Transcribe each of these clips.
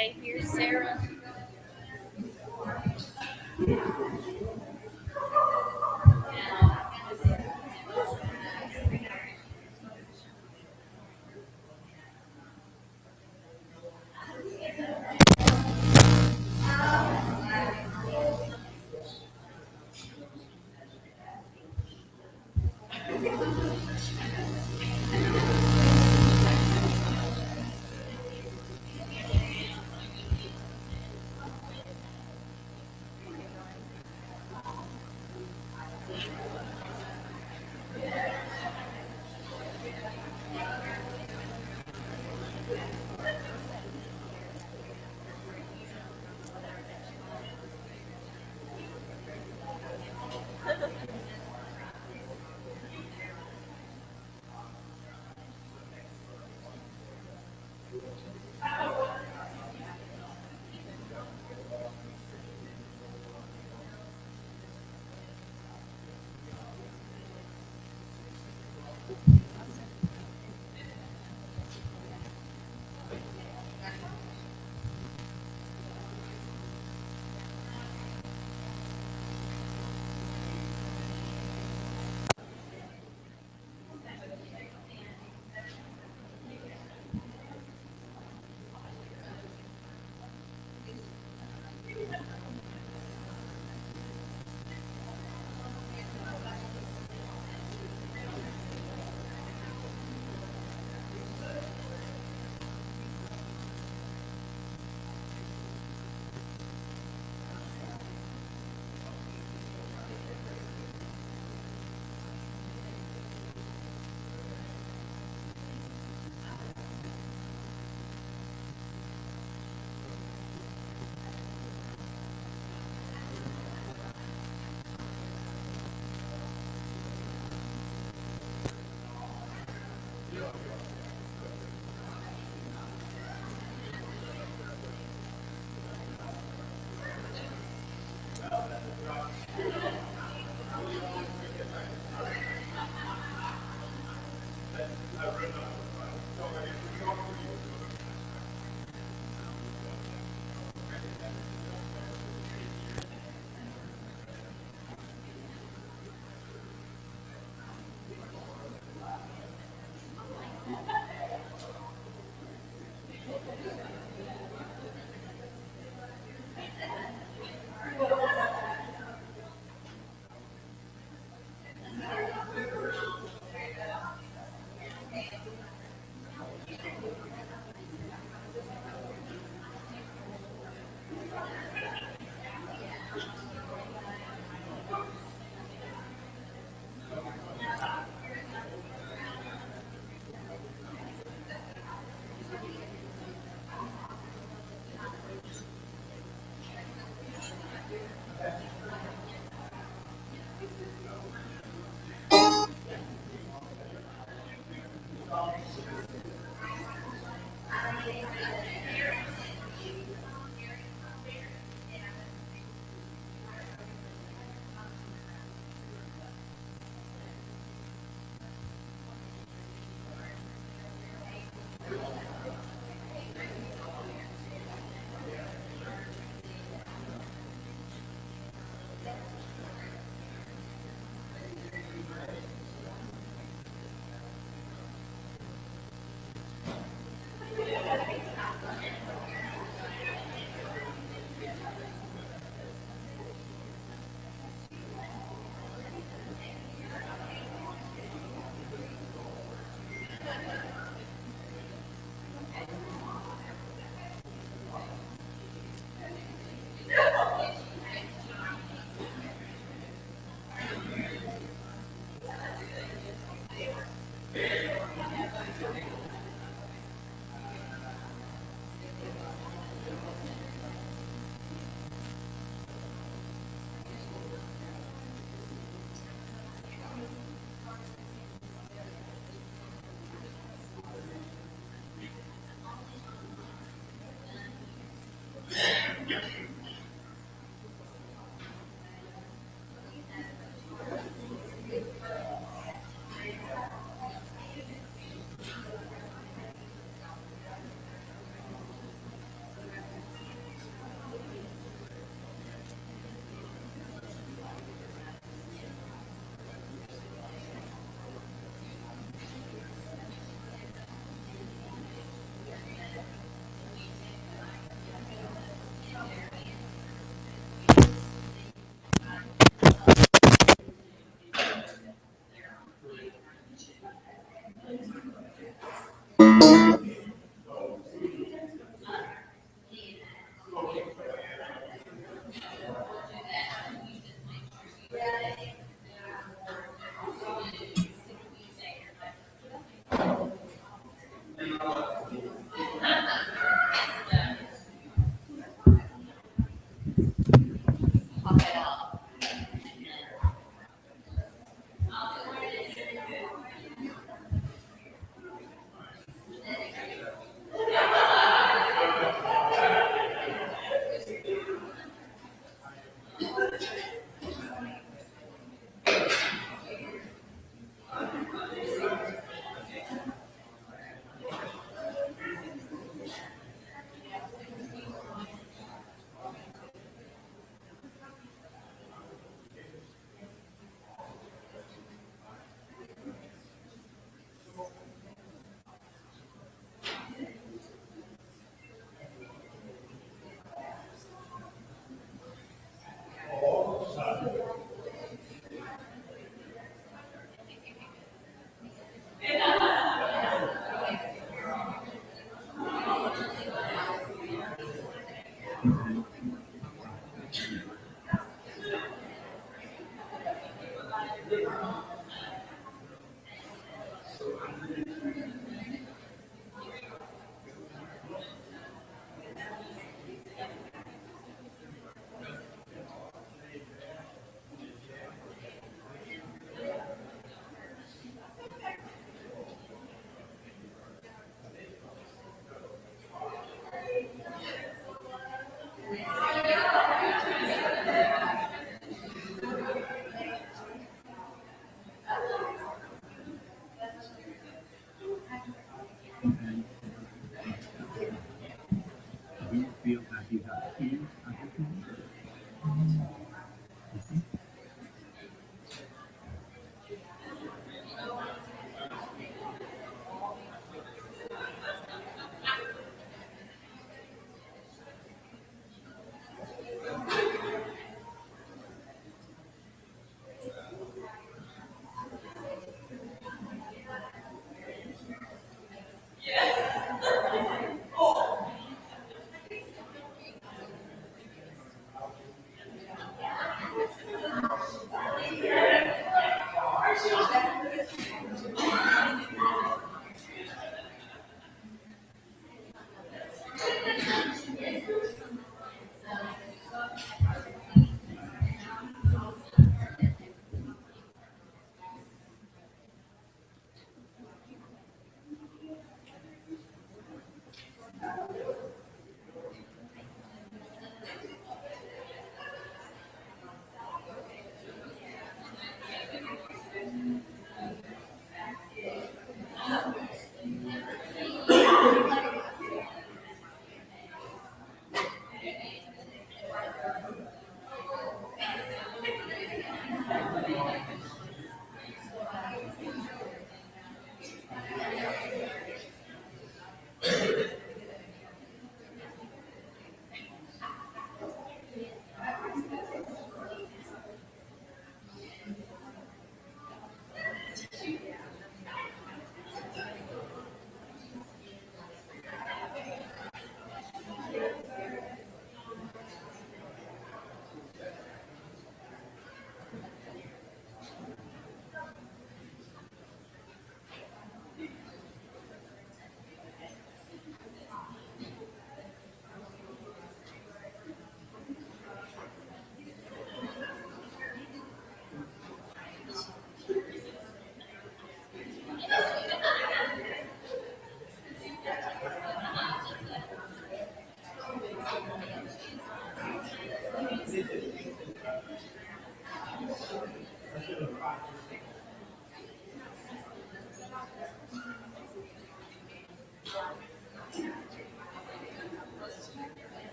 Okay, here's Sarah.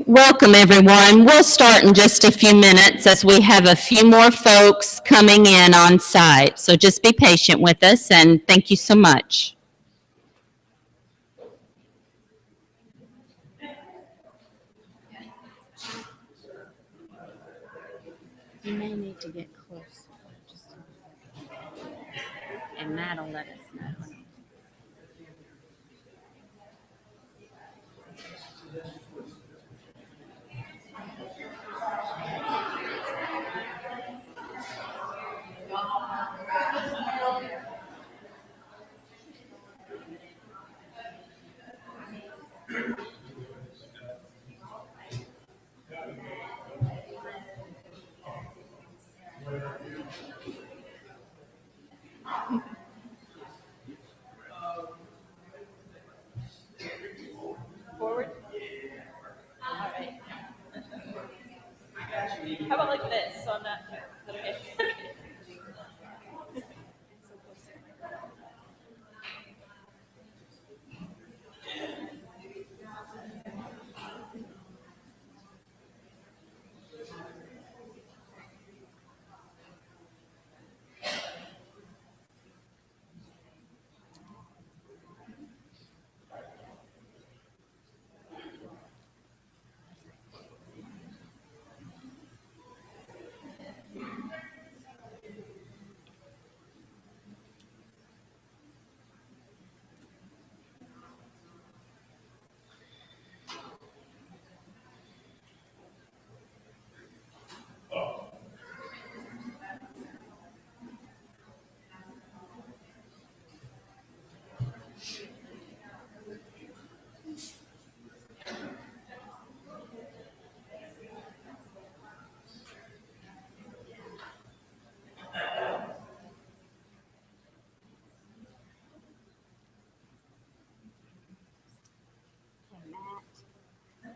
Welcome, everyone. We'll start in just a few minutes as we have a few more folks coming in on site. So just be patient with us, and thank you so much. You may need to get close. and Matt will let us know. Forward. All right. How about like this? So I'm not. Okay.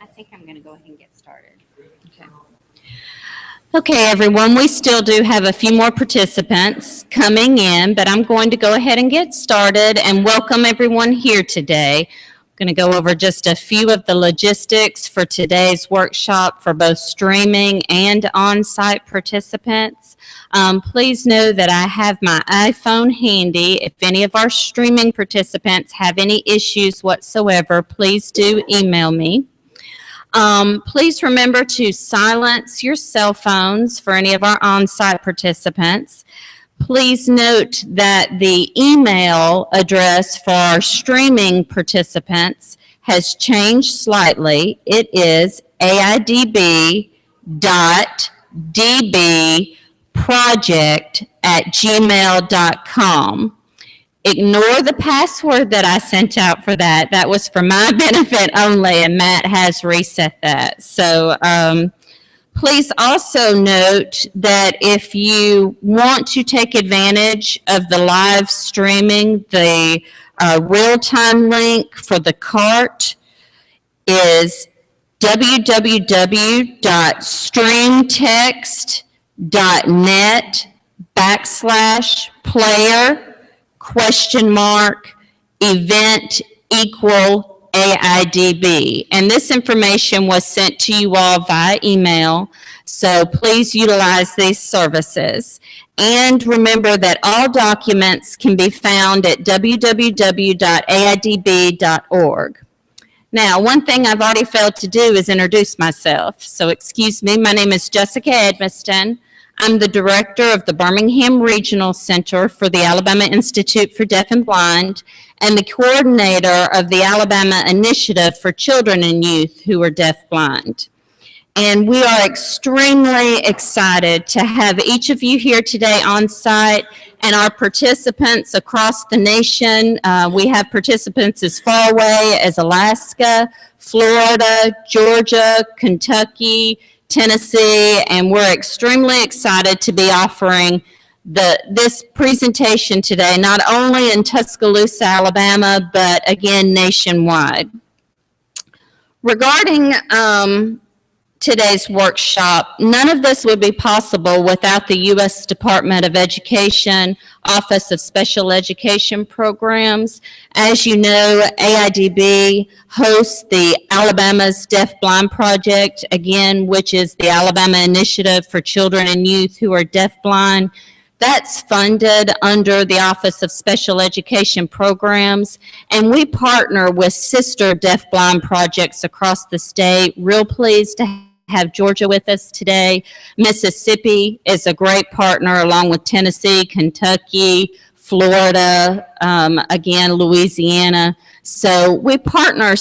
I think I'm going to go ahead and get started. Okay. Okay, everyone, we still do have a few more participants coming in, but I'm going to go ahead and get started and welcome everyone here today. I'm going to go over just a few of the logistics for today's workshop for both streaming and on-site participants. Please know that I have my iPhone handy. If any of our streaming participants have any issues whatsoever, please do email me. Please remember to silence your cell phones for any of our on-site participants. Please note that the email address for our streaming participants has changed slightly. It is aidb.dbproject@gmail.com. Ignore the password that I sent out for that. That was for my benefit only, and Matt has reset that. So please also note that if you want to take advantage of the live streaming, the real-time link for the cart is www.streamtext.net/player?event equal AIDB. And this information was sent to you all via email, so please utilize these services. And remember that all documents can be found at www.aidb.org. Now, one thing I've already failed to do is introduce myself, so excuse me. My name is Jessica Edmiston. I'm the director of the Birmingham Regional Center for the Alabama Institute for Deaf and Blind and the coordinator of the Alabama Initiative for Children and Youth who are deaf-blind. And we are extremely excited to have each of you here today on site and our participants across the nation. We have participants as far away as Alaska, Florida, Georgia, Kentucky, Tennessee, and we're extremely excited to be offering this presentation today, not only in Tuscaloosa, Alabama, but again, nationwide. Regarding today's workshop, none of this would be possible without the U.S. Department of Education Office of Special Education Programs. As you know, AIDB hosts the Alabama's Deaf Blind Project, again, which is the Alabama Initiative for Children and Youth who are deaf-blind. That's funded under the Office of Special Education Programs, and we partner with sister deaf-blind projects across the state. Real pleased to have Georgia with us today. Mississippi is a great partner along with Tennessee, Kentucky, Florida, again, Louisiana. So we partner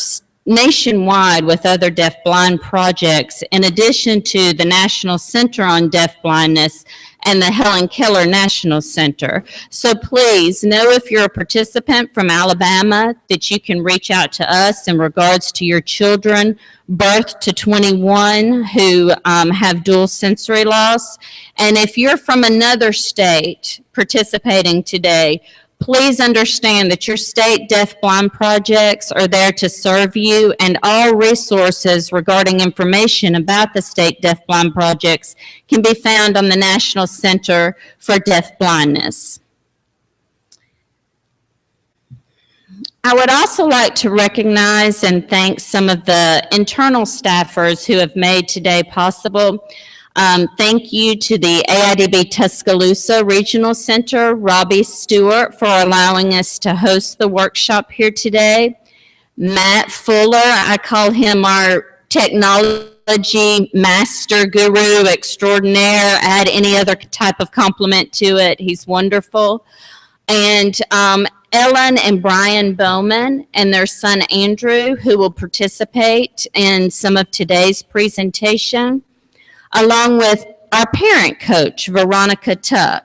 nationwide with other deafblind projects, in addition to the National Center on Deafblindness and the Helen Keller National Center. So please know, if you're a participant from Alabama, that you can reach out to us in regards to your children birth to 21 who have dual sensory loss. And if you're from another state participating today, please understand that your state deafblind projects are there to serve you, and all resources regarding information about the state deafblind projects can be found on the National Center for Deafblindness. I would also like to recognize and thank some of the internal staffers who have made today possible. Thank you to the AIDB Tuscaloosa Regional Center, Robbie Stewart, for allowing us to host the workshop here today. Matt Fuller, I call him our technology master guru extraordinaire. Add any other type of compliment to it. He's wonderful. And Ellen and Brian Bowman and their son Andrew, who will participate in some of today's presentation, along with our parent coach, Veronica Tuck.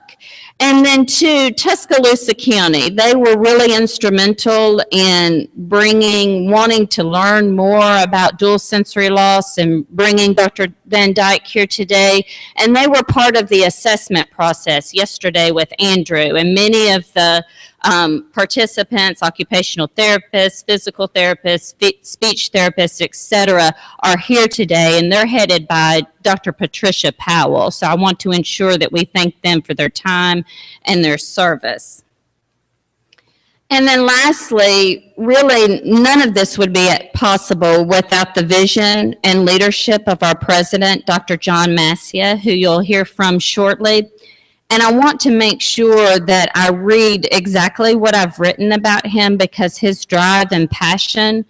And then to Tuscaloosa County, they were really instrumental in wanting to learn more about dual sensory loss and bringing Dr. Van Dijk here today. And they were part of the assessment process yesterday with Andrew. And many of the participants, occupational therapists, physical therapists, speech therapists, etc., are here today, and they're headed by Dr. Patricia Powell. So I want to ensure that we thank them for their time and their service. And then lastly, really none of this would be possible without the vision and leadership of our president, Dr. John Massia, who you'll hear from shortly. And I want to make sure that I read exactly what I've written about him, because his drive and passion,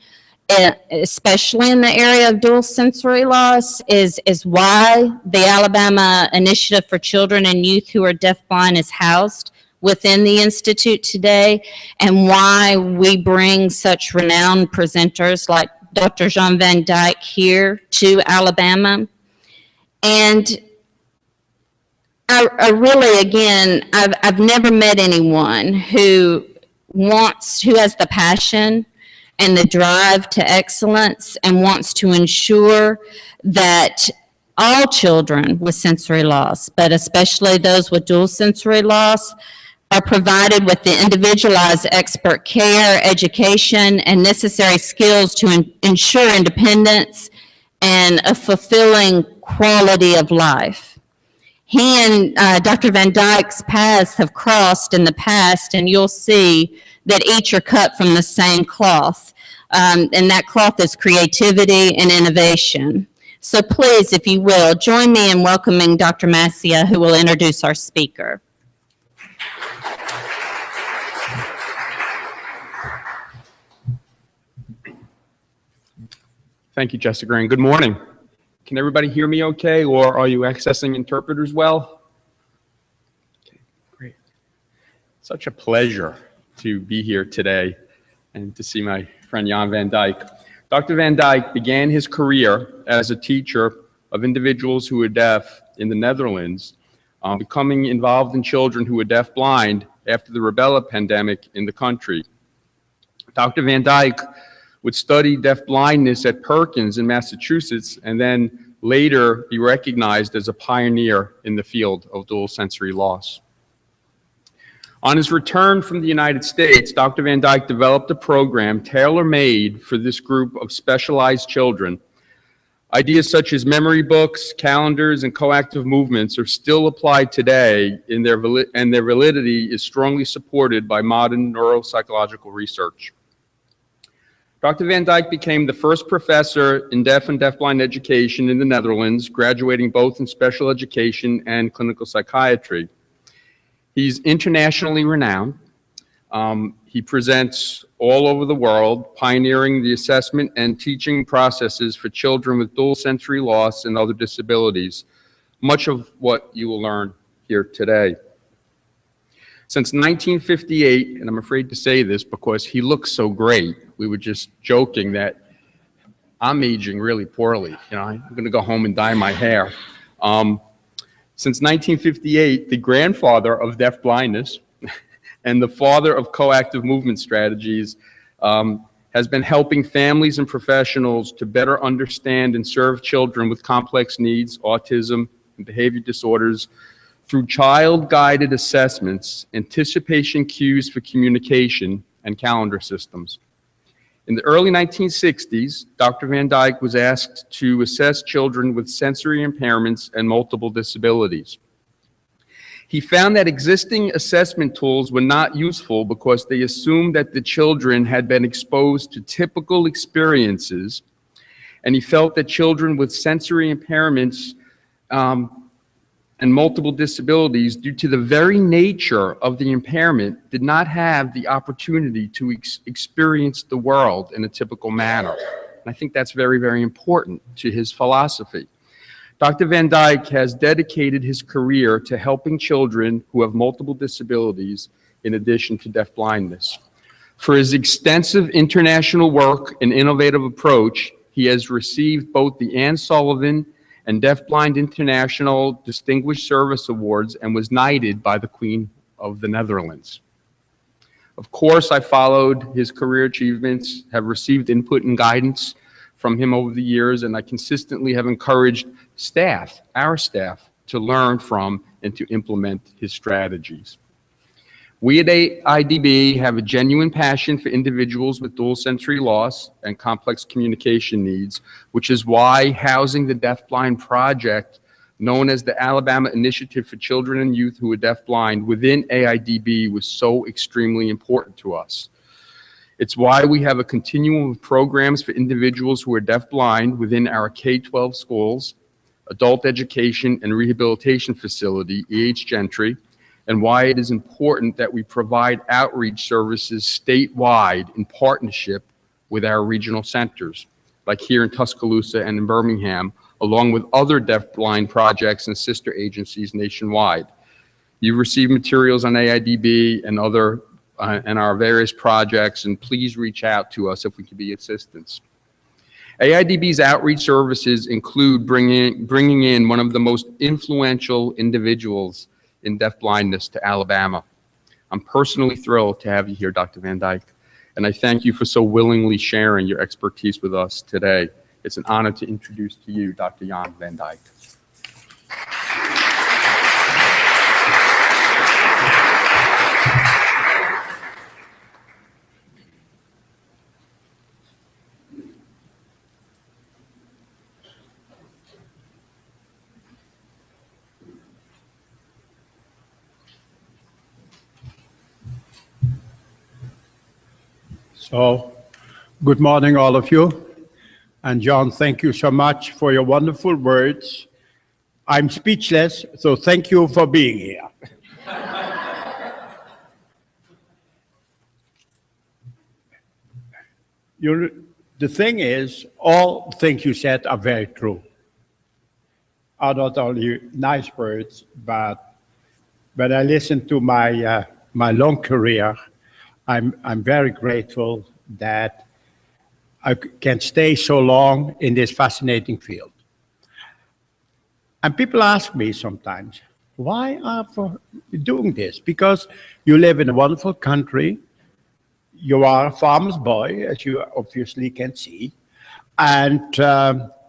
especially in the area of dual sensory loss, is why the Alabama Initiative for Children and Youth Who Are Deafblind is housed within the Institute today, and why we bring such renowned presenters like Dr. John Van Dijk here to Alabama. And I really, again, I've never met anyone who has the passion and the drive to excellence and wants to ensure that all children with sensory loss, but especially those with dual sensory loss, are provided with the individualized expert care, education, and necessary skills to ensure independence and a fulfilling quality of life. He and Dr. Van Dijk's paths have crossed in the past, and you'll see that each are cut from the same cloth. And that cloth is creativity and innovation. So please, if you will, join me in welcoming Dr. Massia, who will introduce our speaker. Thank you, Jessica, and good morning. Can everybody hear me okay, or are you accessing interpreters well? Okay, great. Such a pleasure to be here today and to see my friend Jan Van Dijk. Dr. Van Dijk began his career as a teacher of individuals who were deaf in the Netherlands, becoming involved in children who were deafblind after the rubella pandemic in the country. Dr. Van Dijk would study deafblindness at Perkins in Massachusetts, and then later be recognized as a pioneer in the field of dual sensory loss. On his return from the United States, Dr. Van Dijk developed a program tailor-made for this group of specialized children. Ideas such as memory books, calendars, and coactive movements are still applied today, and their validity is strongly supported by modern neuropsychological research. Dr. Van Dijk became the first professor in deaf and deafblind education in the Netherlands, graduating both in special education and clinical psychiatry. He's internationally renowned. He presents all over the world, pioneering the assessment and teaching processes for children with dual sensory loss and other disabilities, much of what you will learn here today. Since 1958, and I'm afraid to say this because he looks so great, we were just joking that I'm aging really poorly. You know, I'm going to go home and dye my hair. Since 1958, the grandfather of DeafBlindness and the father of Coactive Movement Strategies has been helping families and professionals to better understand and serve children with complex needs, autism, and behavior disorders through child-guided assessments, anticipation cues for communication, and calendar systems. In the early 1960s, Dr. Van Dijk was asked to assess children with sensory impairments and multiple disabilities. He found that existing assessment tools were not useful because they assumed that the children had been exposed to typical experiences, and he felt that children with sensory impairments and multiple disabilities, due to the very nature of the impairment, did not have the opportunity to experience the world in a typical manner. And I think that's very, very important to his philosophy. Dr. Van Dijk has dedicated his career to helping children who have multiple disabilities in addition to deafblindness. For his extensive international work and innovative approach, he has received both the Sullivan and Deafblind International Distinguished Service Awards and was knighted by the Queen of the Netherlands. Of course, I followed his career achievements, have received input and guidance from him over the years, and I consistently have encouraged staff, our staff, to learn from and to implement his strategies. We at AIDB have a genuine passion for individuals with dual sensory loss and complex communication needs, which is why housing the Deafblind Project, known as the Alabama Initiative for Children and Youth Who Are Deafblind, within AIDB was so extremely important to us. It's why we have a continuum of programs for individuals who are deafblind within our K-12 schools, adult education and rehabilitation facility, E.H. Gentry, and why it is important that we provide outreach services statewide in partnership with our regional centers, like here in Tuscaloosa and in Birmingham, along with other deafblind projects and sister agencies nationwide. You've received materials on AIDB and our various projects, and please reach out to us if we can be of assistance. AIDB's outreach services include bringing in one of the most influential individuals in deafblindness to Alabama. I'm personally thrilled to have you here, Dr. Van Dijk, and I thank you for so willingly sharing your expertise with us today. It's an honor to introduce to you Dr. Jan Van Dijk. So, good morning, all of you. And John, thank you so much for your wonderful words. I'm speechless, so thank you for being here. The thing is, all things you said are very true. Are not only nice words, but when I listen to my long career, I'm very grateful that I can stay so long in this fascinating field. And people ask me sometimes, why are you doing this? Because you live in a wonderful country, you are a farmer's boy, as you obviously can see, and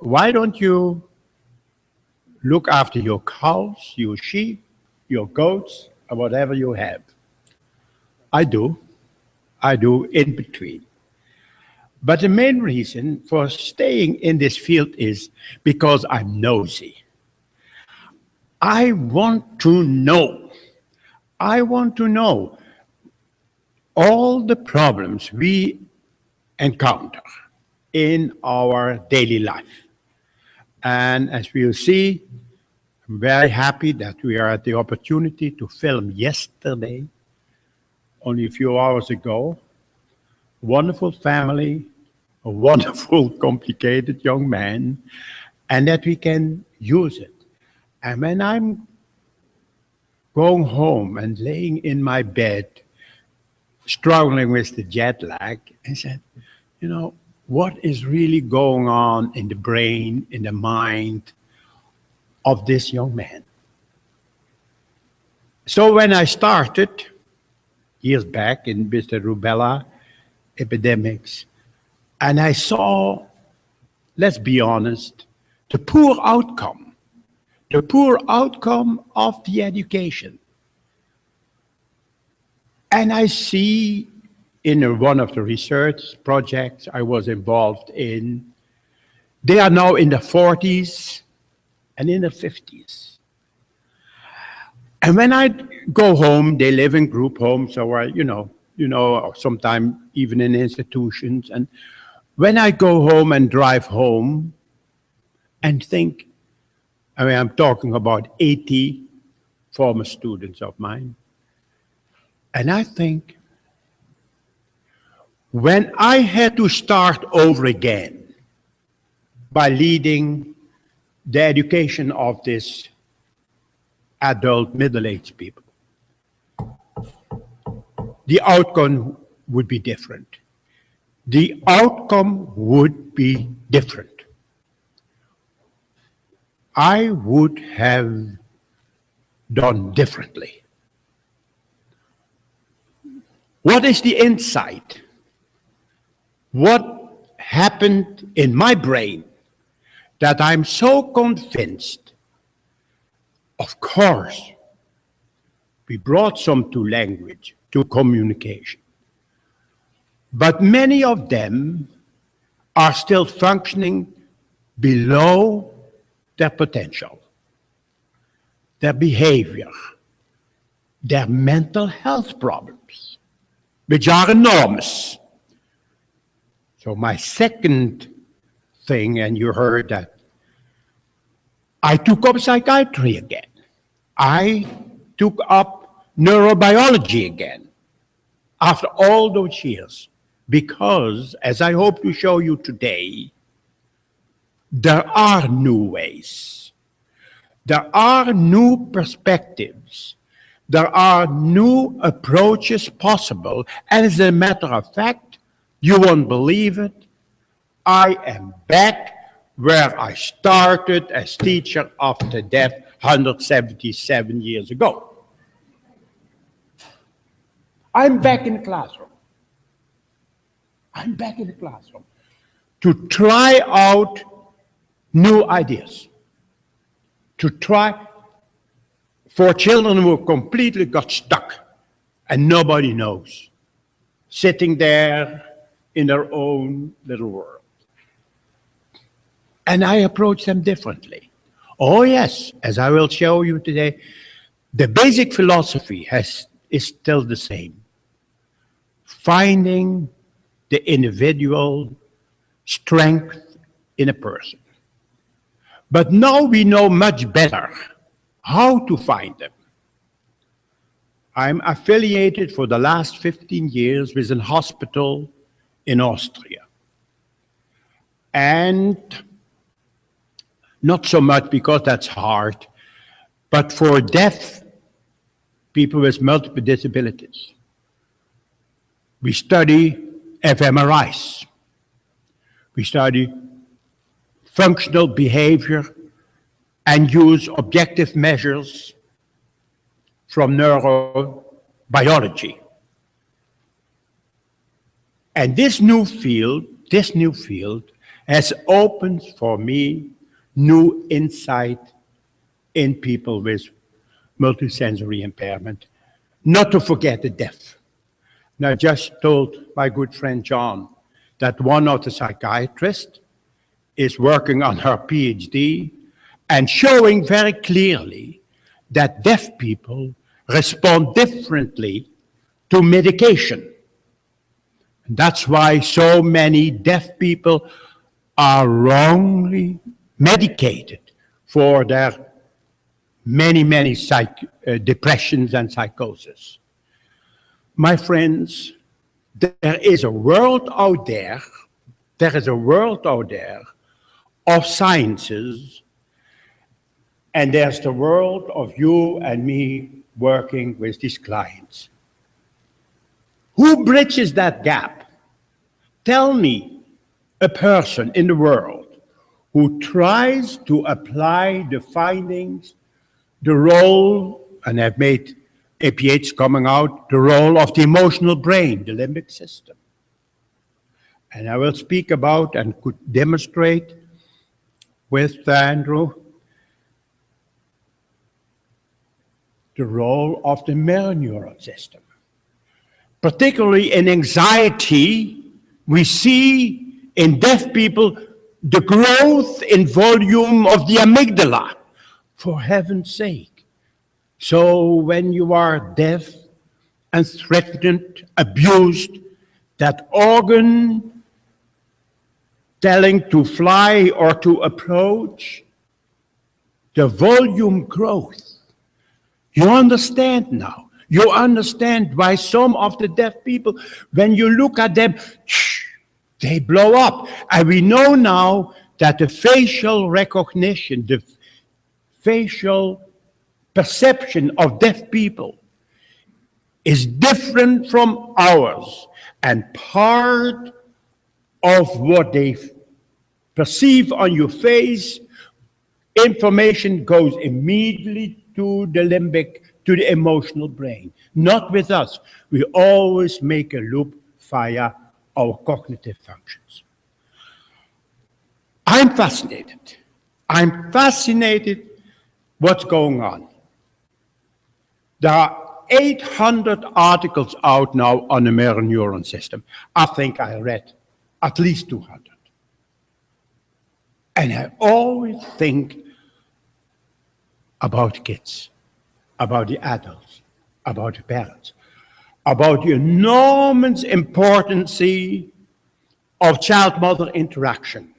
why don't you look after your cows, your sheep, your goats, or whatever you have? I do in between. But the main reason for staying in this field is because I'm nosy. I want to know. I want to know all the problems we encounter in our daily life. And as we'll see, I'm very happy that we are at the opportunity to film yesterday, only a few hours ago, wonderful family, a wonderful, complicated young man, and that we can use it. And when I'm going home and laying in my bed, struggling with the jet lag, and said, you know, what is really going on in the brain, in the mind of this young man? So when I started, years back with the rubella epidemics, and I saw, let's be honest, the poor outcome of the education. And I see in one of the research projects I was involved in, they are now in the 40s and in the 50s. And when I go home, they live in group homes or, or sometimes even in institutions. And when I go home and drive home and think, I'm talking about 80 former students of mine. And I think, when I had to start over again by leading the education of this adult middle-aged people, the outcome would be different. The outcome would be different. I would have done differently. What is the insight? What happened in my brain that I'm so convinced? Of course, we brought some to language, to communication. But many of them are still functioning below their potential, their behavior, their mental health problems, which are enormous. So my second thing, and you heard that, I took up psychiatry again. I took up neurobiology again after all those years, because, as I hope to show you today, there are new ways. There are new perspectives. There are new approaches possible. And as a matter of fact, you won't believe it, I am back where I started as teacher of the deaf 177 years ago. I'm back in the classroom. I'm back in the classroom to try out new ideas, to try for children who completely got stuck and nobody knows, sitting there in their own little world. And I approach them differently. Oh yes, as I will show you today, the basic philosophy is still the same. Finding the individual strength in a person. But now we know much better how to find them. I'm affiliated for the last 15 years with a hospital in Austria. And not so much because that's hard, but for deaf people with multiple disabilities. We study fMRIs. We study functional behavior and use objective measures from neurobiology. And this new field has opened for me new insight in people with multisensory impairment, not to forget the deaf. Now, I just told my good friend John that one of the psychiatrists is working on her PhD and showing very clearly that deaf people respond differently to medication. And that's why so many deaf people are wrongly medicated for their many depressions and psychosis. My friends, there is a world out there of sciences, and there's the world of you and me working with these clients. Who bridges that gap? Tell me a person in the world who tries to apply the findings, the role, and I've made APH coming out, the role of the emotional brain, the limbic system. And I will speak about and could demonstrate with Andrew the role of the mirror neuron system. Particularly in anxiety, we see in deaf people the growth in volume of the amygdala, for heaven's sake. So when you are deaf and threatened, abused, that organ telling to fly or to approach, the volume growth. You understand now. You understand why some of the deaf people, when you look at them, they blow up. And we know now that the facial recognition, the facial perception of deaf people is different from ours. And part of what they perceive on your face, information goes immediately to the limbic, to the emotional brain. Not with us. We always make a loop via our cognitive functions. I'm fascinated. I'm fascinated what's going on. There are 800 articles out now on the mirror neuron system. I think I read at least 200. And I always think about kids, about the adults, about the parents, about the enormous importance of child-mother interaction.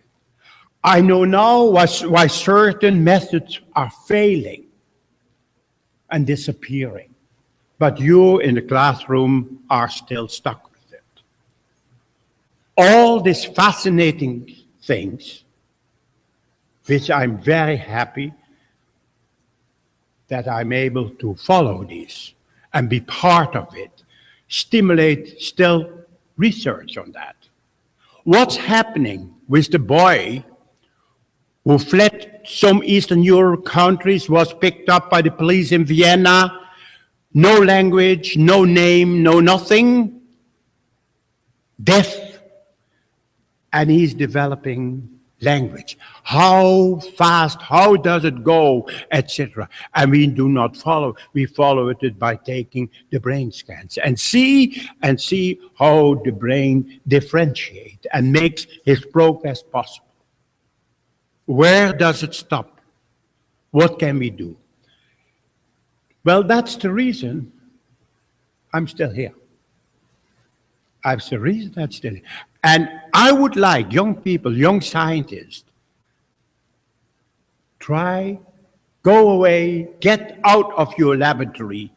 I know now why certain methods are failing and disappearing, but you in the classroom are still stuck with it. All these fascinating things, which I'm very happy that I'm able to follow these and be part of it, stimulate still research on that. What's happening with the boy who fled some Eastern Europe countries, was picked up by the police in Vienna, no language, no name, no nothing, deaf, and he's developing language. How fast, how does it go, etc. And we do not follow. We follow it by taking the brain scans and see how the brain differentiates and makes his progress possible. Where does it stop? What can we do? Well, that's the reason I'm still here. That's the reason I'm still here. And I would like young people, young scientists, try, go away, get out of your laboratory,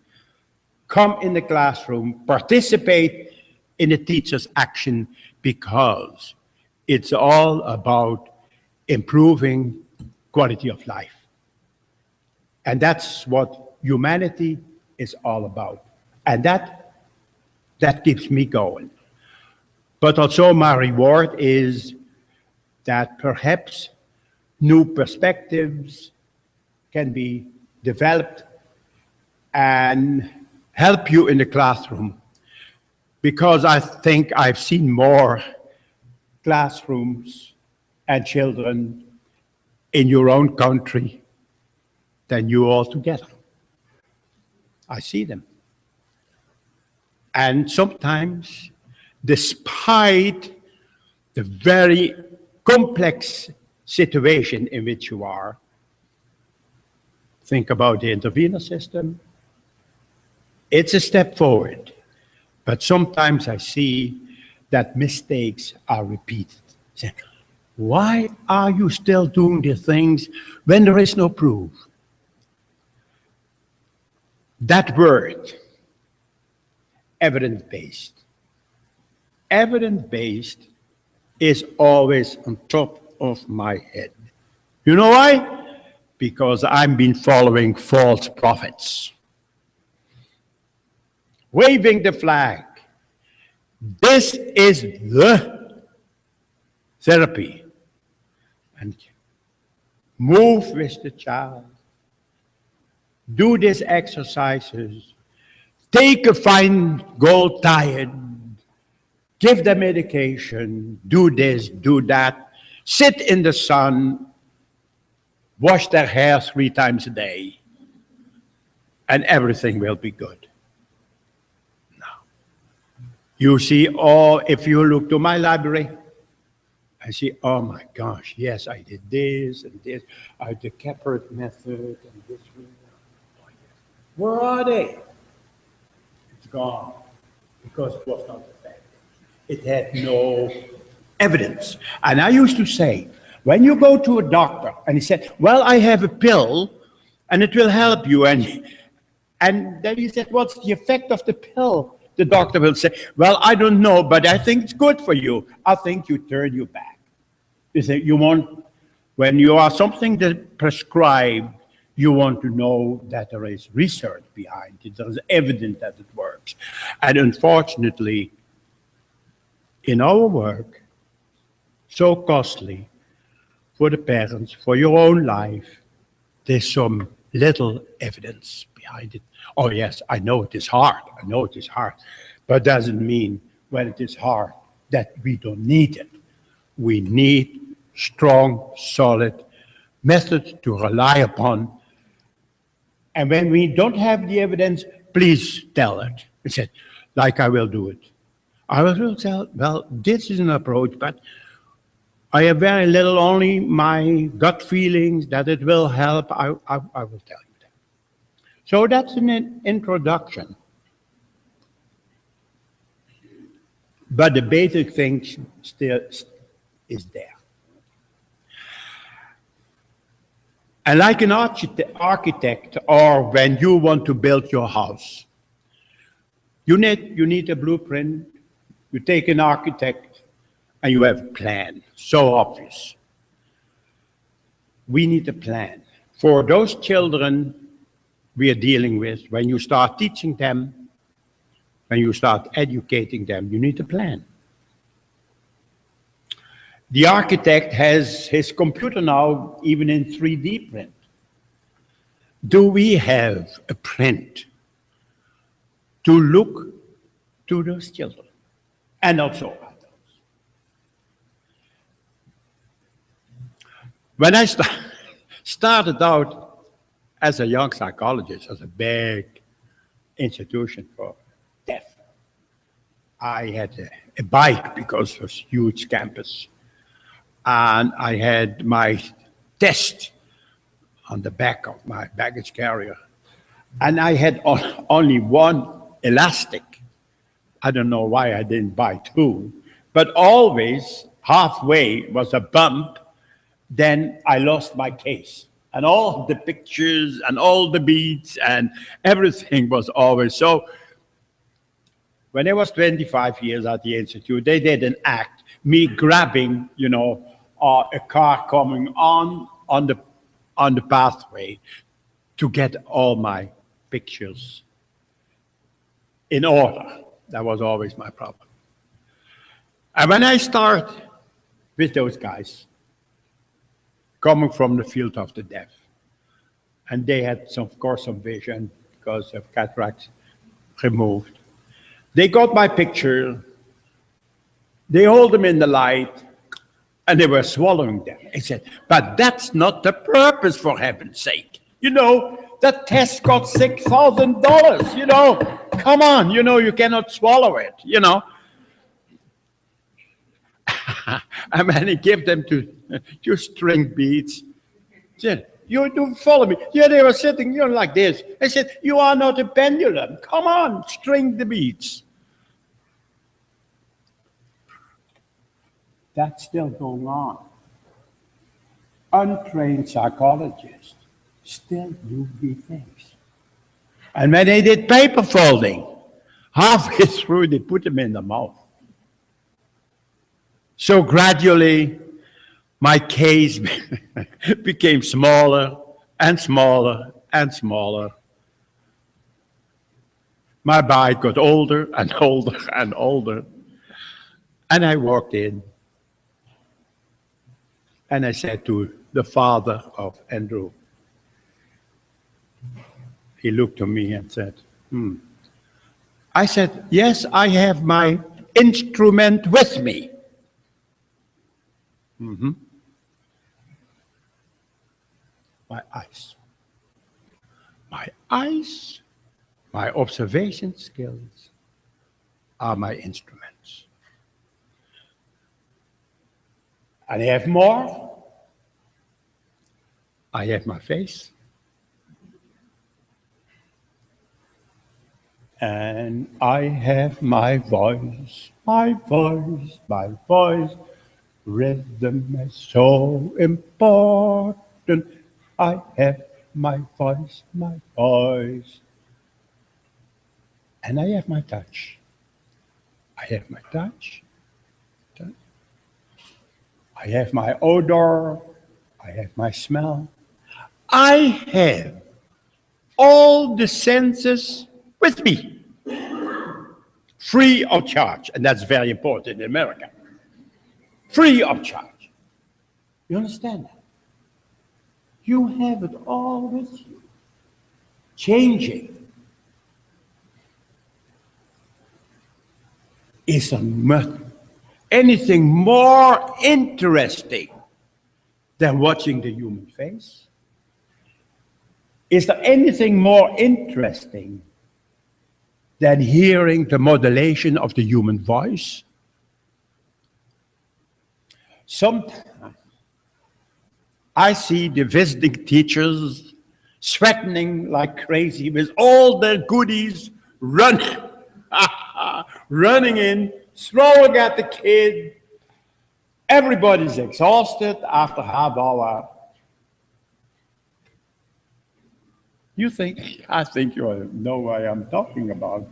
come in the classroom, participate in the teacher's action, because it's all about improving quality of life. And that's what humanity is all about. And that keeps me going. But also my reward is that perhaps new perspectives can be developed and help you in the classroom. Because I think I've seen more classrooms and children in your own country than you all together. I see them. And sometimes, despite the very complex situation in which you are, think about the intervenor system, it's a step forward. But sometimes I see that mistakes are repeated. Why are you still doing the things when there is no proof? That word, evidence-based. Evidence-based is always on top of my head. You know why? Because I've been following false prophets. waving the flag. This is the therapy. And move with the child. Do these exercises. Take a fine gold diet. Give them medication. Do this, do that. Sit in the sun. Wash their hair 3 times a day. And everything will be good. You see, if you look to my library, I see, oh my gosh, yes, I did this and this. I did the Keppert method and this. Oh, yes. Where are they? It's gone because it was not effective. It had no evidence. And I used to say, when you go to a doctor and he said, well, I have a pill and it will help you. And then he said, what's the effect of the pill? The doctor will say, well, I don't know, but I think it's good for you. I think you turn your back. You say, when you are something that prescribed, you want to know that there is research behind it. There's evidence that it works. And unfortunately, in our work, so costly for the parents, for your own life, there's some little evidence behind it. Oh yes, I know it is hard. I know it is hard. But doesn't mean when it is hard that we don't need it. We need strong, solid methods to rely upon. And when we don't have the evidence, please tell it. I said, like I will do it. I will tell, well, this is an approach, but I have very little, only my gut feelings that it will help. I will tell you that. So that's an introduction. But the basic thing still is there. And like an architect, or when you want to build your house, you need a blueprint. You take an architect and you have a plan. So obvious. We need a plan. For those children we are dealing with, when you start teaching them, when you start educating them, you need a plan. The architect has his computer now even in 3D print. Do we have a print to look to those children and also adults? When I started out as a young psychologist, as a big institution for deaf, I had a bike because it was a huge campus. And I had my test on the back of my baggage carrier. And I had only one elastic. I don't know why I didn't buy 2, but always halfway was a bump. Then I lost my case. And all the pictures and all the beads and everything was always so. When I was 25 years at the Institute, they did an act, me grabbing, a car coming on the pathway to get all my pictures in order. That was always my problem. And when I start with those guys, coming from the field of the deaf, and they had, of course, some vision because of cataracts removed. They got my picture, they hold them in the light, and they were swallowing them. I said, but that's not the purpose, for heaven's sake. That test got $6,000, Come on, you cannot swallow it, And when he gave them to string beads, said, you do follow me. Yeah, they were sitting, like this. I said, you are not a pendulum. Come on, string the beads. That's still going on. Untrained psychologists still do these things. And when they did paper folding, halfway through they put them in the mouth. So gradually, my case became smaller and smaller and smaller. My bike got older and older and older. And I walked in. And I said to the father of Andrew, he looked to me and said, I said, yes, I have my instrument with me. My eyes. My eyes, my observation skills are my instruments. And I have more. I have my face. And I have my voice, my voice, my voice. Rhythm is so important. I have my voice, my voice. And I have my touch. I have my touch. I have my odor. I have my smell. I have all the senses with me, free of charge. And that's very important in America. Free of charge. You understand that? You have it all with you. Changing is anything more interesting than watching the human face? Is there anything more interesting than hearing the modulation of the human voice? Sometimes I see the visiting teachers sweating like crazy with all their goodies running in, throwing at the kid. Everybody's exhausted after half hour. I think you know what I'm talking about.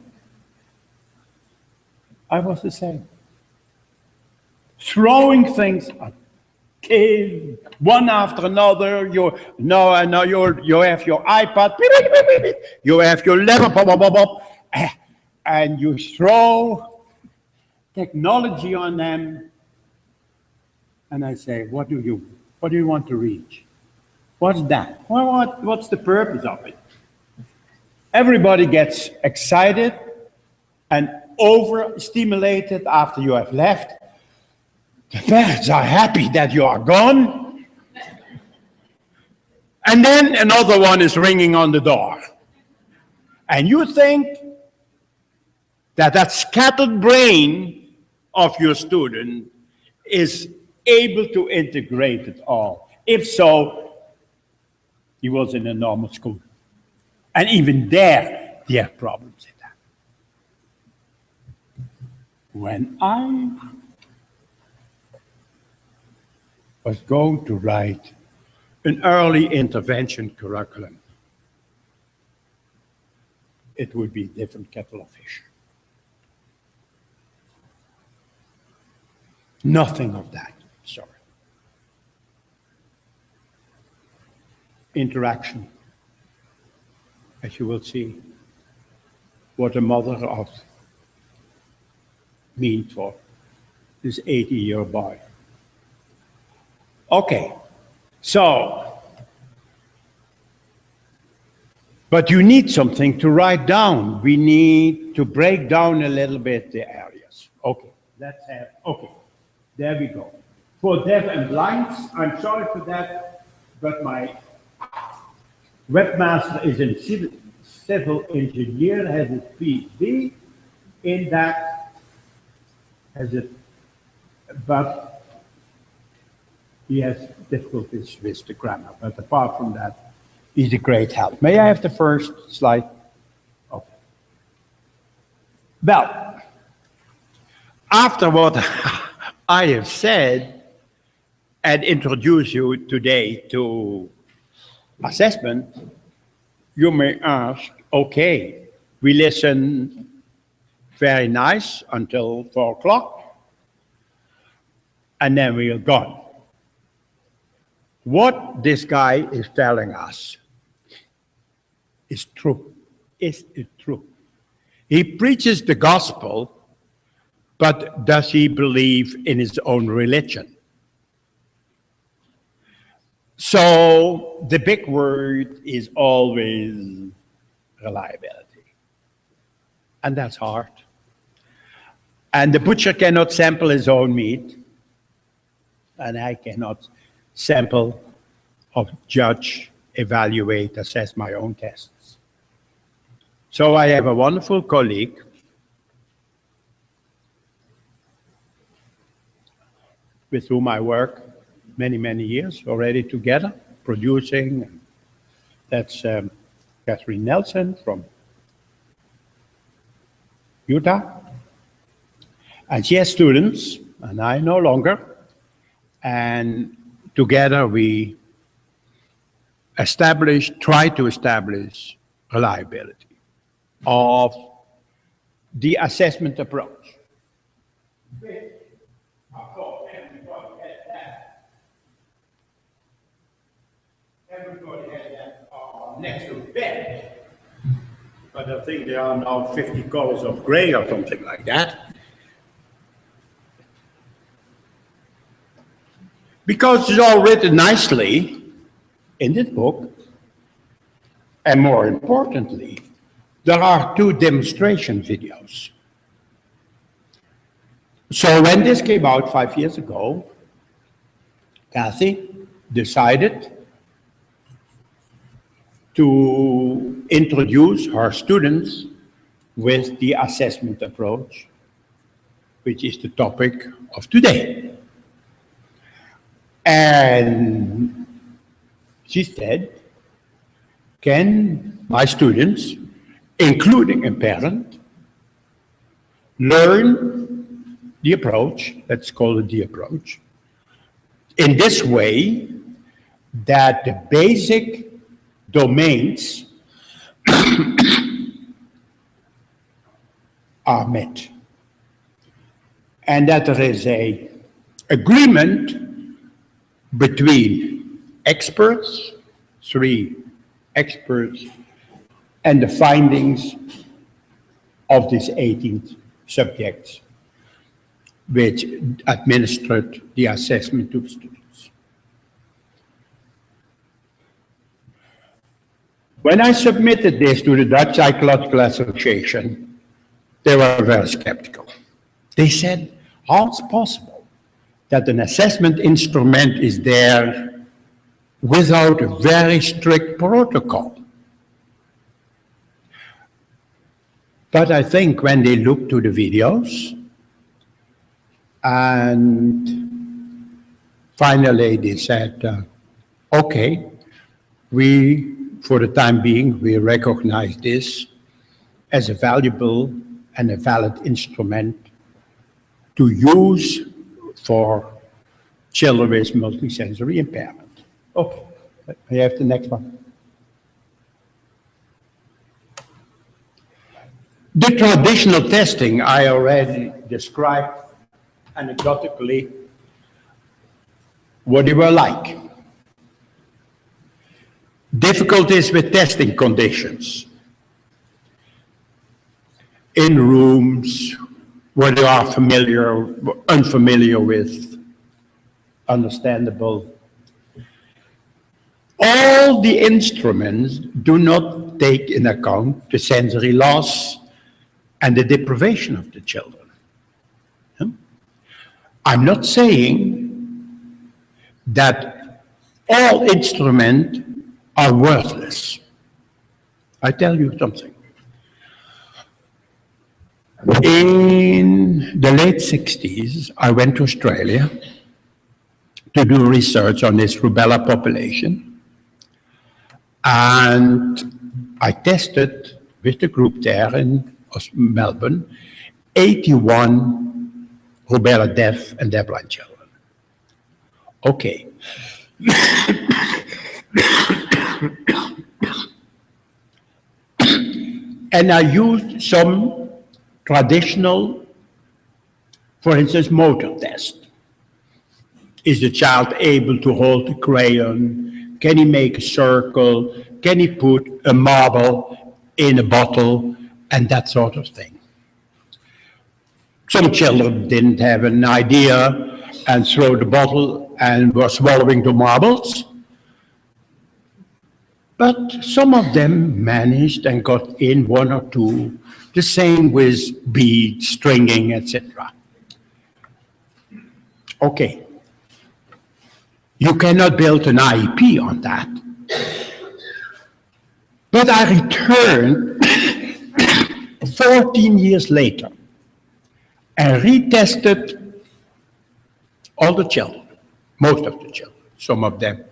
I was the same. Throwing things at kids, one after another. You have your iPad, you have your laptop, and you throw technology on them. And I say, what do you want to reach? What's that? What's the purpose of it? Everybody gets excited and overstimulated after you have left. The parents are happy that you are gone. And then another one is ringing on the door. And you think that scattered brain of your student is able to integrate it all. If so, he was in a normal school. And even there, they have problems in that. When I was going to write an early intervention curriculum, it would be a different kettle of fish. Nothing of that, sorry. Interaction, as you will see, what a mother of means for this 80-year boy. Okay, so, but you need something to write down. We need to break down a little bit the areas. Okay, okay, there we go. For deaf and blinds, I'm sorry for that, but my webmaster is a civil engineer, has a PhD in that, but he has difficulties with the grammar. But apart from that, he's a great help. May I have the first slide? Okay. Well, after what I have said and introduce you today to assessment, you may ask, okay, we listen very nice until 4 o'clock, and then we are gone. What this guy is telling us is true. Is it true? He preaches the gospel, but does he believe in his own religion? So the big word is always reliability. And that's hard. And the butcher cannot sample his own meat. And I cannot sample or judge, evaluate, assess my own tests. So I have a wonderful colleague with whom I work many, many years already together, producing. That's Catherine Nelson from Utah. And she has students, and I no longer. And together we try to establish reliability of the assessment approach. Everybody had that next to bed. But I think there are now 50 colors of gray or something like that. Because it's all written nicely in this book, and more importantly, there are 2 demonstration videos. So when this came out 5 years ago, Kathy decided to introduce her students with the assessment approach, which is the topic of today. And she said, can my students, including a parent, learn the approach, let's call it the approach, in this way that the basic domains are met, and that there is an agreement between experts, 3 experts, and the findings of these 18 subjects which administered the assessment to students. When I submitted this to the Dutch Psychological Association, they were very skeptical. They said, how is it possible that an assessment instrument is there without a very strict protocol? But I think when they looked to the videos, and finally they said, okay, for the time being, we recognize this as a valuable and a valid instrument to use for children with multisensory impairment. Okay, I have the next one. The traditional testing I already described anecdotically what they were like. Difficulties with testing conditions. In rooms where they are unfamiliar with, understandable. All the instruments do not take in account the sensory loss and the deprivation of the children. I'm not saying that all instruments are worthless. I tell you something. In the late 60s, I went to Australia to do research on this rubella population. And I tested with the group there in Melbourne, 81 rubella deaf and deafblind children. Okay. And I used some traditional, for instance, motor test. Is the child able to hold a crayon? Can he make a circle? Can he put a marble in a bottle and that sort of thing. Some children didn't have an idea and threw the bottle and were swallowing the marbles. But some of them managed and got in one or two, the same with beads, stringing, etc. Okay. You cannot build an IEP on that. But I returned 14 years later and retested all the children, most of the children. Some of them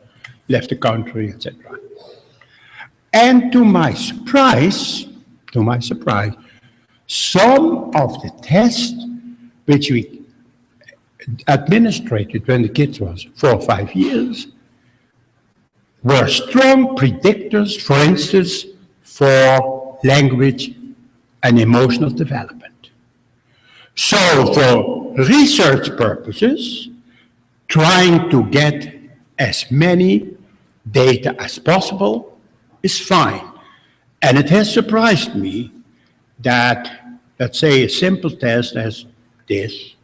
left the country, etc. And to my surprise, some of the tests which we administered when the kids was 4 or 5 years were strong predictors, for instance, for language and emotional development. So for research purposes, trying to get as many data as possible is fine. And it has surprised me that, let's say, a simple test as this,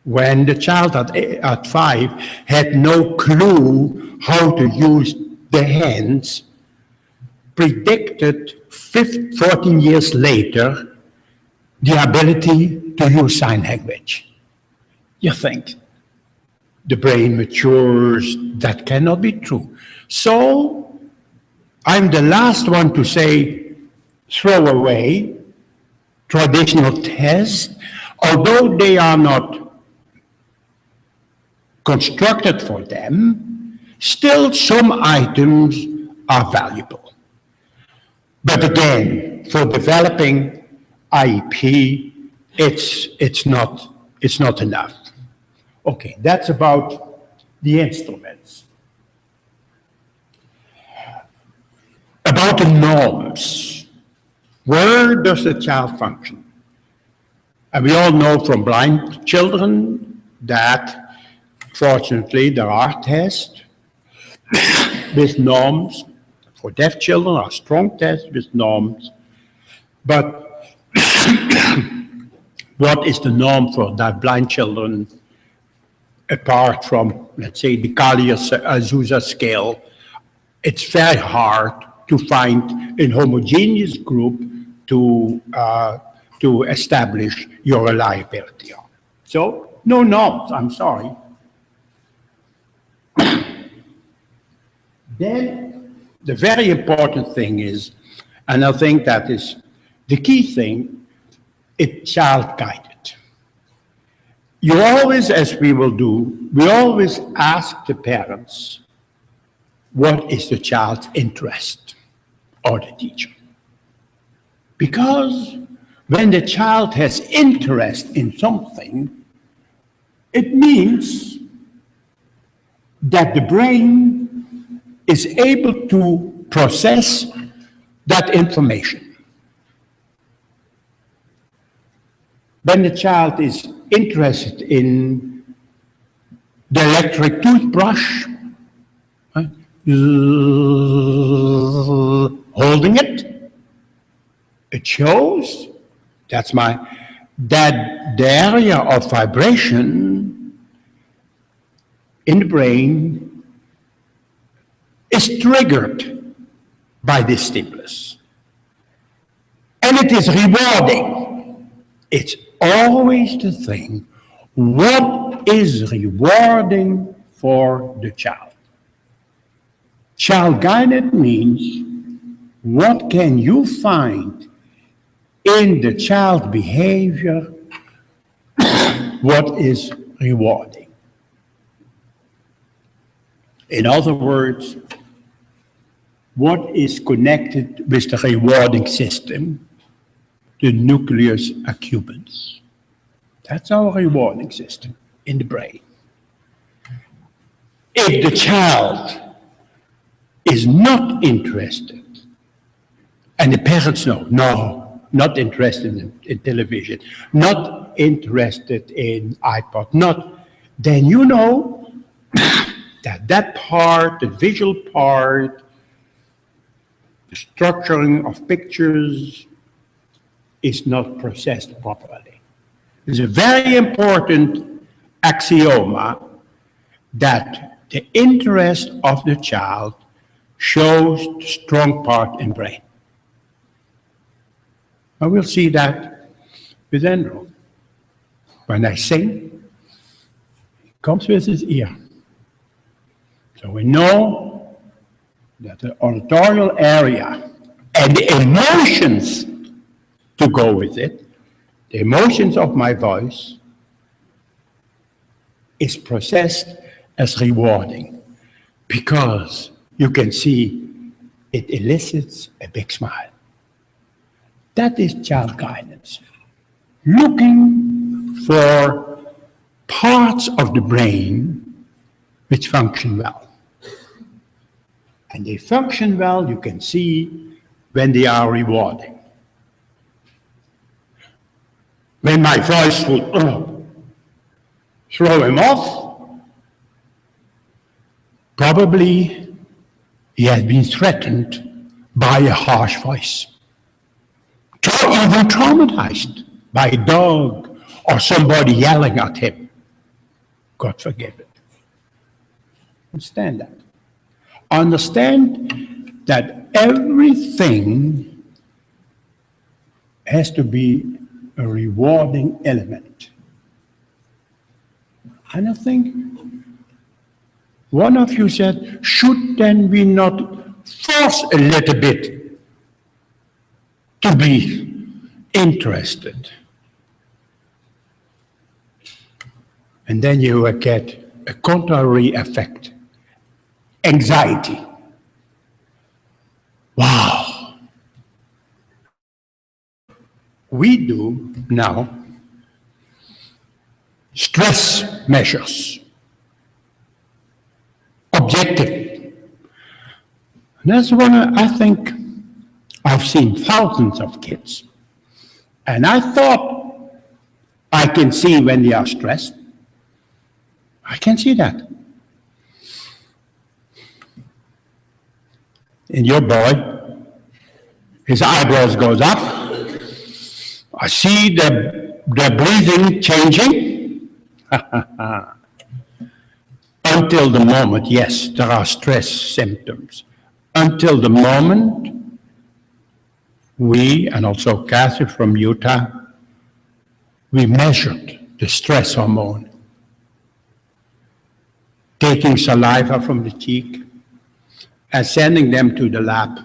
when the child at 5 had no clue how to use the hands, predicted 14 years later the ability to use sign language. You think the brain matures, that cannot be true. So I'm the last one to say throw away traditional tests, although they are not constructed for them, still some items are valuable. But again, for developing IEP, it's not enough. Okay, that's about the instruments. About the norms. Where does the child function? And we all know from blind children that, fortunately, there are tests with norms. For deaf children, are strong tests with norms. But what is the norm for blind children apart from, let's say, the Kalia-Souza scale? It's very hard to find a homogeneous group to establish your reliability on. So, no norms, I'm sorry. Then, the very important thing is, and I think that is the key thing, it's child-guided. You always, as we will do, we always ask the parents, what is the child's interest, or the teacher? Because when the child has interest in something, it means that the brain is able to process that information. When the child is interested in the electric toothbrush, holding it, it shows that the area of vibration in the brain is triggered by this stimulus. And it is rewarding. It's always the thing, what is rewarding for the child? Child-guided means, what can you find in the child behavior what is rewarding? In other words, what is connected with the rewarding system? The nucleus accumbens. That's our rewarding system in the brain. If the child is not interested, and the parents know, no, not interested in television, not interested in iPod, then you know that part, the visual part, the structuring of pictures is not processed properly. It's a very important axioma that the interest of the child shows the strong part in brain. I will see that with Andrew. When I sing, it comes with his ear. So we know that the auditorial area and the emotions to go with it, the emotions of my voice, is processed as rewarding because you can see it elicits a big smile. That is child guidance. Looking for parts of the brain which function well. And they function well, you can see, when they are rewarding. When my voice would throw him off, probably he has been threatened by a harsh voice. Even traumatized by a dog or somebody yelling at him. God forgive it. Understand that. Understand that everything has to be a rewarding element. And I think one of you said, should then we not force a little bit to be interested? And then you will get a contrary effect. Anxiety. Wow. We do now stress measures. Objective. And that's one I think I've seen thousands of kids. And I thought I can see when they are stressed. I can see that. And your boy, his eyebrows goes up. I see the breathing changing. Until the moment, yes, there are stress symptoms. Until the moment we, and also Kathy from Utah, we measured the stress hormone. Taking saliva from the cheek and sending them to the lab.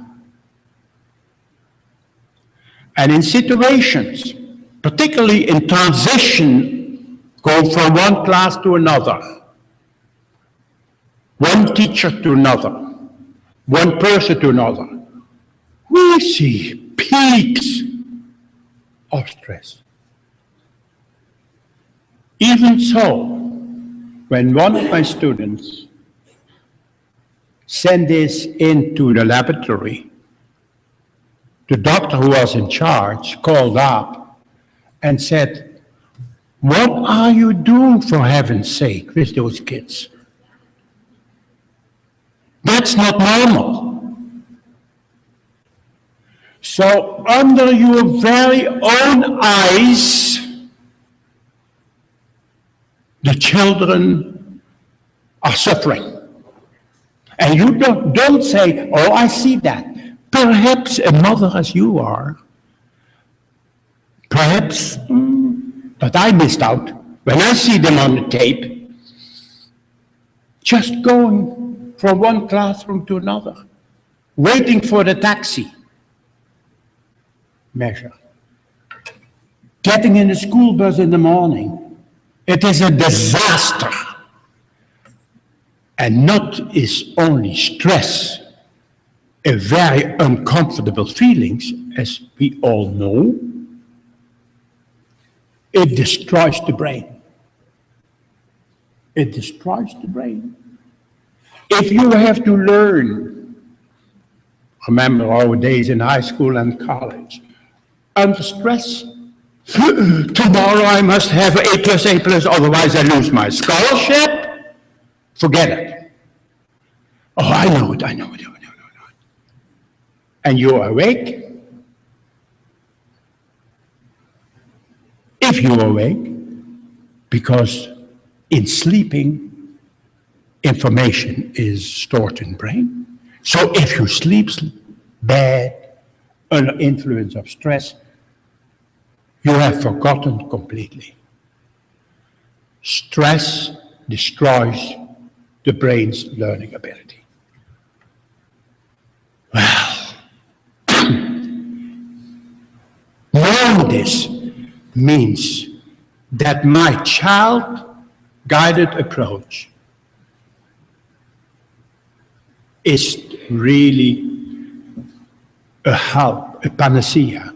And in situations, particularly in transition, going from one class to another, one teacher to another, one person to another, we see peaks of stress. Even so, when one of my students sent this into the laboratory, the doctor who was in charge called up and said, "What are you doing, for heaven's sake, with those kids? That's not normal." So under your very own eyes, the children are suffering. And you don't say, "Oh, I see that." Perhaps a mother as you are, perhaps, but I missed out. When I see them on the tape, just going from one classroom to another, waiting for the taxi. Measure. Getting in the school bus in the morning. It is a disaster. And not is only stress, a very uncomfortable feelings, as we all know. It destroys the brain. It destroys the brain. If you have to learn, remember our days in high school and college, under stress, tomorrow I must have A+, otherwise I lose my scholarship. Forget it. Oh, I know it. And you're awake. If you're awake, because in sleeping, information is stored in the brain. So if you sleep bad, under influence of stress, you have forgotten completely. Stress destroys the brain's learning ability. Well, knowing this means that my child-guided approach is really a help, a panacea,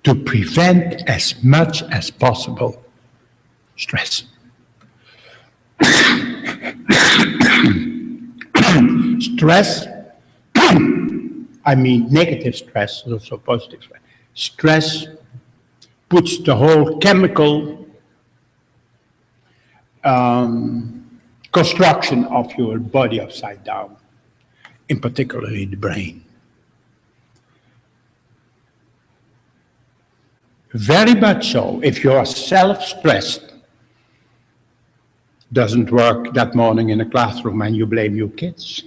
to prevent as much as possible stress. Stress, I mean negative stress, also positive stress. Stress puts the whole chemical construction of your body upside down, in particularly the brain. Very much so. If you are self-stressed, doesn't work that morning in the classroom and you blame your kids.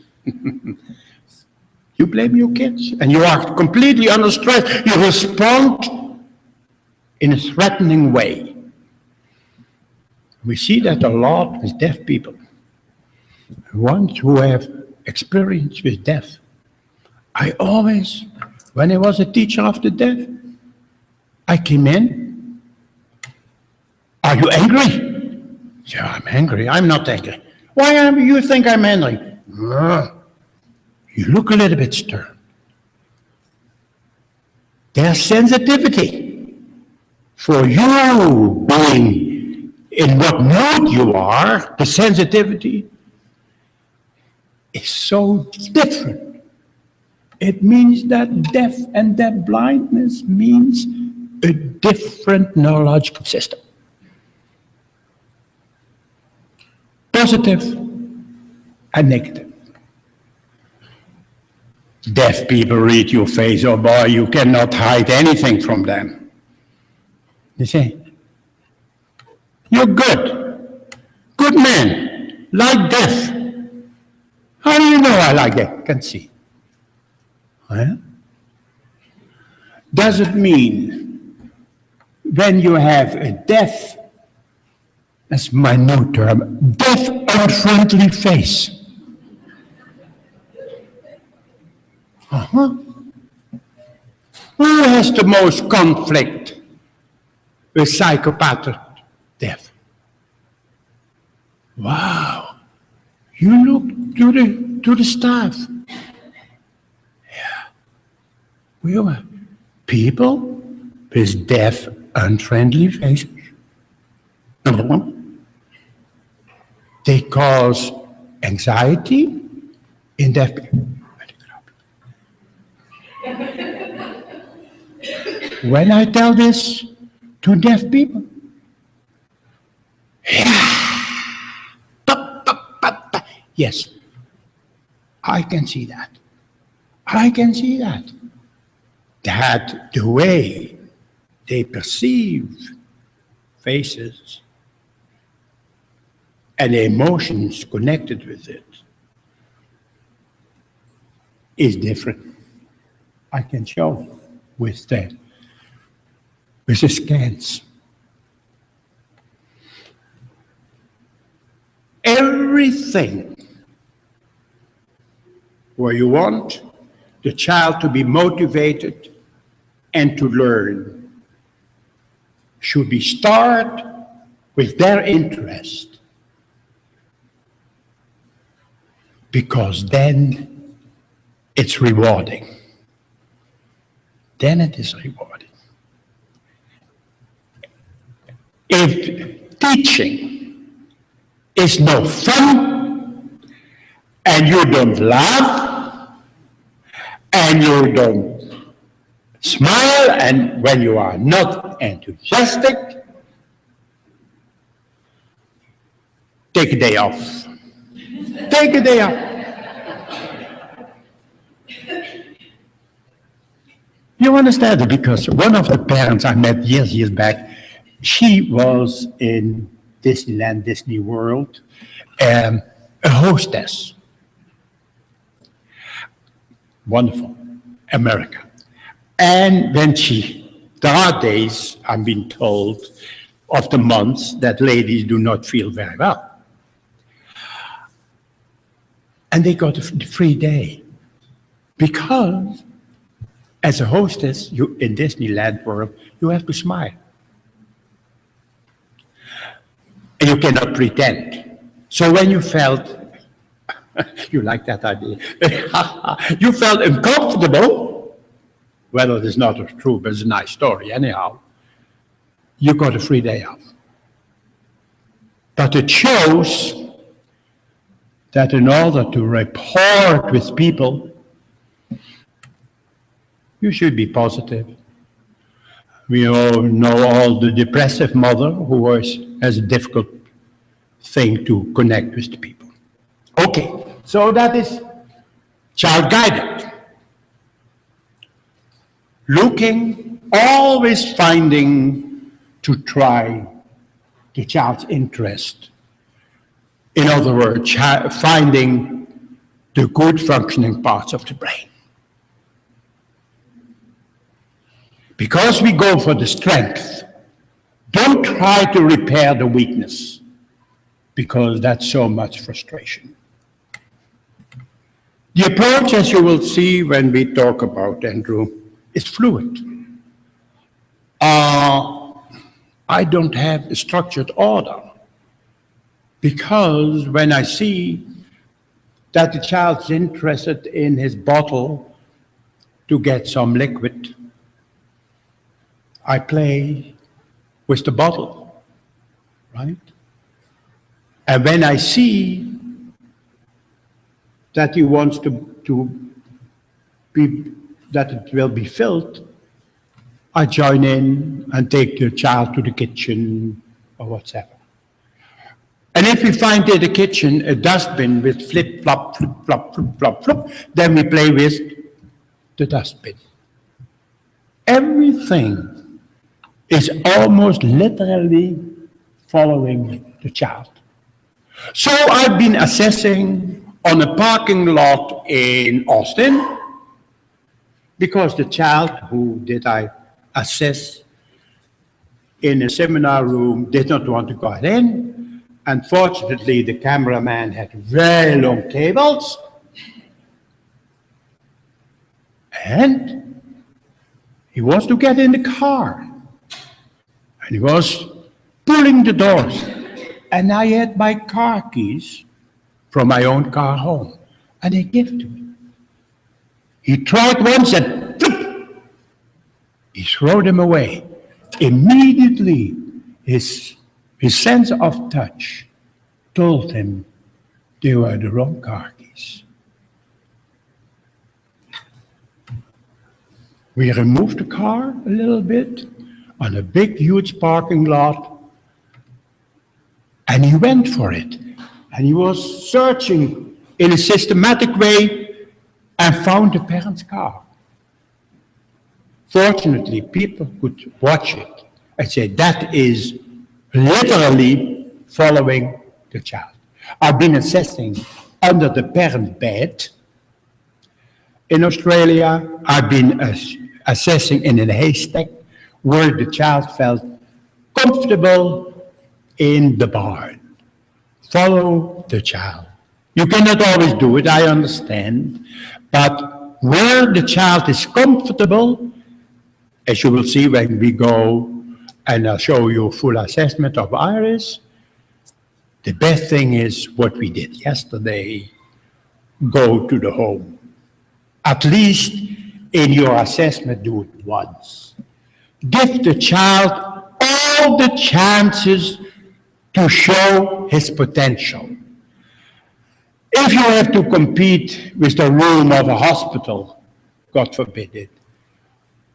You blame your kids and you are completely under stress. You respond in a threatening way. We see that a lot with deaf people. Ones who have experience with deaf. I always, when I was a teacher of the deaf, I came in. Are you angry? Yeah, I'm angry. I'm not angry. Why do you think I'm angry? You look a little bit stern. There's sensitivity for you being in what mood you are. The sensitivity is so different. It means that deaf and deafblindness means a different neurological system. Positive and negative. Deaf people read your face, oh boy, you cannot hide anything from them. They say, you're good. Good man. Like deaf. How do you know I like that? Can see. Huh? Does it mean when you have a deaf, that's my new term, deaf unfriendly face? Who has the most conflict with psychopath deaf? Wow. You look to the staff. Yeah. We are people with deaf, unfriendly faces. Number one, they cause anxiety in deaf people. When I tell this to deaf people, yes, I can see that. I can see that. That the way they perceive faces and the emotions connected with it is different. I can show with that, with the scans. Everything where you want the child to be motivated and to learn should be start with their interest, because then it's rewarding. Then it is rewarding. If teaching is no fun, and you don't laugh, and you don't smile, and when you are not enthusiastic, take a day off. Take a day off. You understand it because one of the parents I met years back, she was in Disneyland, Disney World, a hostess. Wonderful, America. And when there are days, I've been told, of the months that ladies do not feel very well. And they got a free day because as a hostess, in Disneyland World, you have to smile. And you cannot pretend. So when you felt, you like that idea, you felt uncomfortable, well, it is not true, but it's a nice story anyhow, you got a free day off. But it shows that in order to rapport with people, you should be positive. We all know all the depressive mother who has a difficult thing to connect with the people. Okay, so that is child-guided. Looking, always finding to try the child's interest. In other words, finding the good functioning parts of the brain. Because we go for the strength, don't try to repair the weakness, because that's so much frustration. The approach, as you will see when we talk about Andrew, is fluid. I don't have a structured order, because when I see that the child's interested in his bottle to get some liquid, I play with the bottle, right? And when I see that he wants that it will be filled, I join in and take the child to the kitchen or whatever. And if we find in the kitchen a dustbin with flip-flop, flip-flop, flip-flop, flip, then we play with the dustbin. Everything is almost literally following the child. So I've been assessing on a parking lot in Austin, because the child who did I assess in a seminar room did not want to go in. Unfortunately, the cameraman had very long cables, and he was to get in the car. And he was pulling the doors. And I had my car keys from my own car home. And they gave it to me. He tried once and flip, he threw them away. Immediately, his sense of touch told him they were the wrong car keys. We removed the car a little bit on a big, huge parking lot, and he went for it. And he was searching in a systematic way and found the parent's car. Fortunately, people could watch it and say, that is literally following the child. I've been assessing under the parent's bed. In Australia, I've been assessing in a haystack where the child felt comfortable in the barn. Follow the child. You cannot always do it, I understand, but where the child is comfortable, as you will see when we go and I'll show you a full assessment of Iris, the best thing is what we did yesterday, go to the home. At least in your assessment, do it once. Give the child all the chances to show his potential. If you have to compete with the room of a hospital, God forbid it,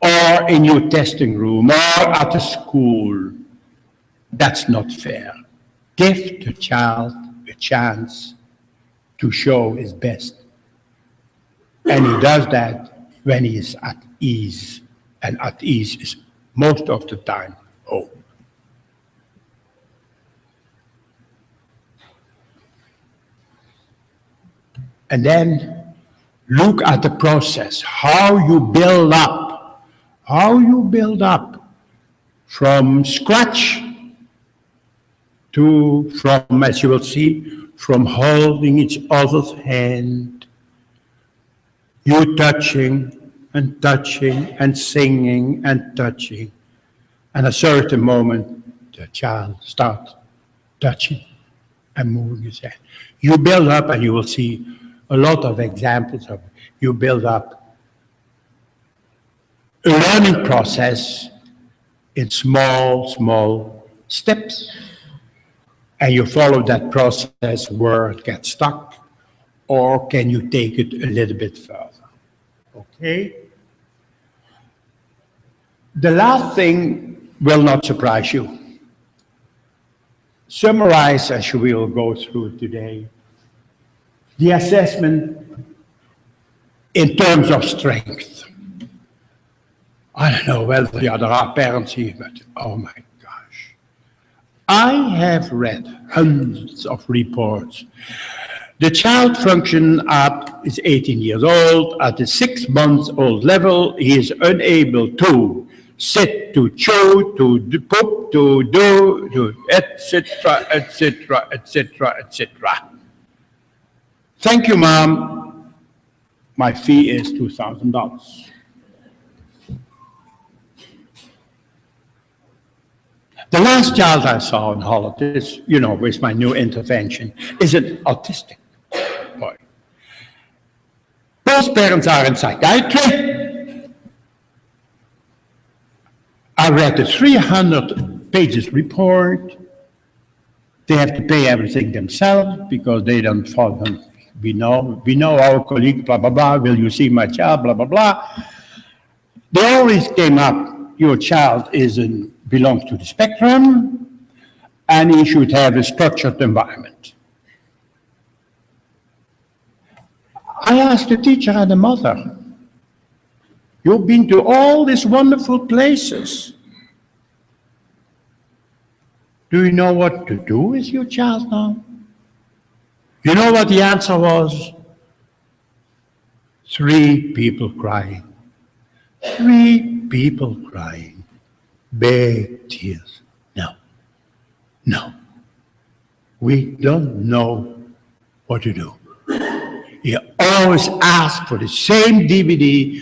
or in your testing room, or at a school, that's not fair. Give the child a chance to show his best. And he does that when he is at ease. And at ease is most of the time home. And then look at the process, how you build up from scratch from, as you will see, from holding each other's hand, you touching and singing and touching. And at a certain moment, the child starts touching and moving his hand. You build up, and you will see a lot of examples of it. You build up a learning process in small steps. And you follow that process where it gets stuck, or can you take it a little bit further? Okay? The last thing will not surprise you. Summarize, as we will go through today, the assessment in terms of strength. I don't know whether there are parents here, but oh my gosh. I have read hundreds of reports. The child function is 18 years old. At the 6 months old level, he is unable to sit, to chew, to poop, to do, etc., etc., etc., etc. Thank you, Mom. My fee is $2,000. The last child I saw on holidays, with my new intervention, is an autistic boy. Both parents are in psychiatry. I read the 300 pages report. They have to pay everything themselves because they don't follow them. We know our colleague, blah, blah, blah, will you see my child, blah, blah, blah. They always came up, your child belongs to the spectrum, and he should have a structured environment. I asked the teacher and the mother, you've been to all these wonderful places. Do you know what to do with your child now? You know what the answer was? 3 people crying. 3 people crying. Big tears. No. We don't know what to do. He always asks for the same DVD,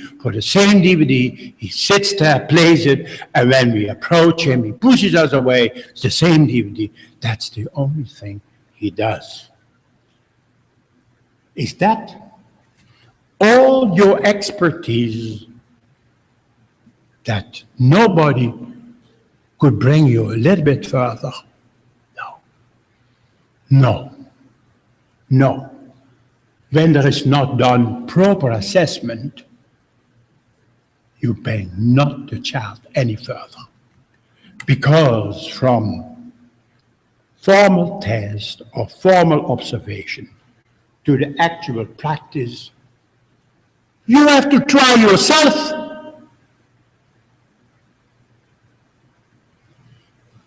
He sits there, plays it, and when we approach him, he pushes us away. It's the same DVD. That's the only thing he does. Is that all your expertise that nobody could bring you a little bit further? No. When there is not done proper assessment, you bring not the child any further. Because from formal test or formal observation to the actual practice, you have to try yourself.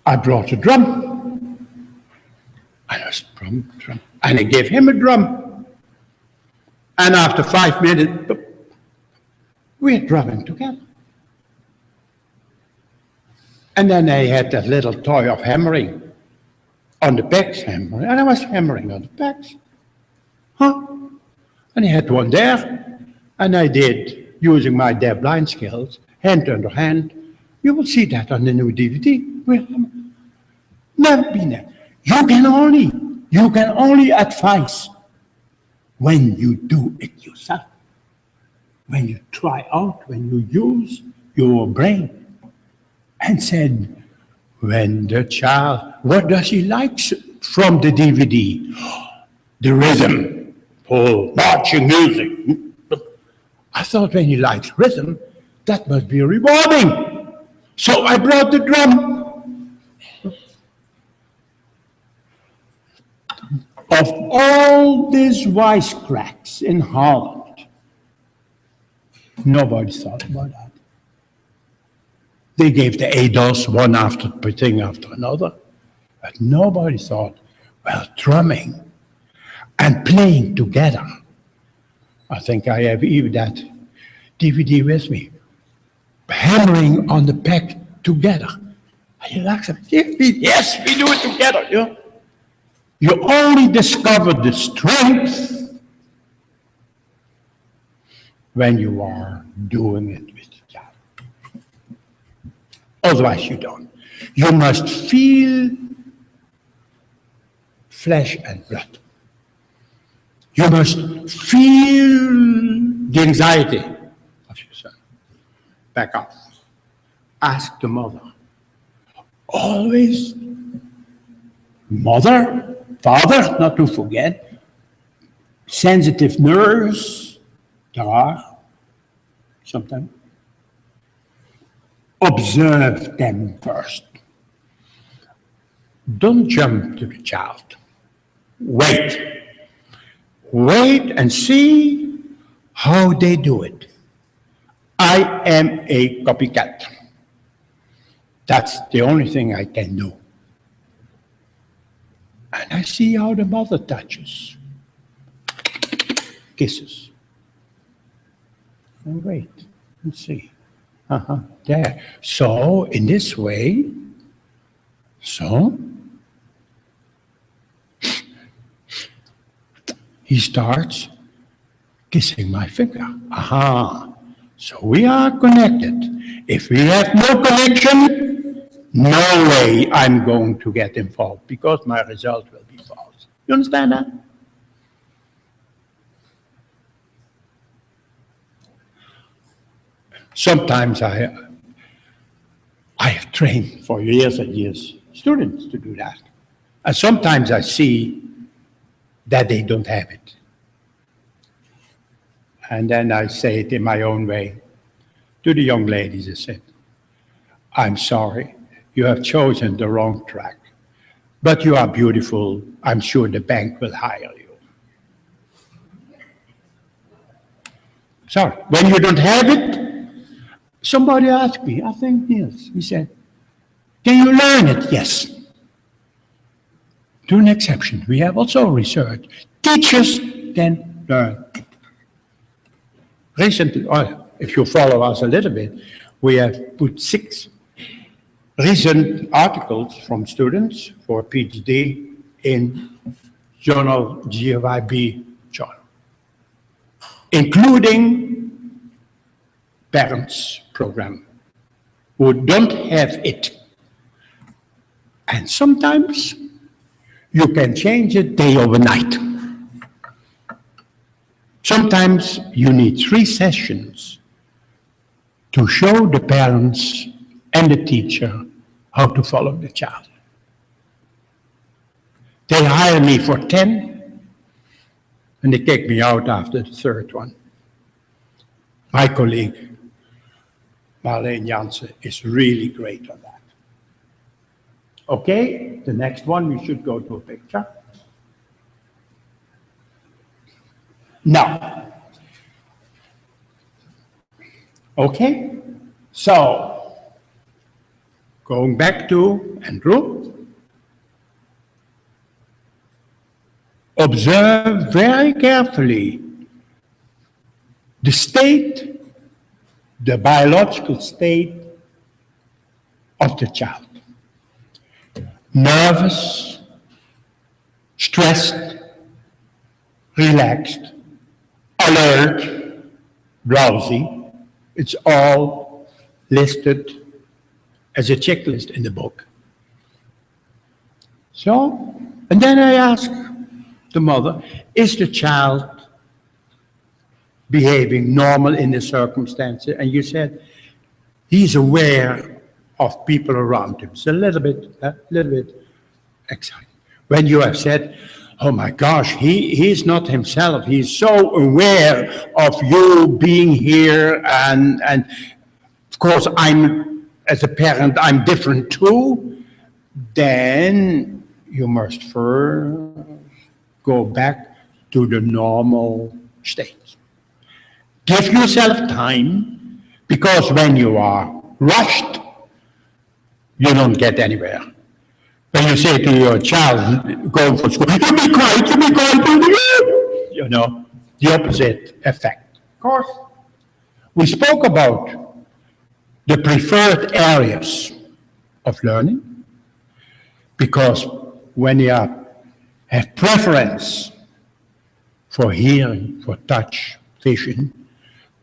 I brought a drum. And I was drum. And I gave him a drum. And after 5 minutes, we're drumming together. And then I had that little toy of hammering on the pegs, and I was hammering on the pegs. And I had one there, and I did, using my DeafBlind skills, hand under hand. You will see that on the new DVD. Never been there. You can only advise when you do it yourself. When you try out, when you use your brain. And said, when the child, what does he like from the DVD? The rhythm, marching music. I thought when he likes rhythm, that must be rewarding. So I brought the drum. of all these wisecracks in Holland, nobody thought about that. They gave the ADOS one thing after another, but nobody thought, well, drumming and playing together. I think I have even that DVD with me. Hammering on the back together. And you like, yes, we do it together. You know? You only discover the strength when you are doing it with the child. Otherwise you don't. You must feel flesh and blood. You must feel the anxiety of your son. Back up. Ask the mother. Always mother, father, not to forget. Sensitive nerves, there are sometimes. Observe them first. Don't jump to the child. Wait. Wait and see how they do it. I am a copycat. That's the only thing I can do. And I see how the mother touches, kisses. And wait and see. There. So, in this way, he starts kissing my finger. So we are connected. If we have no connection, no way I'm going to get involved because my result will be false. You understand that? Sometimes I have trained for years and years students to do that. And sometimes I see that they don't have it. And then I say it in my own way to the young ladies. I said, I'm sorry, you have chosen the wrong track, but you are beautiful. I'm sure the bank will hire you. Sorry, when you don't have it, somebody asked me, I think Niels, he said, can you learn it? Yes. To an exception. We have also research. Teachers can learn it. Recently, if you follow us a little bit, we have put 6 recent articles from students for a PhD in journal GYB journal, including parents program who don't have it. And sometimes you can change it day over night. Sometimes you need 3 sessions to show the parents and the teacher how to follow the child. They hire me for 10, and they kick me out after the 3rd one. My colleague, Marleen Jansen, is really great on that. Okay, the next one, we should go to a picture. Now, okay, so going back to Andrew, observe very carefully the state, the biological state of the child. Nervous, stressed, relaxed, alert, drowsy. It's all listed as a checklist in the book. So, and then I ask the mother, is the child behaving normal in the circumstances? And you said, he's aware of people around him. It's a little bit exciting. When you have said, oh my gosh, he's not himself. He's so aware of you being here. And of course, as a parent, I'm different too. Then you must first go back to the normal state. Give yourself time, because when you are rushed, you don't get anywhere. When you say to your child going for school, you be quiet, you know, the opposite effect. Of course, we spoke about the preferred areas of learning, because when you have preference for hearing, for touch, vision,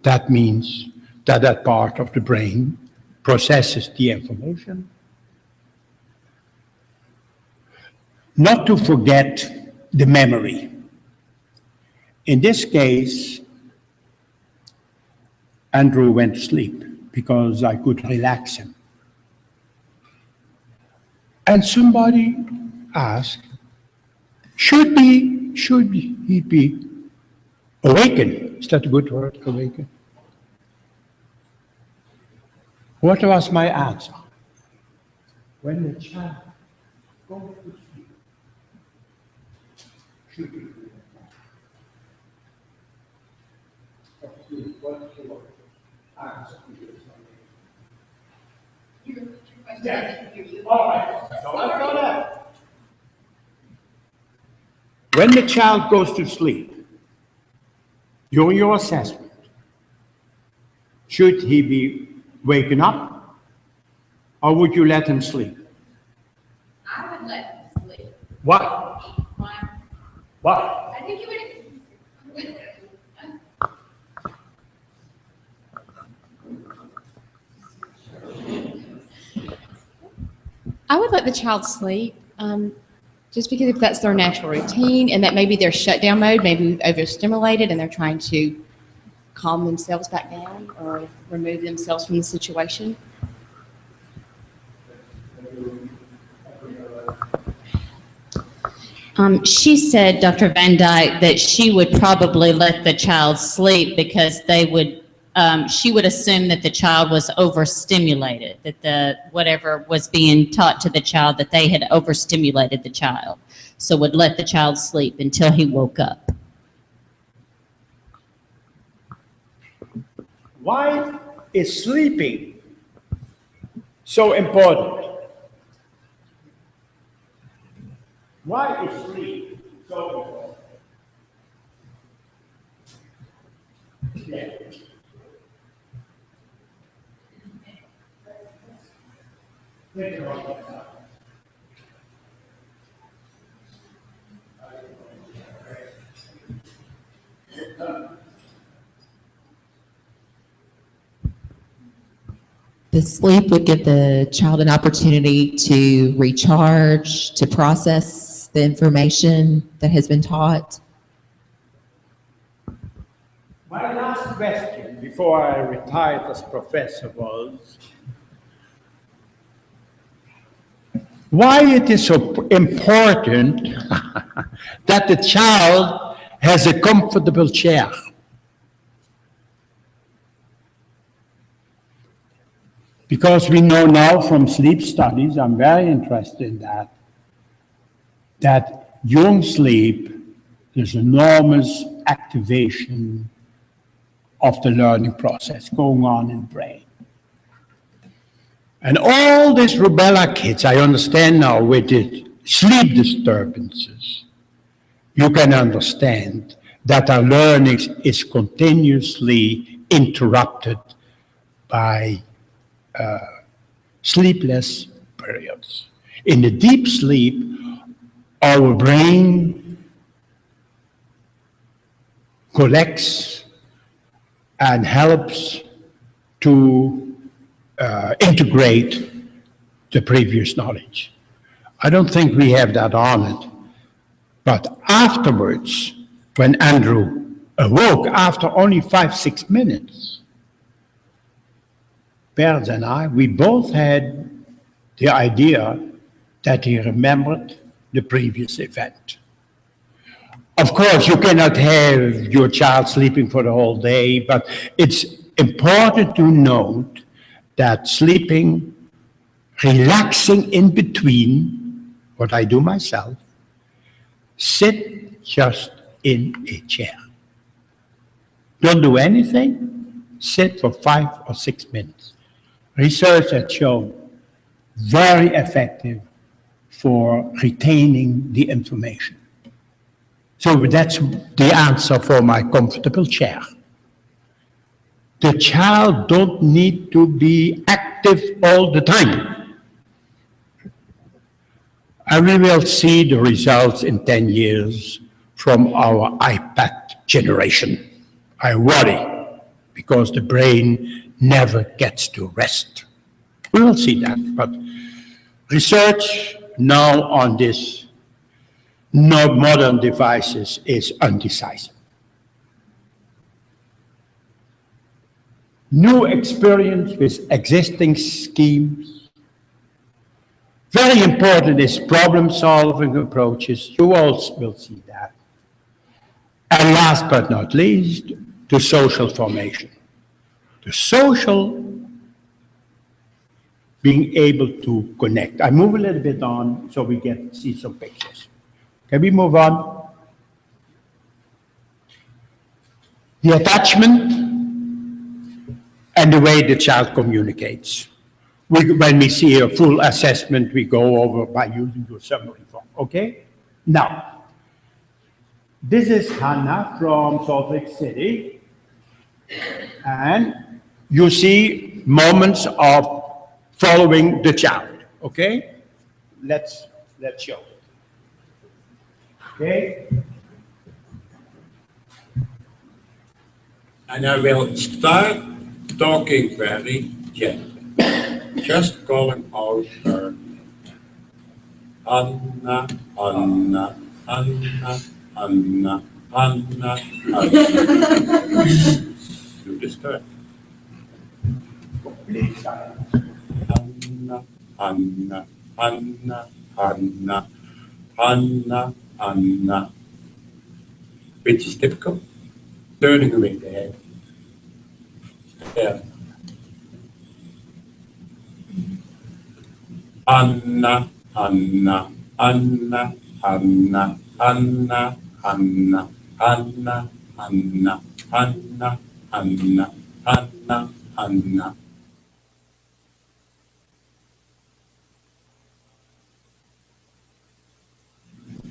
that means that that part of the brain processes the information. Not to forget the memory. In this case, Andrew went to sleep because I could relax him. And somebody asked, should he be awakened? Is that a good word, awakened? What was my answer? When the child goes to sleep, should be. What's your answer to this? Your question, I didn't hear you. All right, so let's go there. When the child goes to sleep, during your assessment, should he be waken up, or would you let him sleep? I would let him sleep. What? What? I think you would. I would let the child sleep, just because if that's their natural routine, and that maybe they're shutdown mode, maybe overstimulated, and they're trying to calm themselves back down or remove themselves from the situation. She said, Dr. Van Dijk, that she would probably let the child sleep because she would assume that the child was overstimulated, that whatever was being taught to the child, that they had overstimulated the child. So would let the child sleep until he woke up. Why is sleeping so important? Why is sleep so important? Yeah. Think about that. The sleep would give the child an opportunity to recharge, to process the information that has been taught. My last question before I retired as professor was, why it is so important that the child has a comfortable chair? Because we know now from sleep studies, I'm very interested in that during sleep, there's enormous activation of the learning process going on in the brain. And all these rubella kids, I understand now with the sleep disturbances, you can understand that our learning is continuously interrupted by sleepless periods. In the deep sleep, our brain collects and helps to integrate the previous knowledge. I don't think we have that on it. But afterwards, when Andrew awoke after only 5-6 minutes, Bert and I, we both had the idea that he remembered the previous event. Of course, you cannot have your child sleeping for the whole day, but it's important to note that sleeping, relaxing in between, what I do myself, sit just in a chair. Don't do anything, sit for 5 or 6 minutes. Research has shown very effective for retaining the information. So that's the answer for my comfortable chair. The child don't need to be active all the time. And we will see the results in 10 years from our iPad generation. I worry, because the brain never gets to rest. We will see that, but research now on this modern devices is undecisive. New experience with existing schemes. Very important is problem-solving approaches. You all will see that. And last but not least, the social formation. The social being able to connect. I move a little bit on so we get to see some pictures. Can we move on? The attachment and the way the child communicates. When we see a full assessment, we go over by using the summary form, okay? Now, this is Hannah from Salt Lake City. And you see moments of following the child, okay? Let's show it. Okay? And I will start talking very gently, just calling out her Anna, Anna, Anna, Anna, Anna, Anna. Do this time. Complete silence. Anna, Anna, Anna, Anna, Anna, Anna. Which is typical. Turning away the head. Yeah. Anna, Anna, Anna, Anna, Anna, Anna, Anna, Anna, Anna, Anna, Anna, Anna.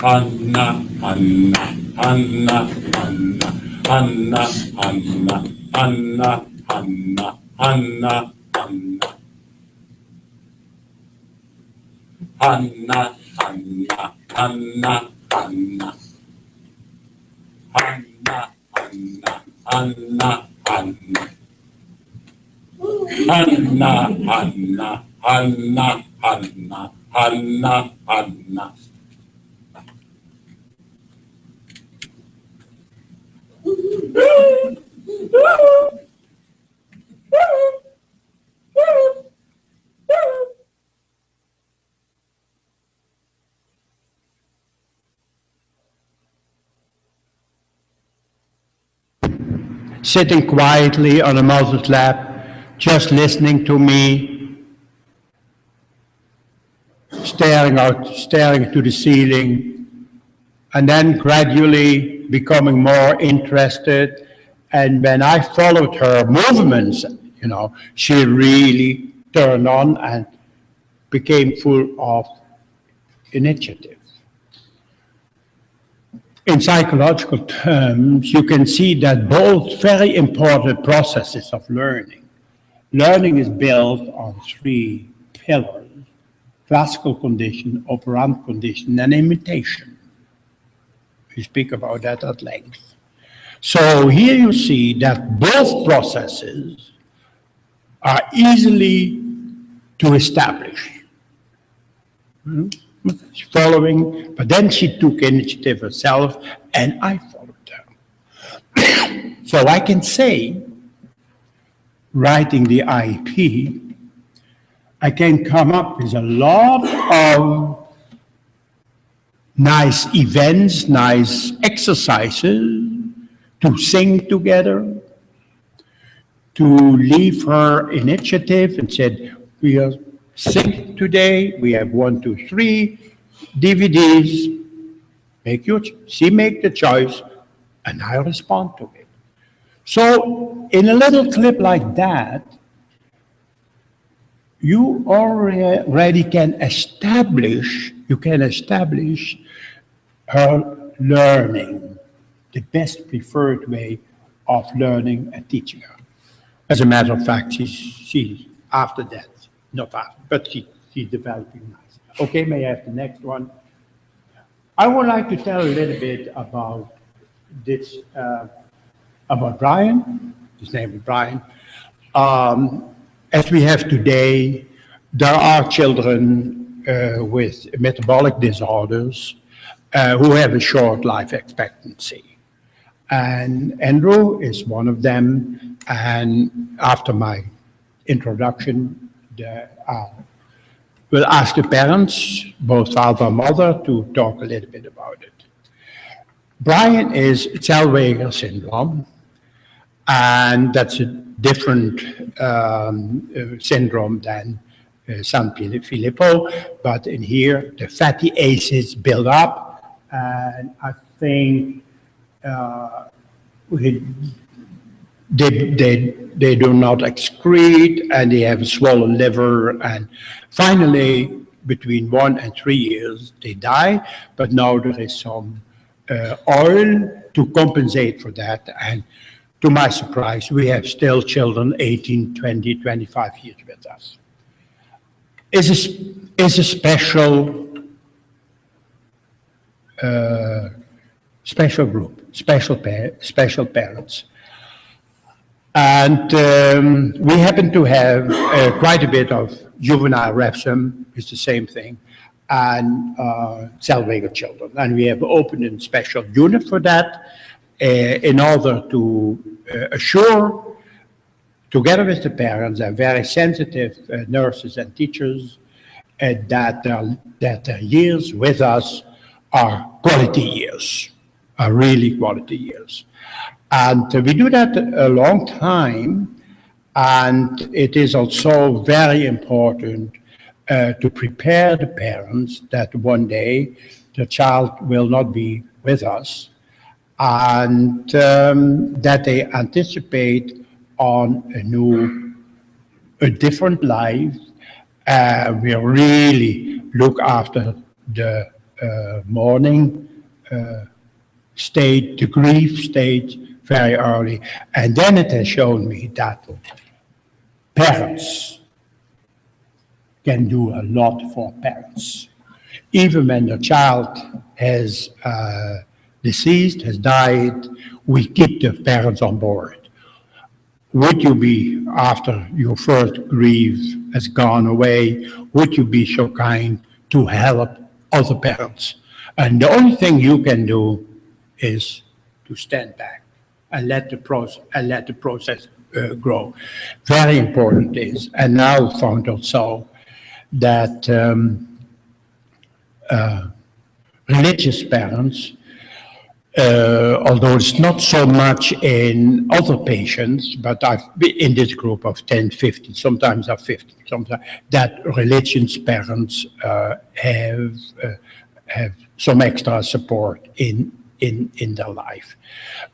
Anna, Anna, Anna, Anna, Anna, Anna, Anna, Anna, Anna, Anna. Anna, Anna, Anna, Anna. Anna, Anna, Anna, Anna. Anna, Anna, Anna, Anna, Anna, Anna. Sitting quietly on a mother's lap, just listening to me, staring to the ceiling, and then gradually becoming more interested. And when I followed her movements, she really turned on and became full of initiative. In psychological terms, you can see that both very important processes of learning. Learning is built on 3 pillars: classical condition, operant condition, and imitation. We speak about that at length. So here you see that both processes are easily to establish. Following, but then she took initiative herself, and I followed her. So I can say, writing the IEP, I can come up with a lot of nice events, nice exercises to sing together, to leave her initiative and said, we are sing today, we have 1, 2, 3 DVDs, She make the choice, and I respond to it. So in a little clip like that, you already can establish her learning, the best preferred way of learning and teaching her. As a matter of fact, she's after that, not after, but she's developing nice. Okay, may I have the next one? I would like to tell a little bit about this, about Brian. His name is Brian. As we have today, there are children with metabolic disorders who have a short life expectancy. And Andrew is one of them. And after my introduction, we'll ask the parents, both father and mother, to talk a little bit about it. Brian is Zellweger syndrome, and that's a different syndrome than San Filippo, but in here the fatty acids build up, and I think they do not excrete, and they have a swollen liver, and finally between 1 and 3 years they die, but now there is some oil to compensate for that, and to my surprise, we have still children 18, 20, 25 years with us. It's a special group, special parents. And we happen to have quite a bit of juvenile Refsum, it's the same thing, and Zellweger children. And we have opened a special unit for that in order to assure, together with the parents and very sensitive nurses and teachers, that their years with us are quality years, are really quality years. And we do that a long time, and it is also very important to prepare the parents that one day the child will not be with us, and that they anticipate on a different life. We really look after the mourning state, the grief state, very early. And then it has shown me that parents can do a lot for parents. Even when the child has deceased, has died, we keep the parents on board. Would you be, after your first grief has gone away, would you be so kind to help other parents? And the only thing you can do is to stand back and let the process grow. Very important is, and now found also that religious parents, although it's not so much in other patients, but I've been in this group of 10, 15, sometimes of 50, sometimes that religious parents have some extra support in their life.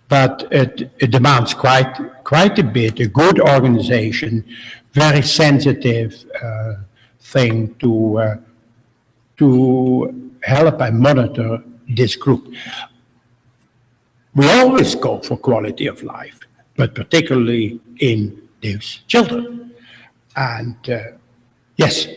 But it demands quite a bit, a good organization, very sensitive thing to help and monitor this group. We always go for quality of life, but particularly in these children. And yes.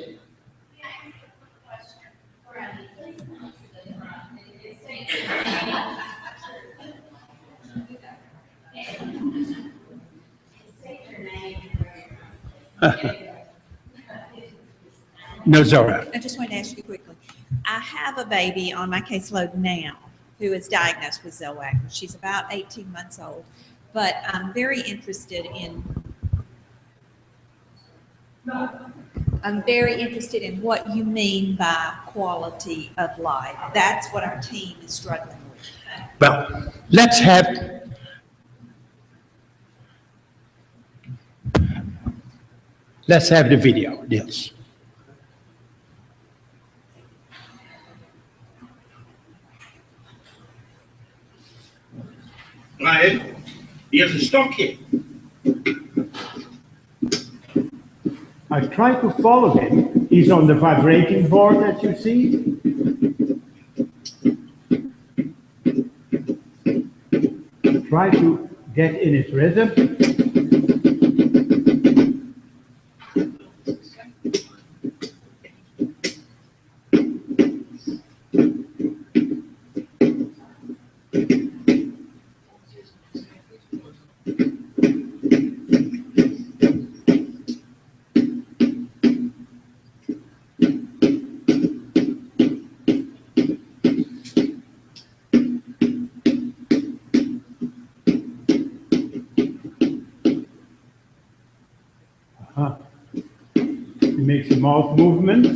No, Zora. I just wanted to ask you quickly. I have a baby on my caseload now who is diagnosed with Zellweger. She's about 18 months old, but I'm very interested in what you mean by quality of life. That's what our team is struggling with. Well, let's have the video, Niels. Brian, here's a stokje. I try to follow him. He's on the vibrating board, as you see. Try to get in his rhythm. He makes a mouth movement.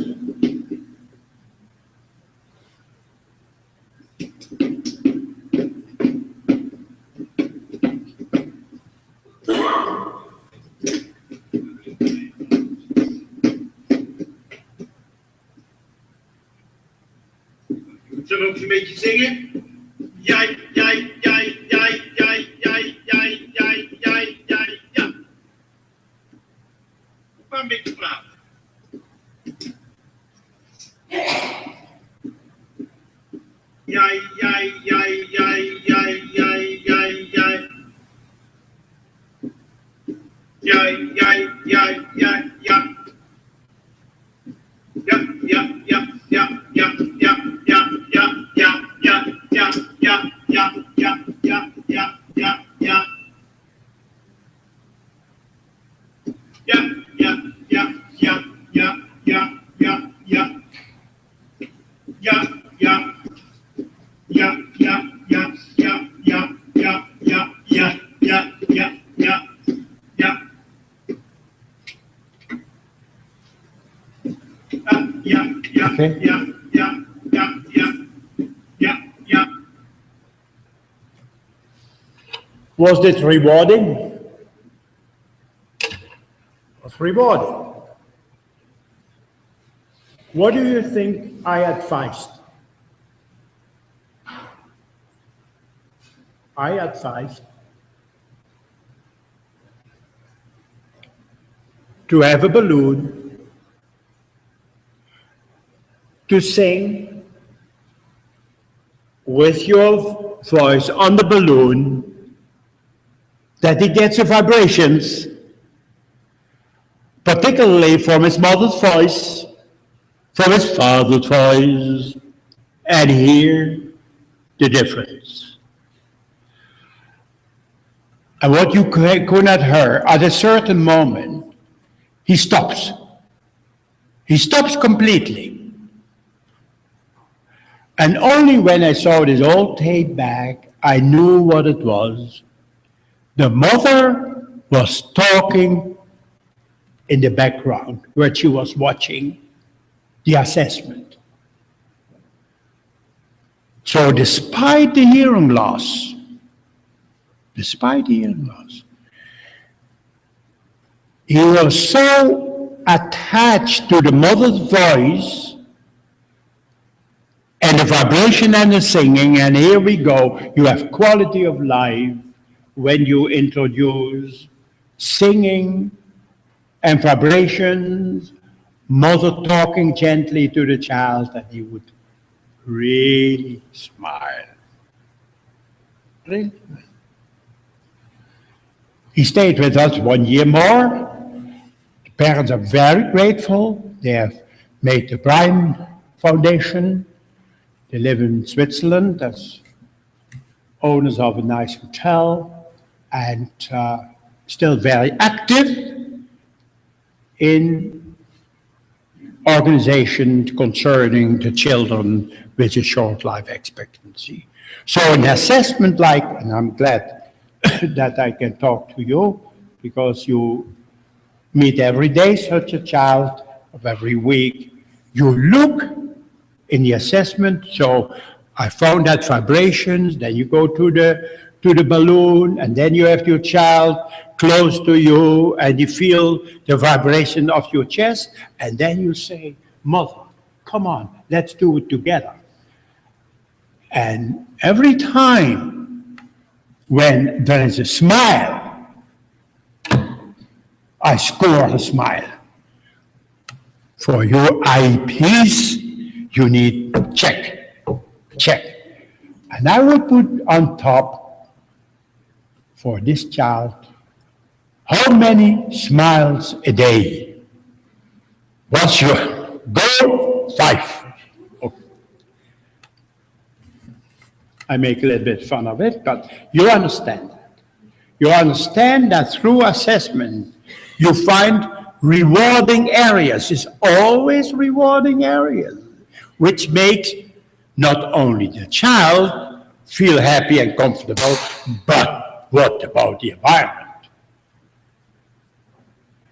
Zullen we ook een beetje zingen? Jij, jij, jij, jij, jij, jij, jij, jij, jij, jij, ja. Maar een beetje praten. Jij, jij, jij, jij, jij, jij, jij, jij. Jij, jij, jij, jij, ja. Ja, ja, ja, ja, ja, ja, ja, ja, ja, ja, ja, ja, ja, ja, ja, ja, ja, ja. Ja, ja, ja, ja, ja, ja, ja, ja. Ja, ja. Ja, ja, ja, ja, ja, ja, ja, ja, ja, ja, ja, ja. Ja, ja, Okay. ja, ja, ja, ja, ja, ja. Was this rewarding? Was rewarding. What do you think I advised? I advised to have a balloon, to sing with your voice on the balloon, that he gets the vibrations, particularly from his mother's voice, from his father's voice, and hear the difference. And what you could not hear, at a certain moment, he stops. He stops completely. And only when I saw this old tape back, I knew what it was. The mother was talking in the background where she was watching the assessment. So despite the hearing loss, he was so attached to the mother's voice and the vibration and the singing, and here we go, you have quality of life when you introduce singing and vibrations, mother talking gently to the child, that he would really smile. Really? He stayed with us 1 year more. The parents are very grateful. They have made the Brian Foundation. They live in Switzerland as owners of a nice hotel, and still very active in organizations concerning the children with a short life expectancy. So an assessment like, and I'm glad that I can talk to you, because you meet every day such a child, of every week. You look in the assessment, so I found that vibrations, then you go to the balloon, and then you have your child close to you, and you feel the vibration of your chest, and then you say, Mother, come on, let's do it together. And every time When there is a smile, I score a smile. For your IEPs, you need check, check. And I will put on top for this child, how many smiles a day? What's your goal? 5. Okay. I make a little bit fun of it, but you understand that. You understand that through assessment, you find rewarding areas. It's always rewarding areas, which makes not only the child feel happy and comfortable, but what about the environment?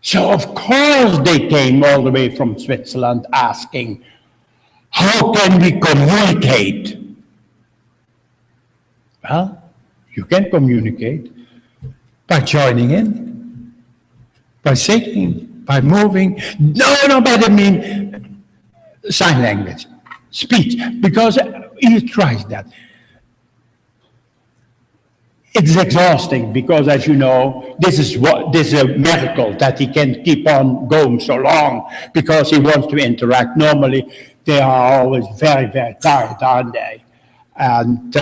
So of course they came all the way from Switzerland asking, how can we communicate? Well, you can communicate by joining in, by singing, by moving. No, but I mean sign language, speech, because he tries that. It's exhausting because, as you know, this is a miracle that he can keep on going so long because he wants to interact. Normally, they are always very, very tired, aren't they? And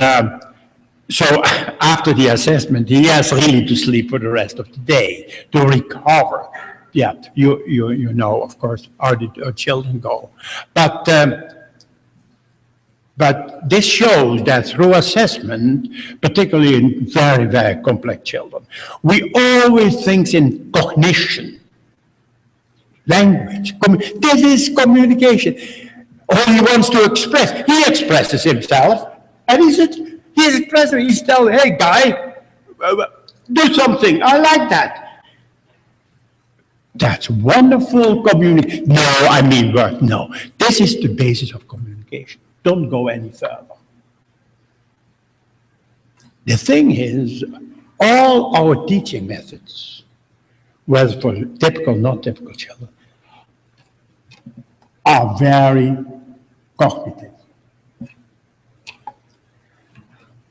so after the assessment, he has really to sleep for the rest of the day to recover. Yeah, you know, of course, how the children go. But this shows that through assessment, particularly in very, very complex children, we always think in cognition, language. This is communication. All he wants to express, he expresses himself, and he's expressing, he's telling, hey, guy, do something, I like that. That's wonderful communication. No, I mean word, no. This is the basis of communication. Don't go any further. The thing is, all our teaching methods, whether for typical, not typical children, are very cognitive.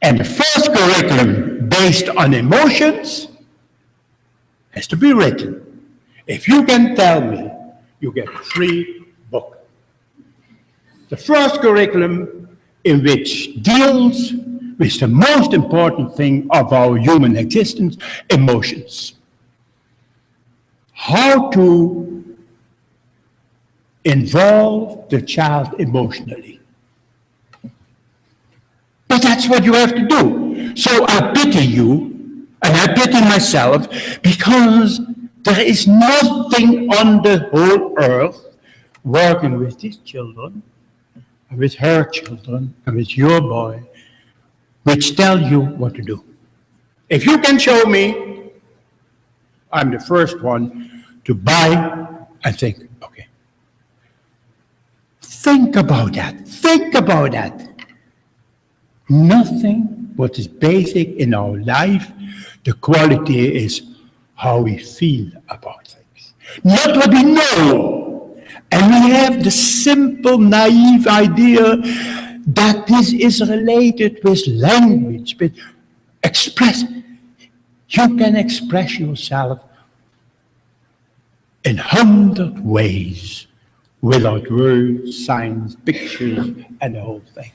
And the first curriculum based on emotions has to be written. If you can tell me, you get a free book. The first curriculum in which deals with the most important thing of our human existence, emotions. How to involve the child emotionally. But that's what you have to do. So I pity you, and I pity myself, because there is nothing on the whole earth working with these children, and with her children, and with your boy, which tell you what to do. If you can show me, I'm the first one to buy and think, okay. Think about that. Think about that. Nothing what is basic in our life, the quality is how we feel about things. Not what we know. And we have the simple, naive idea that this is related with language, with express. You can express yourself in 100 ways without words, signs, pictures, and the whole thing.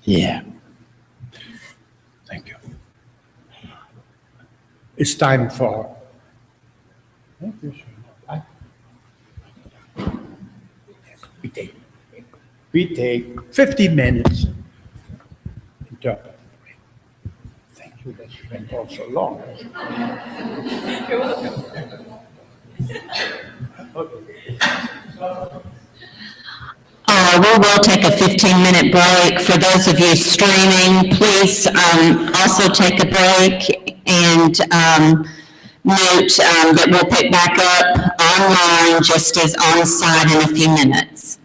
Yeah. Thank you. It's time for... We take 15 minutes. Interpret. Thank you that you went on so long. We will take a 15-minute break. For those of you streaming, please also take a break and note that we'll pick back up online just as on-site in a few minutes.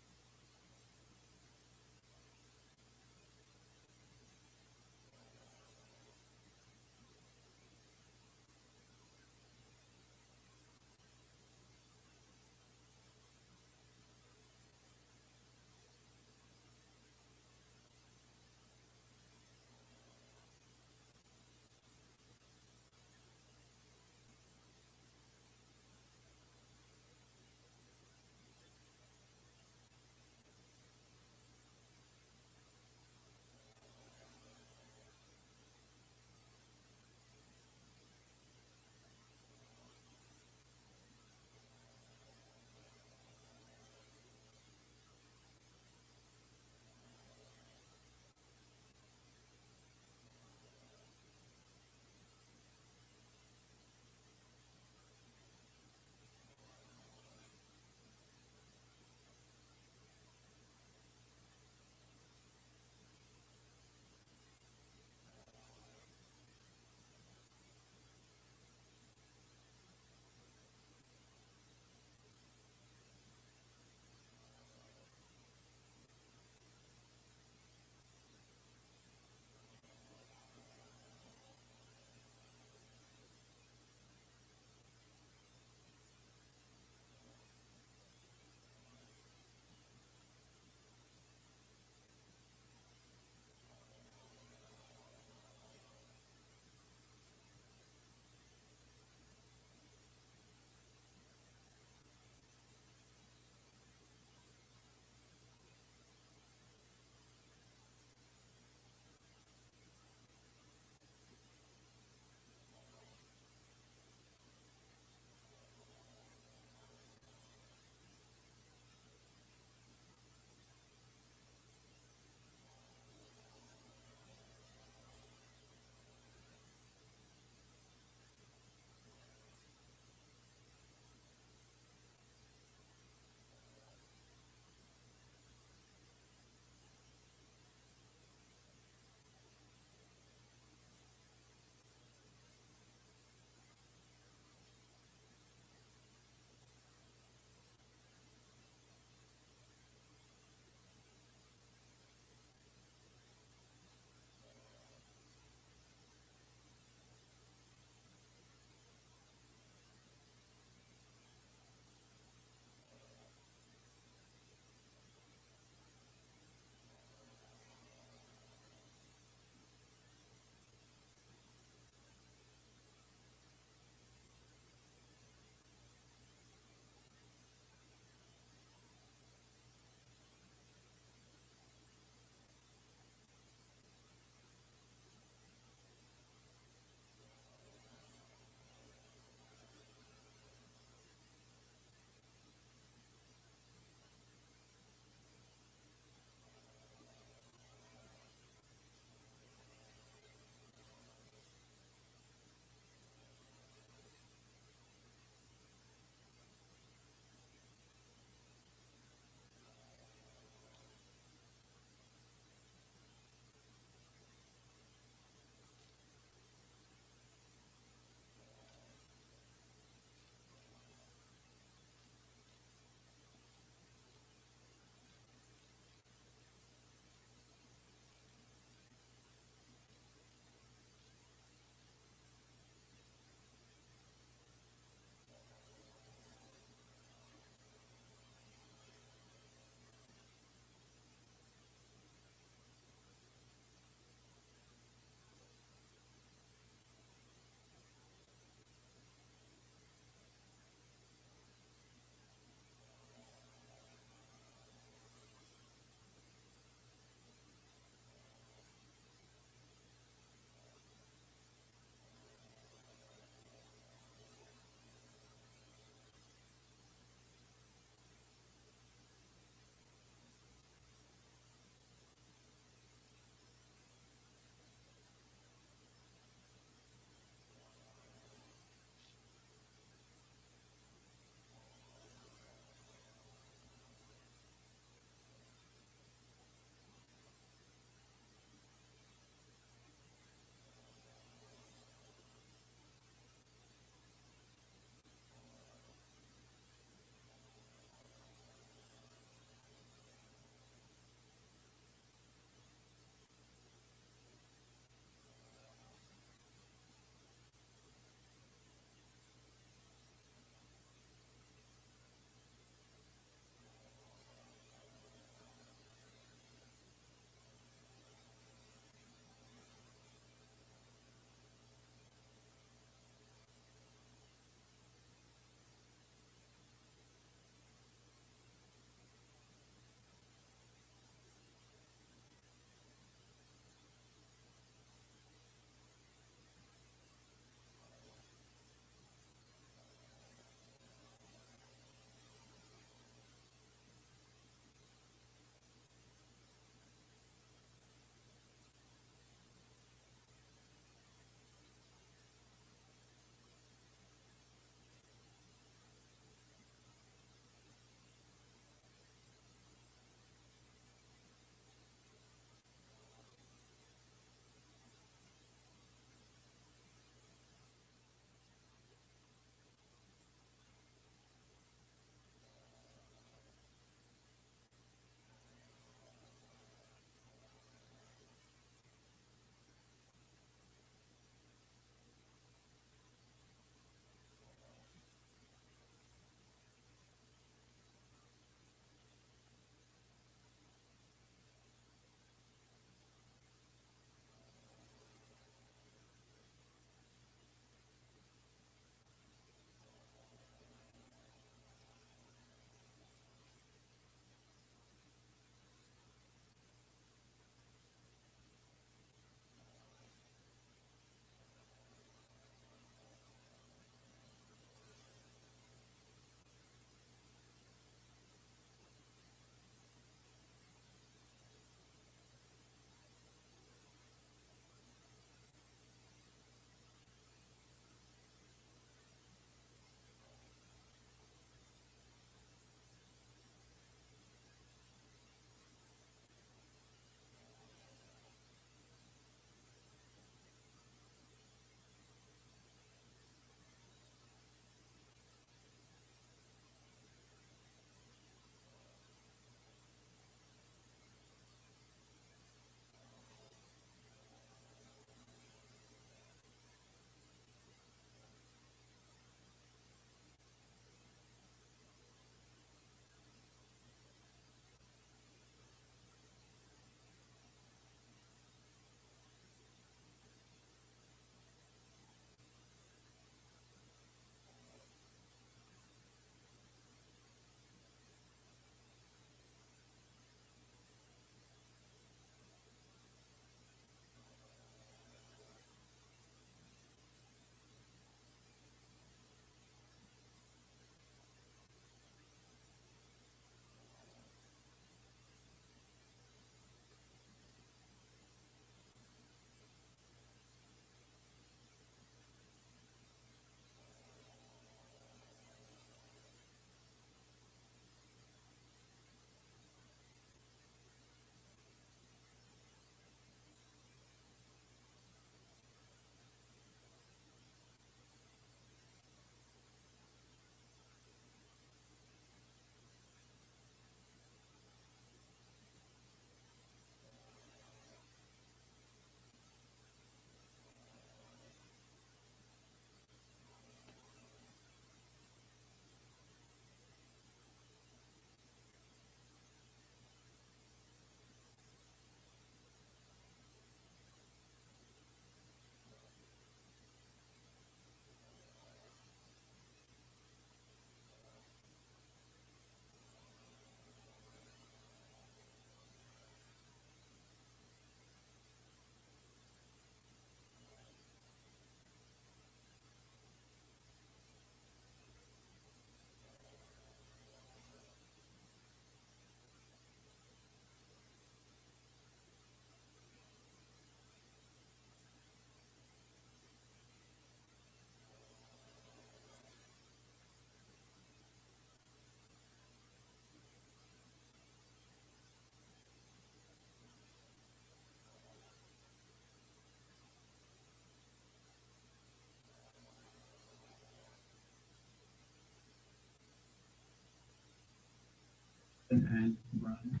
And Brian.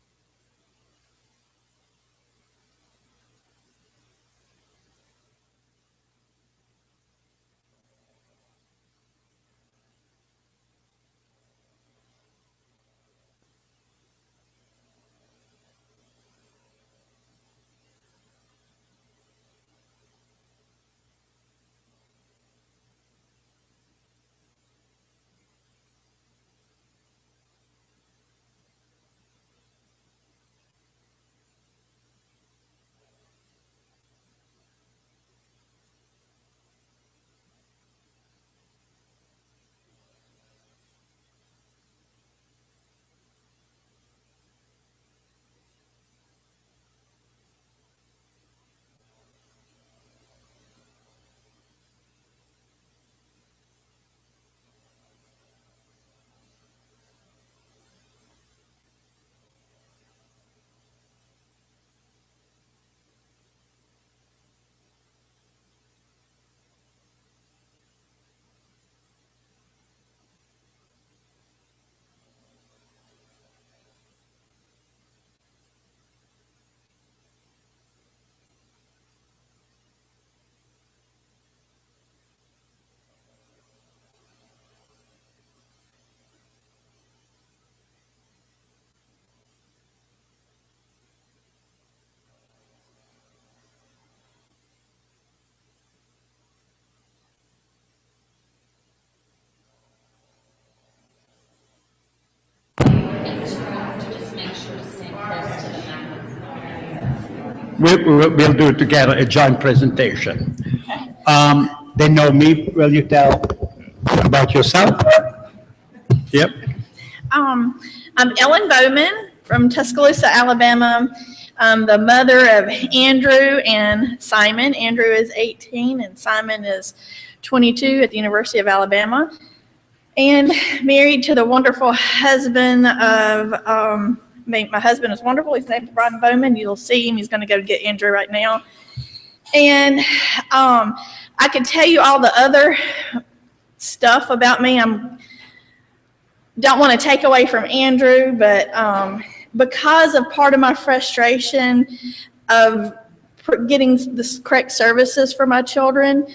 We'll do together a joint presentation. They know me. Will you tell about yourself? Yep. I'm Ellen Bowman from Tuscaloosa, Alabama. I'm the mother of Andrew and Simon. Andrew is 18 and Simon is 22 at the University of Alabama. And married to the wonderful husband of, my husband is wonderful. His name is Brian Bowman. You'll see him. He's going to go get Andrew right now. And I could tell you all the other stuff about me. Don't want to take away from Andrew, but because of part of my frustration of getting the correct services for my children,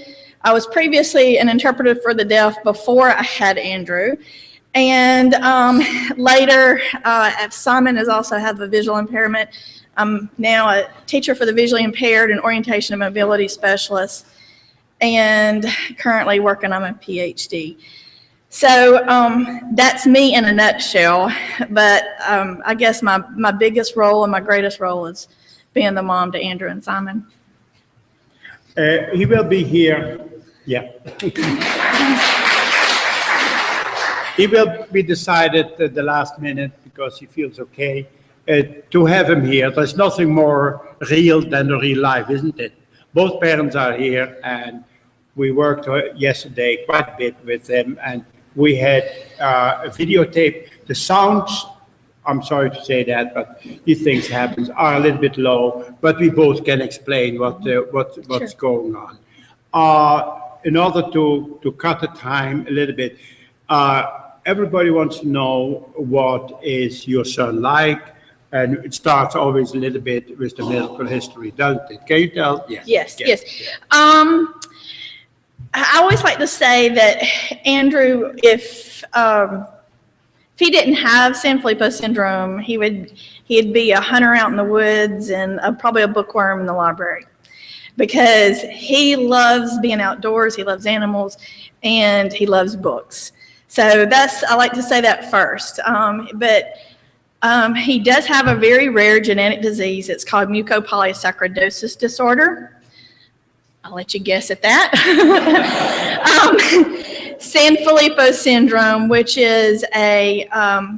I was previously an interpreter for the deaf before I had Andrew. And later, Simon has also had a visual impairment. I'm now a teacher for the visually impaired and orientation and mobility specialist, and currently working on my PhD. So that's me in a nutshell, but I guess my biggest role and my greatest role is being the mom to Andrew and Simon. He will be here. Yeah. He will be decided at the last minute because he feels okay to have him here. There's nothing more real than the real life, isn't it? Both parents are here, and we worked yesterday quite a bit with them, and we had a videotape. The sounds, I'm sorry to say that, but these things happen, are a little bit low, but we both can explain what's Sure. going on. In order to cut the time a little bit, everybody wants to know what is your son like, and it starts always a little bit with the medical history, doesn't it? Can you tell? Yes. I always like to say that Andrew, if he didn't have Sanfilippo syndrome, he'd be a hunter out in the woods and probably a bookworm in the library, because he loves being outdoors, he loves animals, and he loves books. So I like to say that first. But he does have a very rare genetic disease. It's called mucopolysaccharidosis disorder. I'll let you guess at that. Sanfilippo syndrome, which is a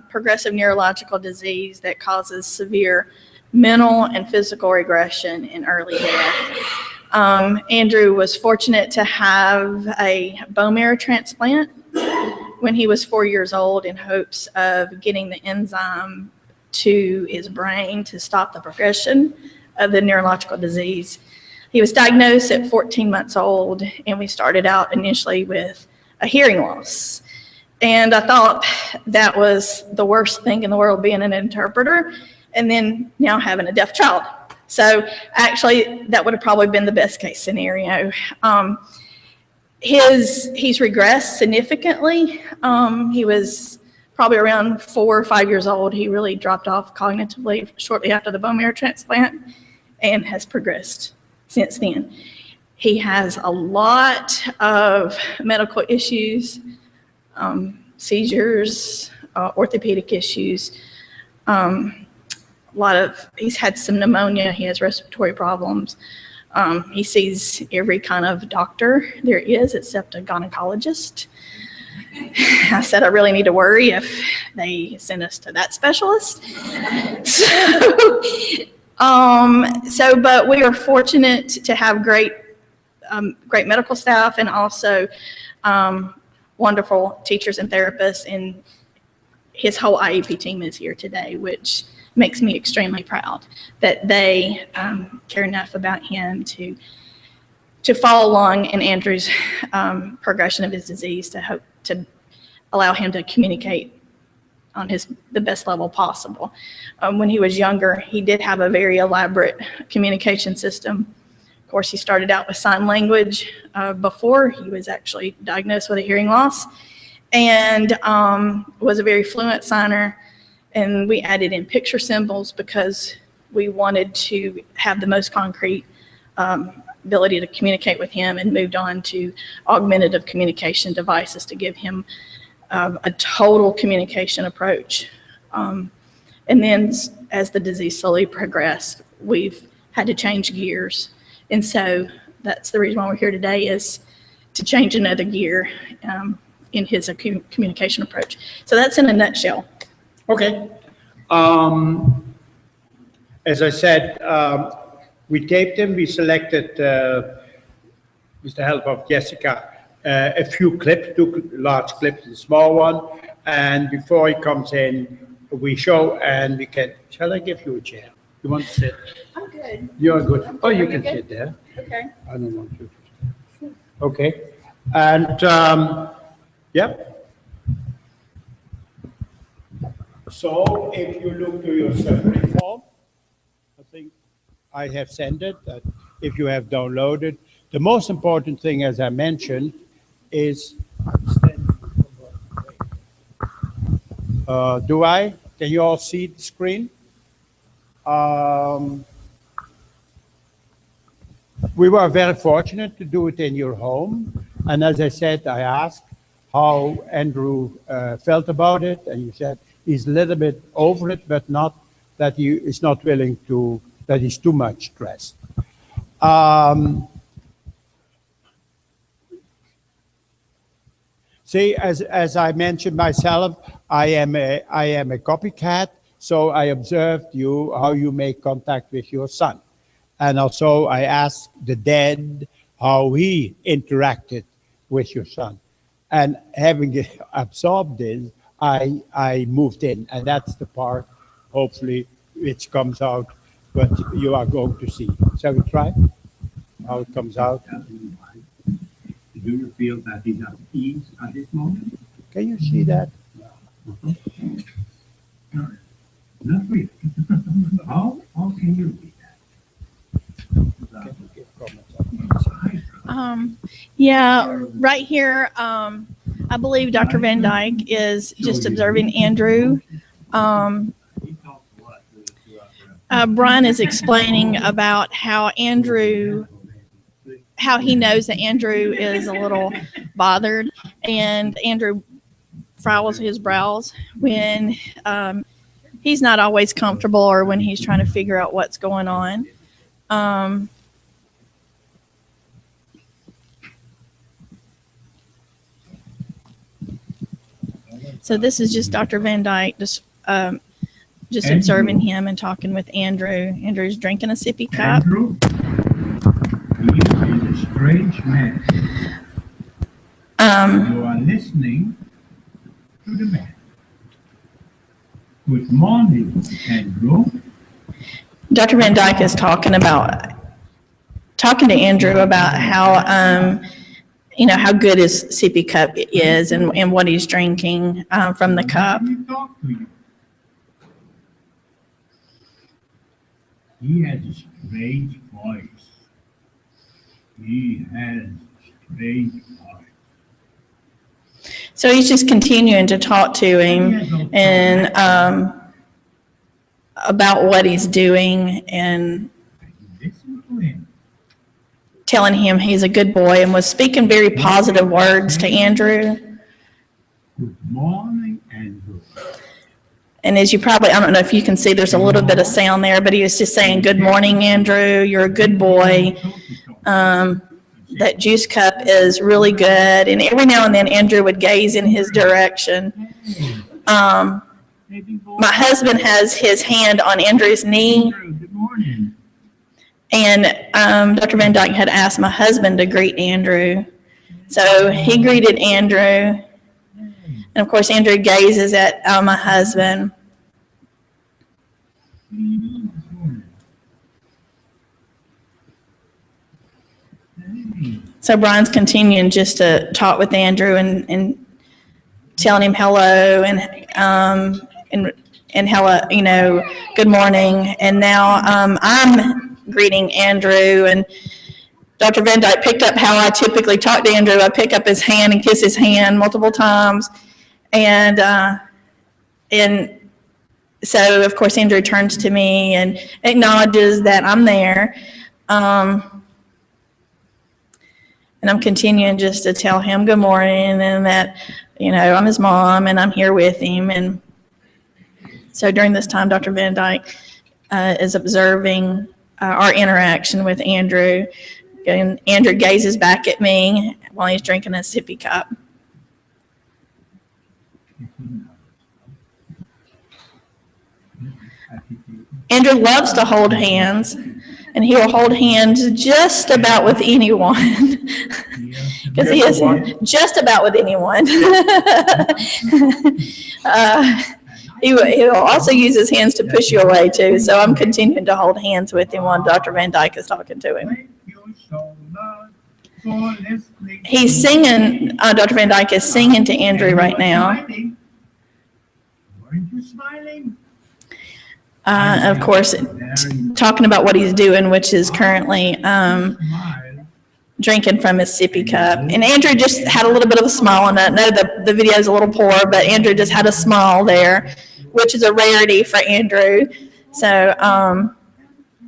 progressive neurological disease that causes severe mental and physical regression in early death. Andrew was fortunate to have a bone marrow transplant when he was 4 years old in hopes of getting the enzyme to his brain to stop the progression of the neurological disease. He was diagnosed at 14 months old, and we started out initially with a hearing loss. And I thought that was the worst thing in the world, being an interpreter, and then now having a deaf child. So actually, that would have probably been the best case scenario. He's regressed significantly. He was probably around 4 or 5 years old. He really dropped off cognitively shortly after the bone marrow transplant and has progressed since then. He has a lot of medical issues, seizures, orthopedic issues, he's had some pneumonia, he has respiratory problems. He sees every kind of doctor there is except a gynecologist. I said I really need to worry if they send us to that specialist. But we are fortunate to have great medical staff and also wonderful teachers and therapists, and his whole IEP team is here today, which makes me extremely proud that they care enough about him to follow along in Andrew's progression of his disease to allow him to communicate on the best level possible. When he was younger, he did have a very elaborate communication system. Of course, he started out with sign language before he was actually diagnosed with a hearing loss, and was a very fluent signer. And we added in picture symbols because we wanted to have the most concrete ability to communicate with him, and moved on to augmentative communication devices to give him a total communication approach. And then as the disease slowly progressed, we've had to change gears. And so that's the reason why we're here today, is to change another gear in his communication approach. So that's in a nutshell. Okay. As I said, we taped him. We selected, with the help of Jessica, a few clips, 2 large clips, a small one. And before he comes in, we show, and we can, shall I give you a chair? You want to sit? I'm good. You're good. Oh, you can sit there. Okay. I don't want you to. Okay. And, yep. So if you look to your summary form, I think I have sent it, that if you have downloaded, the most important thing, as I mentioned, is, can you all see the screen? We were very fortunate to do it in your home. And as I said, I asked how Andrew felt about it, and you said he's a little bit over it, but not that he is not willing to, that he's too much stressed. See, as I mentioned myself, I am a copycat, so I observed how you make contact with your son. And also I asked the dad how he interacted with your son. And having absorbed this, I moved in, and that's the part, hopefully, which comes out, what you are going to see. Shall we try how it comes out? Do you feel that he's at ease at this moment? Can you see that? Not really. How can you read that? Can you give comments on this? Yeah, right here, I believe Dr. Van Dijk is just observing Andrew. Brian is explaining about how he knows that Andrew is a little bothered, and Andrew frowns his brows when he's not always comfortable, or when he's trying to figure out what's going on. So this is just Dr. Van Dijk just observing him and talking with Andrew. Andrew's drinking a sippy cup. Andrew, he is a strange man. You are listening to the man. Good morning, Andrew. Dr. Van Dijk is talking to Andrew about how how good his sippy cup is and what he's drinking from the cup. Let me talk to you. He has a strange voice. He has a strange voice. So he's just continuing to talk to him and about what he's doing and Listen to him. telling him he's a good boy and was speaking very positive words to Andrew. Good morning, Andrew. And as you probably, I don't know if you can see, there's a little bit of sound there, but he was just saying, good morning, Andrew, you're a good boy. That juice cup is really good. And every now and then Andrew would gaze in his direction. My husband has his hand on Andrew's knee. Good morning. And Dr. Van Dijk had asked my husband to greet Andrew. So he greeted Andrew. And of course, Andrew gazes at my husband. So Brian's continuing just to talk with Andrew and telling him hello and hello, good morning. And now I'm greeting Andrew, and Dr. Van Dijk picked up how I typically talk to Andrew. I pick up his hand and kiss his hand multiple times. And so, of course, Andrew turns to me and acknowledges that I'm there. And I'm continuing just to tell him good morning and that, I'm his mom and I'm here with him. And so during this time, Dr. Van Dijk is observing our interaction with Andrew. And Andrew gazes back at me while he's drinking a sippy cup. Andrew loves to hold hands, and he will hold hands just about with anyone. Because he is just about with anyone. He will also use his hands to push you away too. So I'm continuing to hold hands with him while Dr. Van Dijk is talking to him. Thank you so much for listening. He's singing, Dr. Van Dijk is singing to Andrew right now. Weren't you smiling? Of course, talking about what he's doing, which is currently drinking from his sippy cup. And Andrew just had a little bit of a smile on that. No, the video is a little poor, but Andrew just had a smile there, which is a rarity for Andrew. So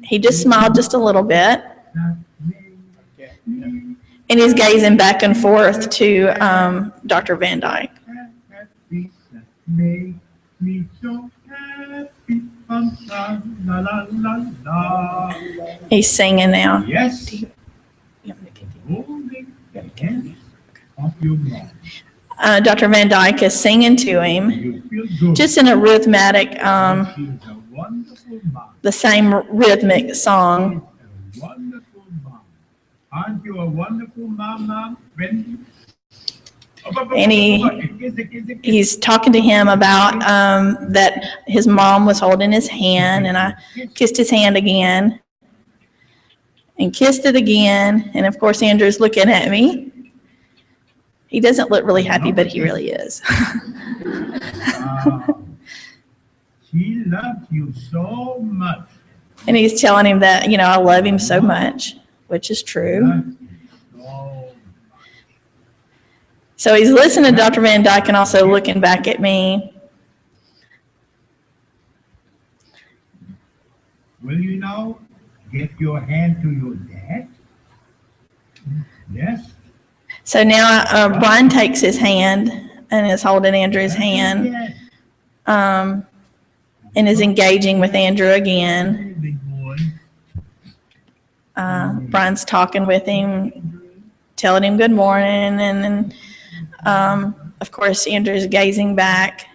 he just smiled just a little bit. And he's gazing back and forth to Dr. Van Dijk. Make me so happy. La, la, la, la. He's singing now. Yes. Holding the hands of your mom. Dr. Van Dijk is singing to him, You feel good. just in a rhythmic, She's a wonderful mom. the same rhythmic song. She's a wonderful mom. Aren't you a wonderful mom, Mom? Wendy? And he's talking to him about that his mom was holding his hand, and I kissed his hand again and kissed it again. And of course, Andrew's looking at me. He doesn't look really happy, but he really is. She loves you so much. And he's telling him that, I love him so much, which is true. Loves you so So he's listening to Dr. Van Dijk and also looking back at me. Will you now get your hand to your dad? Yes? So now Brian takes his hand and is holding Andrew's hand, and is engaging with Andrew again. Big boy. Brian's talking with him, telling him good morning, and of course, Andrew's gazing back.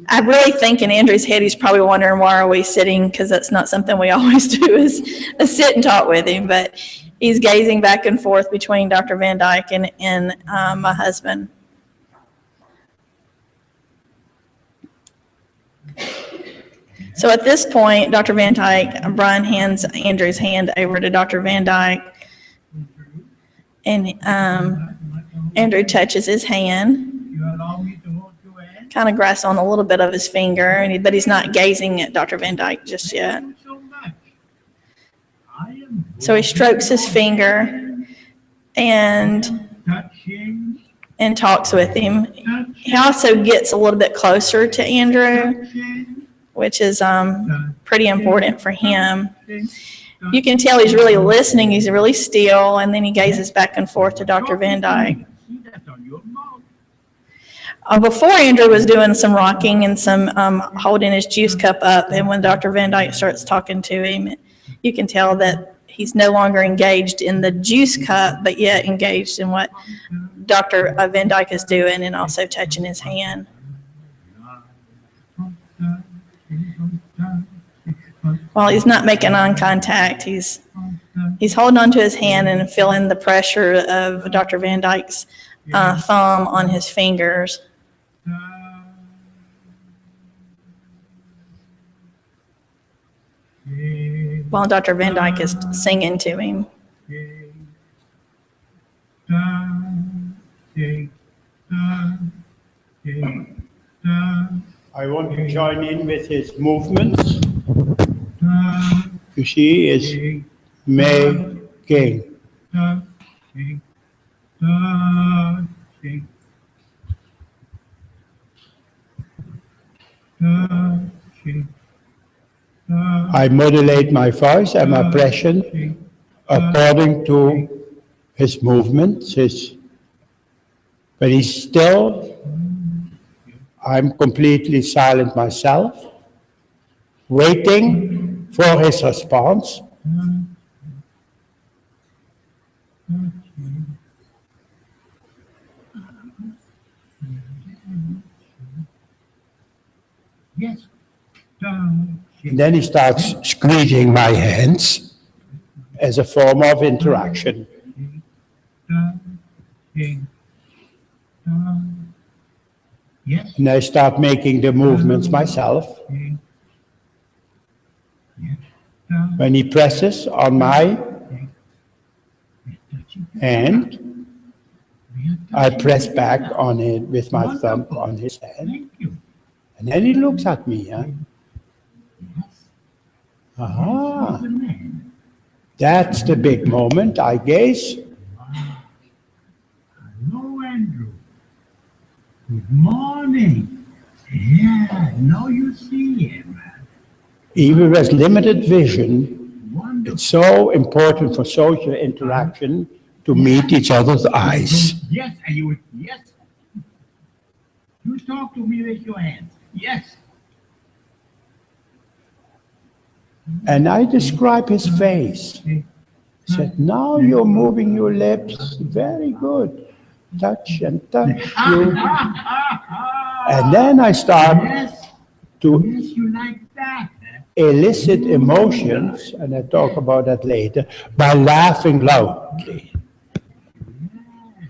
I really think in Andrew's head, he's probably wondering, why are we sitting? Because that's not something we always do, is sit and talk with him. But he's gazing back and forth between Dr. Van Dijk and my husband. So at this point, Dr. Van Dijk, Brian hands Andrew's hand over to Dr. Van Dijk. And Andrew touches his hand, You allow me to hold your hand? kind of grasps on a little bit of his finger, but he's not gazing at Dr. Van Dyke just yet. Thank you so much. I am So he strokes his finger and touching, talks with him. He also gets a little bit closer to Andrew, touching, which is pretty important for him. You can tell he's really listening. He's really still, and then he gazes back and forth to Dr. Van Dyke. See that on your mouth. Before, Andrew was doing some rocking and some holding his juice cup up, and when Dr. Van Dyke starts talking to him, you can tell that he's no longer engaged in the juice cup, but yet engaged in what Dr. Van Dyke is doing and also touching his hand. While he's not making eye contact, he's holding onto his hand and feeling the pressure of Dr. Van Dyke's thumb on his fingers. While Dr. Van Dyke is singing to him. I want to join in with his movements. You see, is making. I modulate my voice and my pressure according to his movements. But he's still, I'm completely silent myself, waiting for his response. Yes. And then he starts squeezing my hands as a form of interaction. Yes. And I start making the movements myself. When he presses on my hand, I press back on it with my thumb on his hand. Thank you. And then he looks at me. Huh? Yes. Aha, Good man. that's the big moment. I gaze. Hello, Andrew. Good morning. Yeah, now you see him. Even with limited vision, Wonderful. it's so important for social interaction to meet each other's eyes. Yes, and you would, yes. You talk to me with your hands. Yes. And I describe his face. Said, now you're moving your lips. Very good. Touch and touch you. And then I start Yes. to Yes, you like that. elicit emotions, and I talk about that later, by laughing loudly.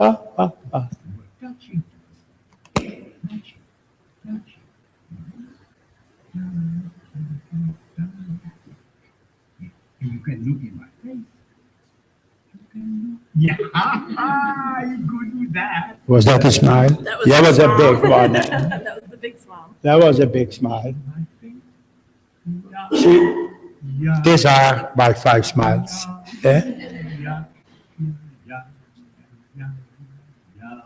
Ah, ah, ah. Touching. Touching. Touching. You can look in my face. Yeah, you could do that. Was that a smile? That was a big one. That was the big smile. That was a big smile. I think. Yeah. See, Yeah. these are my 5 smiles. Eh? Yeah. Yeah. Yeah. Yeah. Yeah.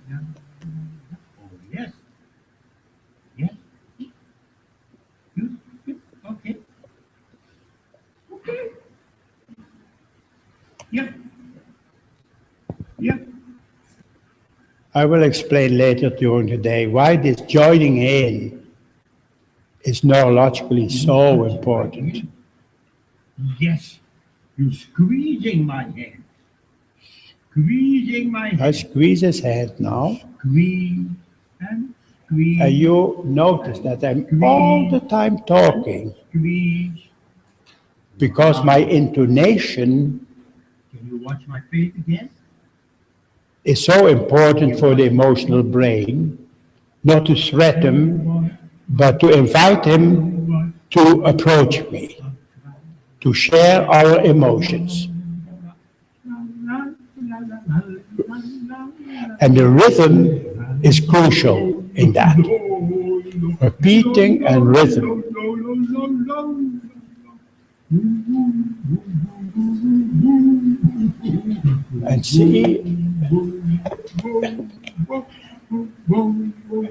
Yeah. Oh, yes. Yes. Good. Good. Okay. Okay. Yep. Yep. I will explain later during the day why this joining in is neurologically so important. Yes. You're squeezing my hand. Squeezing my I hand. squeeze his hand now, Squeeze and squeeze. and you notice that I'm all the time talking Squeeze. because my intonation Can you watch my face again? is so important for the emotional brain, not to threat him, but to invite him to approach me, to share our emotions. And the rhythm is crucial in that. Repeating and rhythm. And see,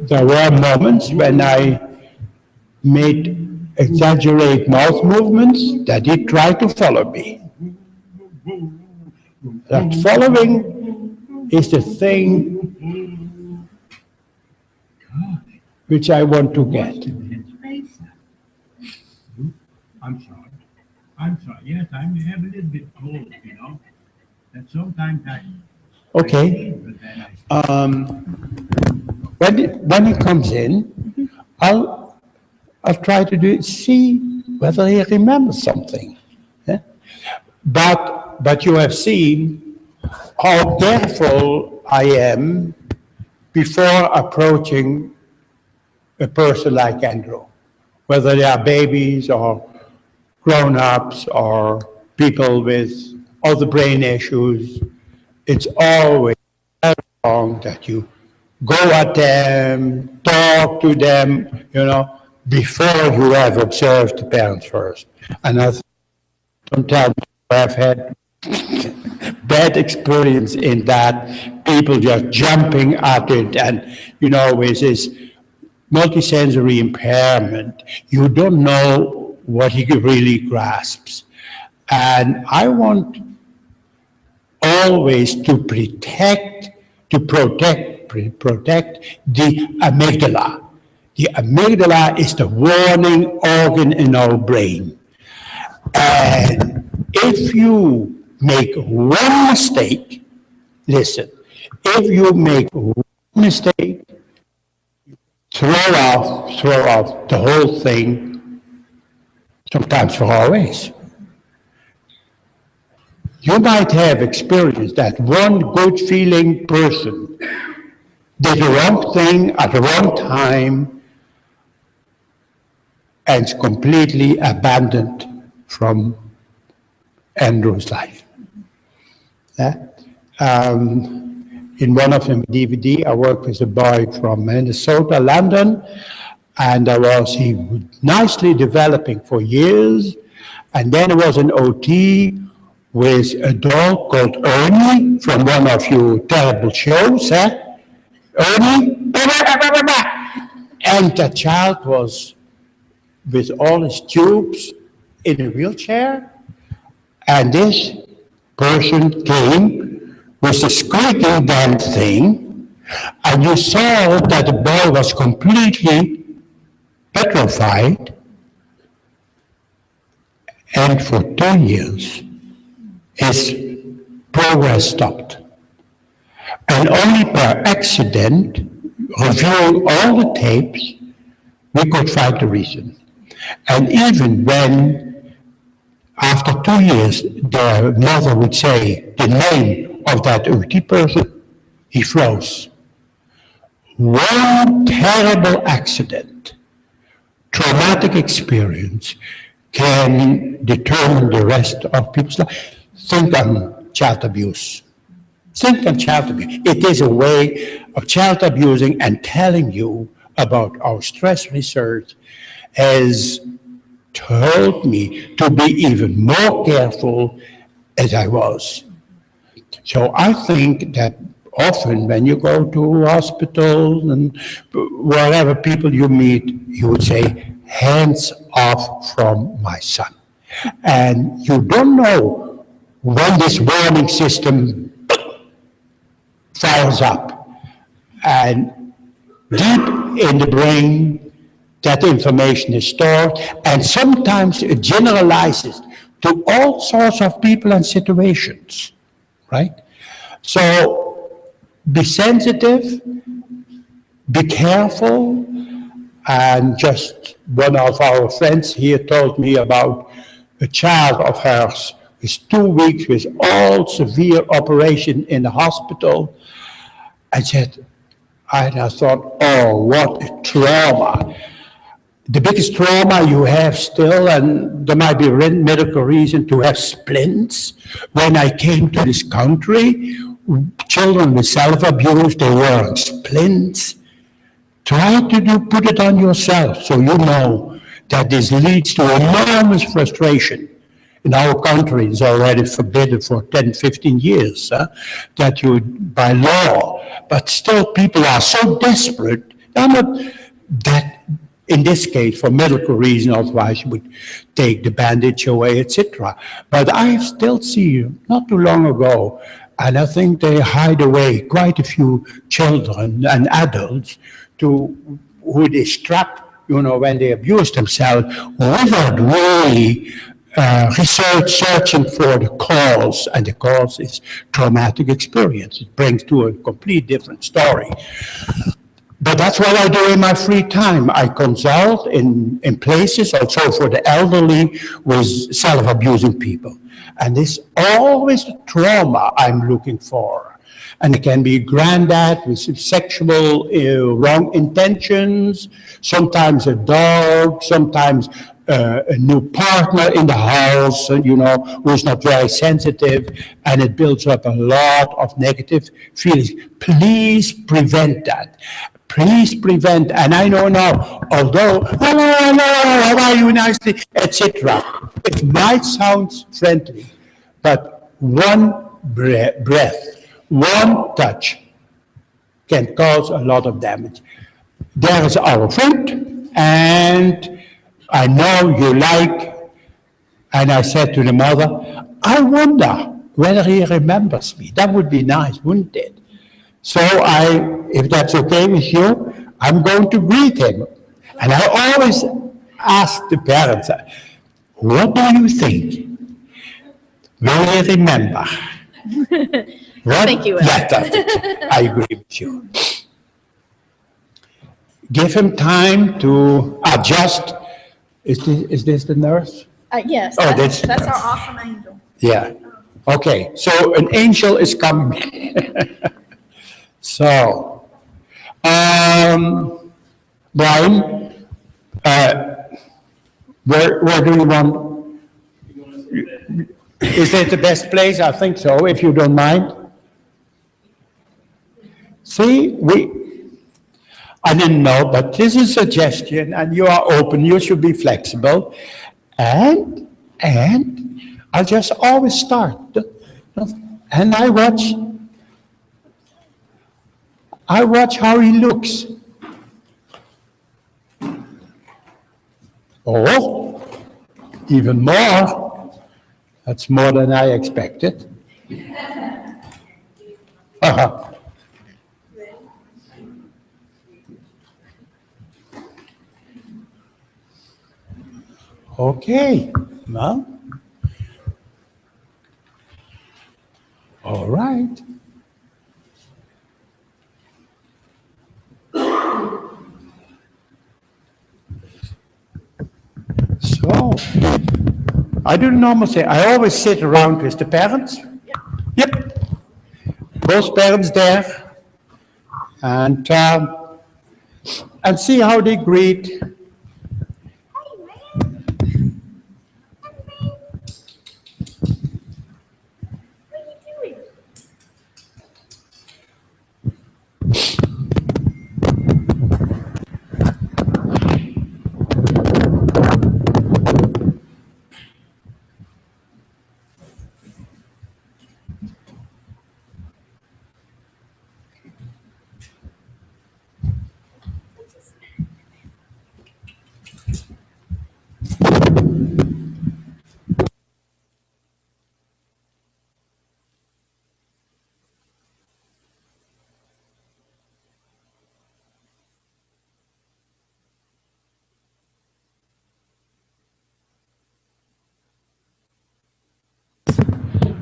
there were moments when I made exaggerate mouth movements that he tried to follow me. That following is the thing which I want to get. I'm sorry. I'm sorry. Yes, I'm having a little bit cold, you know. And sometimes I. Okay. When he comes in, I'll try to do it, see whether he remembers something. Yeah? But you have seen how careful I am before approaching a person like Andrew, whether they are babies or grown-ups or people with other brain issues. It's always wrong that you go at them, talk to them, you know, before you have observed the parents first. And I don't tell me I've had bad experience in that, people just jumping at it, and, you know, with this multisensory impairment, you don't know what he really grasps. And I want always to protect the amygdala. The amygdala is the warning organ in our brain. And if you make one mistake, listen, if you make one mistake, throw off the whole thing, sometimes for always. You might have experienced that one good feeling person did the wrong thing at the wrong time and is completely abandoned from Andrew's life. Yeah? In one of the DVD, I worked with a boy from Minnesota, London, and he was nicely developing for years, and then there was an OT with a dog called Ernie from one of your terrible shows, Ernie, and the child was with all his tubes in a wheelchair, and this person came with a squeaking damn thing, and you saw that the boy was completely petrified, and for 2 years, his progress stopped. And only per accident, reviewing all the tapes, we could find the reason. And even when, after 2 years, the mother would say the name of that OT person, he froze. One terrible accident, traumatic experience, can determine the rest of people's life. Think on child abuse. Think on child abuse. It is a way of child abusing, and telling you about our stress research has told me to be even more careful as I was. So I think that often when you go to hospitals and wherever people you meet, you would say, hands off from my son. And you don't know when this warning system fires up. And deep in the brain, that information is stored, and sometimes it generalizes to all sorts of people and situations, right? So be sensitive, be careful, and just one of our friends here told me about a child of hers with 2 weeks with all severe operation in the hospital. I thought, oh, what a trauma. The biggest trauma you have still, and there might be a medical reason to have splints. When I came to this country, children with self-abuse, they wear splints. Try to put it on yourself so you know that this leads to enormous frustration. In our country, it's already forbidden for 10, 15 years, that you, by law, but still people are so desperate. They're not that, in this case, for medical reasons, otherwise you would take the bandage away, etc. But I still see, not too long ago, and I think they hide away quite a few children and adults to who they strap, when they abuse themselves, without really searching for the cause, and the cause is traumatic experience. It brings to a complete different story. But that's what I do in my free time. I consult in places, also for the elderly, with self-abusing people. And it's always the trauma I'm looking for. And it can be granddad with sexual wrong intentions, sometimes a dog, sometimes a new partner in the house, who is not very sensitive, and it builds up a lot of negative feelings. Please prevent that. Please prevent, and I know now, although, hello, how are you, nicely, etc. It might sound friendly, but one breath, one touch can cause a lot of damage. There is our friend, and I know you like, and I said to the mother, I wonder whether he remembers me. That would be nice, wouldn't it? So if that's okay with you, I'm going to greet him. And I always ask the parents, what do you think? Will he remember? I think you will. Yeah, I agree with you. Give him time to adjust. Is this the nurse? Yes, Oh, that's our awesome angel. Yeah. Okay, so an angel is coming. So, Brian, where do you want? Is that the best place? I think so, if you don't mind. See, I didn't know, but this is a suggestion, and you are open, you should be flexible. And I'll just always start. And I watch how he looks. Oh, even more. That's more than I expected. Okay, well, all right. So, I do normally say, I always sit around with the parents. Yep. Both parents there. And see how they greet.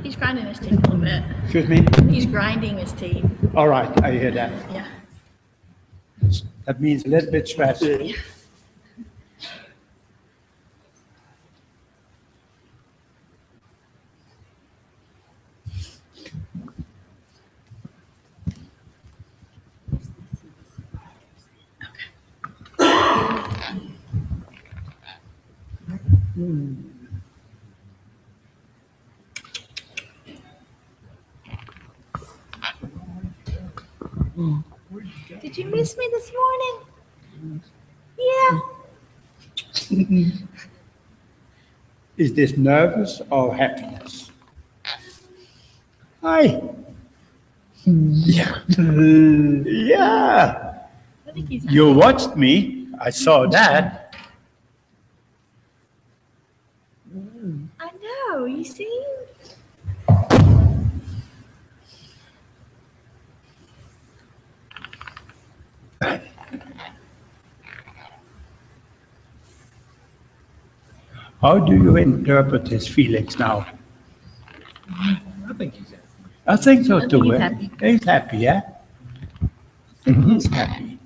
He's grinding his teeth a little bit. Excuse me? He's grinding his teeth. All right, I hear that. Yeah. That means a little bit stress. Did you miss me this morning? Yeah. Is this nervous or happiness? Hi. Yeah. Yeah. I think he's. You watched me. I saw that. I know. You see. How do you interpret his feelings now? I think he's happy. I think so too. he's eh? happy. He's happy, yeah? I think he's happy.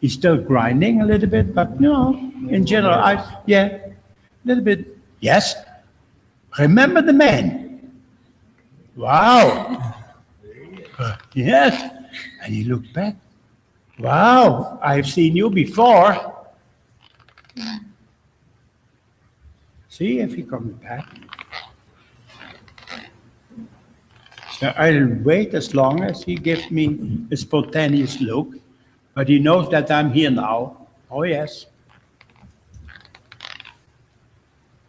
He's still grinding a little bit, but no, in general, a little bit. Yes. Remember the man. Wow. Yes. And he looked back. Wow, I've seen you before. See if he comes back. So I'll wait as long as he gives me a spontaneous look, but he knows that I'm here now. Oh, yes.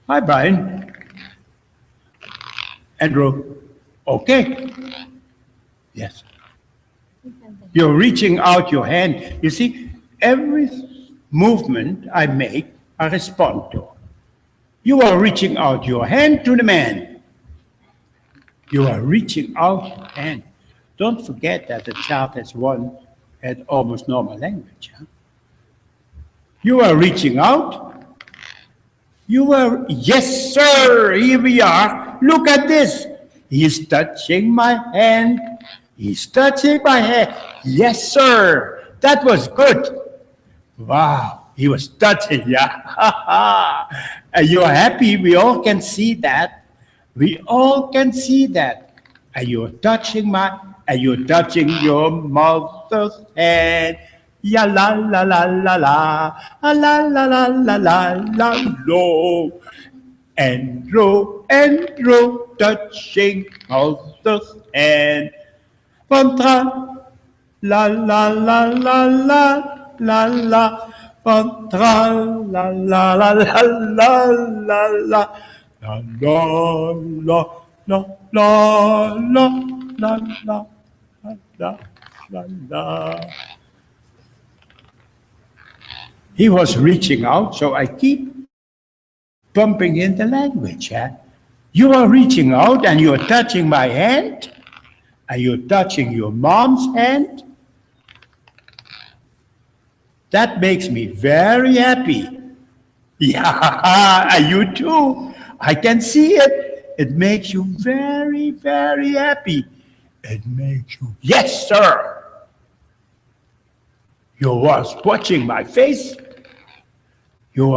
Hi, Brian. Andrew. Okay. Yes. You're reaching out your hand. You see, every movement I make, I respond to. You are reaching out your hand to the man. You are reaching out your hand. Don't forget that the child had almost normal language. Huh? You are reaching out. Yes, sir, here we are. Look at this. He's touching my hand. He's touching my hand. Yes, sir. That was good. Wow, he was touching, yeah. And you're happy. We all can see that. We all can see that. And you're touching your mother's hand. Ya la la la la la, la la la la la la lo. Andrew, touching mother's hand. Contra, la la la la la la la. Contra, la la la la la la la. La la la la la la la la la la la. He was reaching out, so I keep bumping in the language. Huh? You are reaching out and you're touching my hand, and you're touching your mom's hand. That makes me very happy. Yeah, you too. I can see it. It makes you very, very happy. It makes you, yes, sir. You was watching my face. You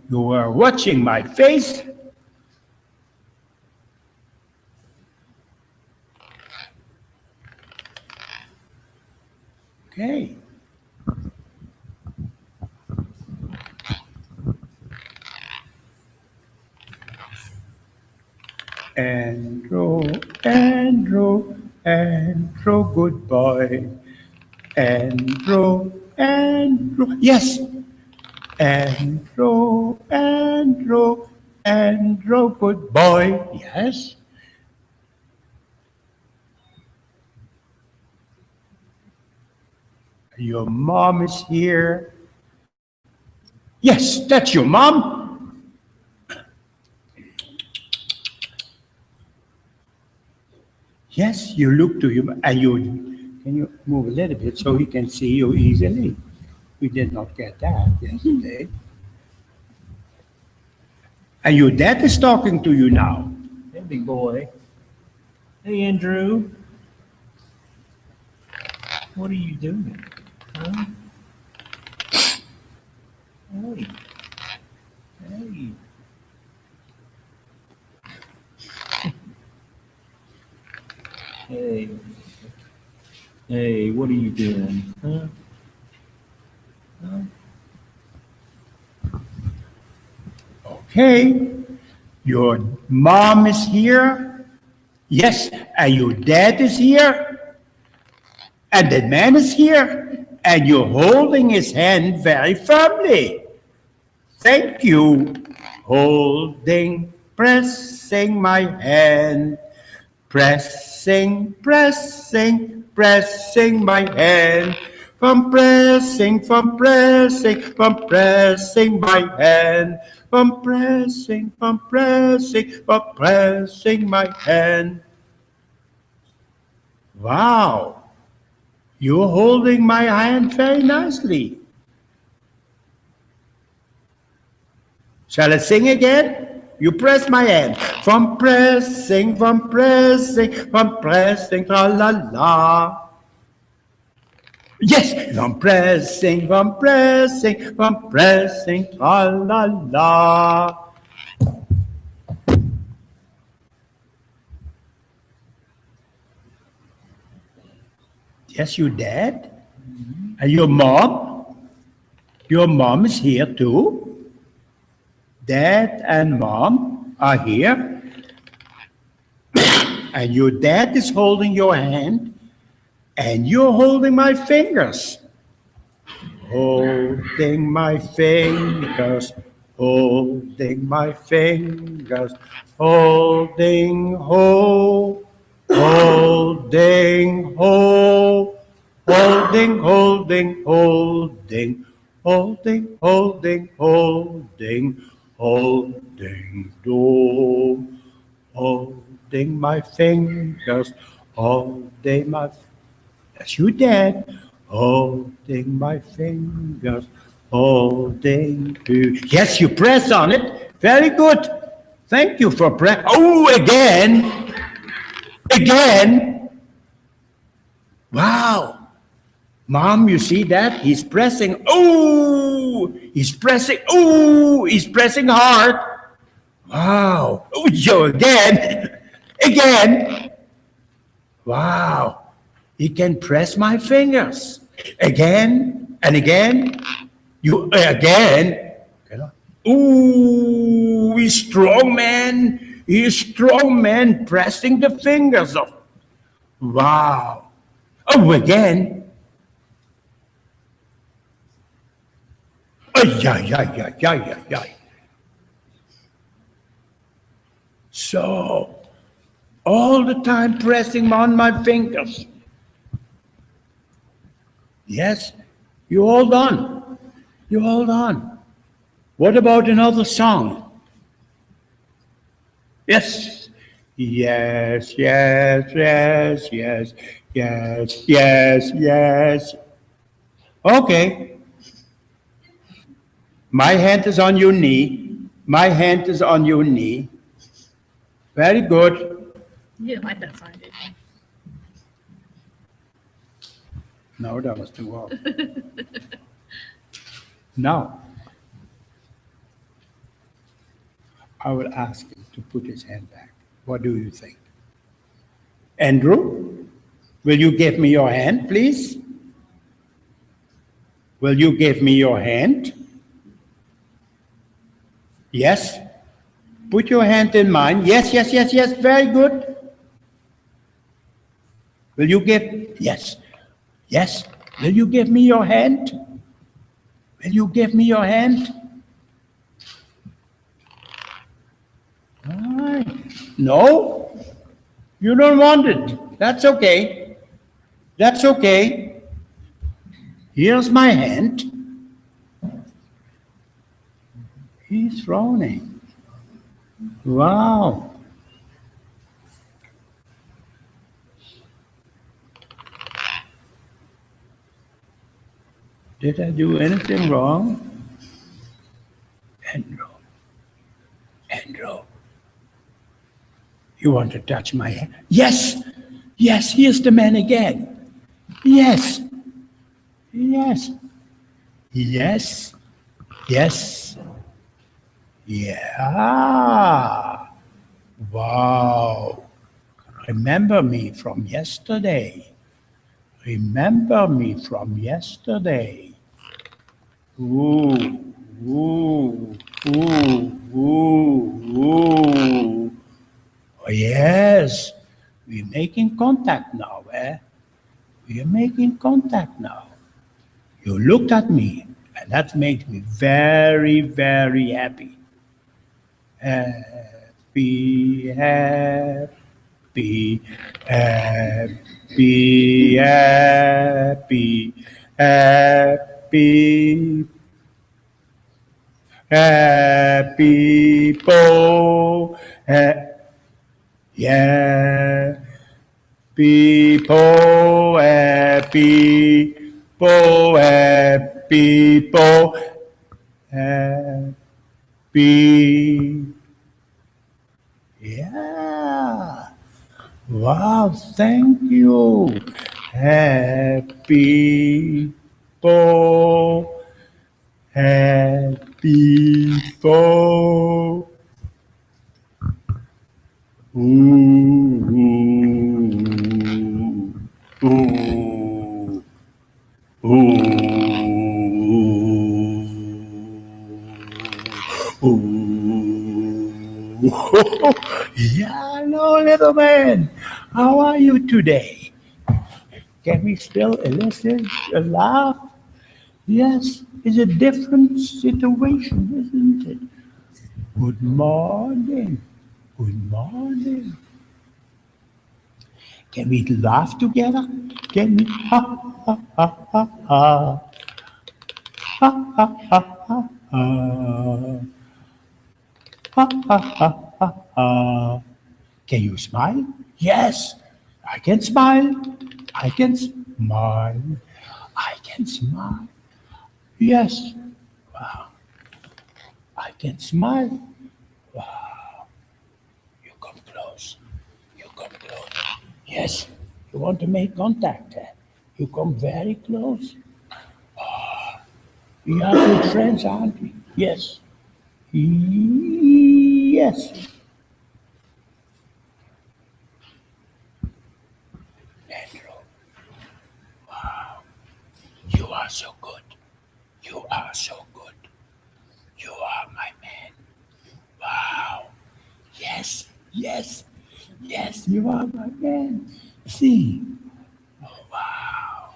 were watching my face. Okay. Andrew, good boy. Andrew, yes. Andrew, good boy, yes. Your mom is here. Yes, that's your mom. Yes, you look to him and can you move a little bit so he can see you easily? We did not get that yesterday. And your dad is talking to you now. Hey, big boy. Hey, Andrew. What are you doing? Huh? Hey. Hey. Hey. Hey, what are you doing? Huh? Huh? Okay, your mom is here. Yes, and your dad is here. And the man is here, and you're holding his hand very firmly. Thank you. Holding, pressing my hand. Pressing, pressing, pressing my hand. From pressing my hand. From pressing my hand. Wow. You're holding my hand very nicely. Shall I sing again? You press my hand. From pressing, tra la la. Yes, from pressing, tra la la. Yes, your dad? And your mom? Your mom is here too? Dad and mom are here. And your dad is holding your hand. And you're holding my fingers. Holding my fingers. Holding my fingers. Holding, ho. Holding, ho. Holding, holding, holding. Holding, holding, holding. Holding, do. Holding my fingers. Holding my. That's you, Dad. Holding my fingers. Holding. Yes, you press on it. Very good. Thank you for press. Oh, again. Again. Wow. Mom, you see that? He's pressing. Oh, he's pressing. Oh, he's pressing hard. Wow. Oh, Joe, again. Again. Wow. He can press my fingers. Again and again. You again. Ooh, he's strong, man. He's strong, man, pressing the fingers of. Wow. Oh, again. Ay, ay, ay, ay, ay, ay, ay. So, all the time pressing on my fingers. Yes, you hold on. You hold on. What about another song? Yes. Yes, yes, yes, yes, yes, yes, yes. Okay. My hand is on your knee. My hand is on your knee. Very good. You didn't like that song, did you? No, that was too low. Now, I will ask him to put his hand back. What do you think? Andrew, will you give me your hand, please? Will you give me your hand? Yes? Put your hand in mine. Yes, yes, yes, yes. Very good. Will you give? Yes. Yes. Will you give me your hand? Will you give me your hand? All right. No? You don't want it. That's okay. That's okay. Here's my hand. He's frowning. Wow. Did I do anything wrong? Andrew. Andrew. You want to touch my hand? Yes. Yes, here's the man again. Yes. Yes. Yes. Yes. Yeah. Wow. Remember me from yesterday. Remember me from yesterday. Ooh, ooh, ooh, ooh, ooh. Oh, yes. We're making contact now, eh? We are making contact now. You looked at me, and that made me very, very happy. Happy, happy, happy, happy, happy, happy, po, yeah. People, people, people, happy. Yeah. Wow, thank you. Happy people, happy people. Ooh, ooh, ooh. Ooh, ooh. Yeah, hello, little man. How are you today? Can we still elicit a laugh? Yes, it's a different situation, isn't it? Good morning. Good morning. Can we laugh together? Can we ha ha ha ha ha? Ha ha ha ha ha. Ha ha ha ha ha. Can you smile? Yes, I can smile. I can smile. I can smile. Yes, I can smile. Wow. You come close. You come close. Yes, you want to make contact. You come very close. We are good friends, aren't we? Yes. Yes. Andrew, you are so good. You are so good. You are my man. Wow. Yes, yes, yes, you are my man. See. Oh, wow.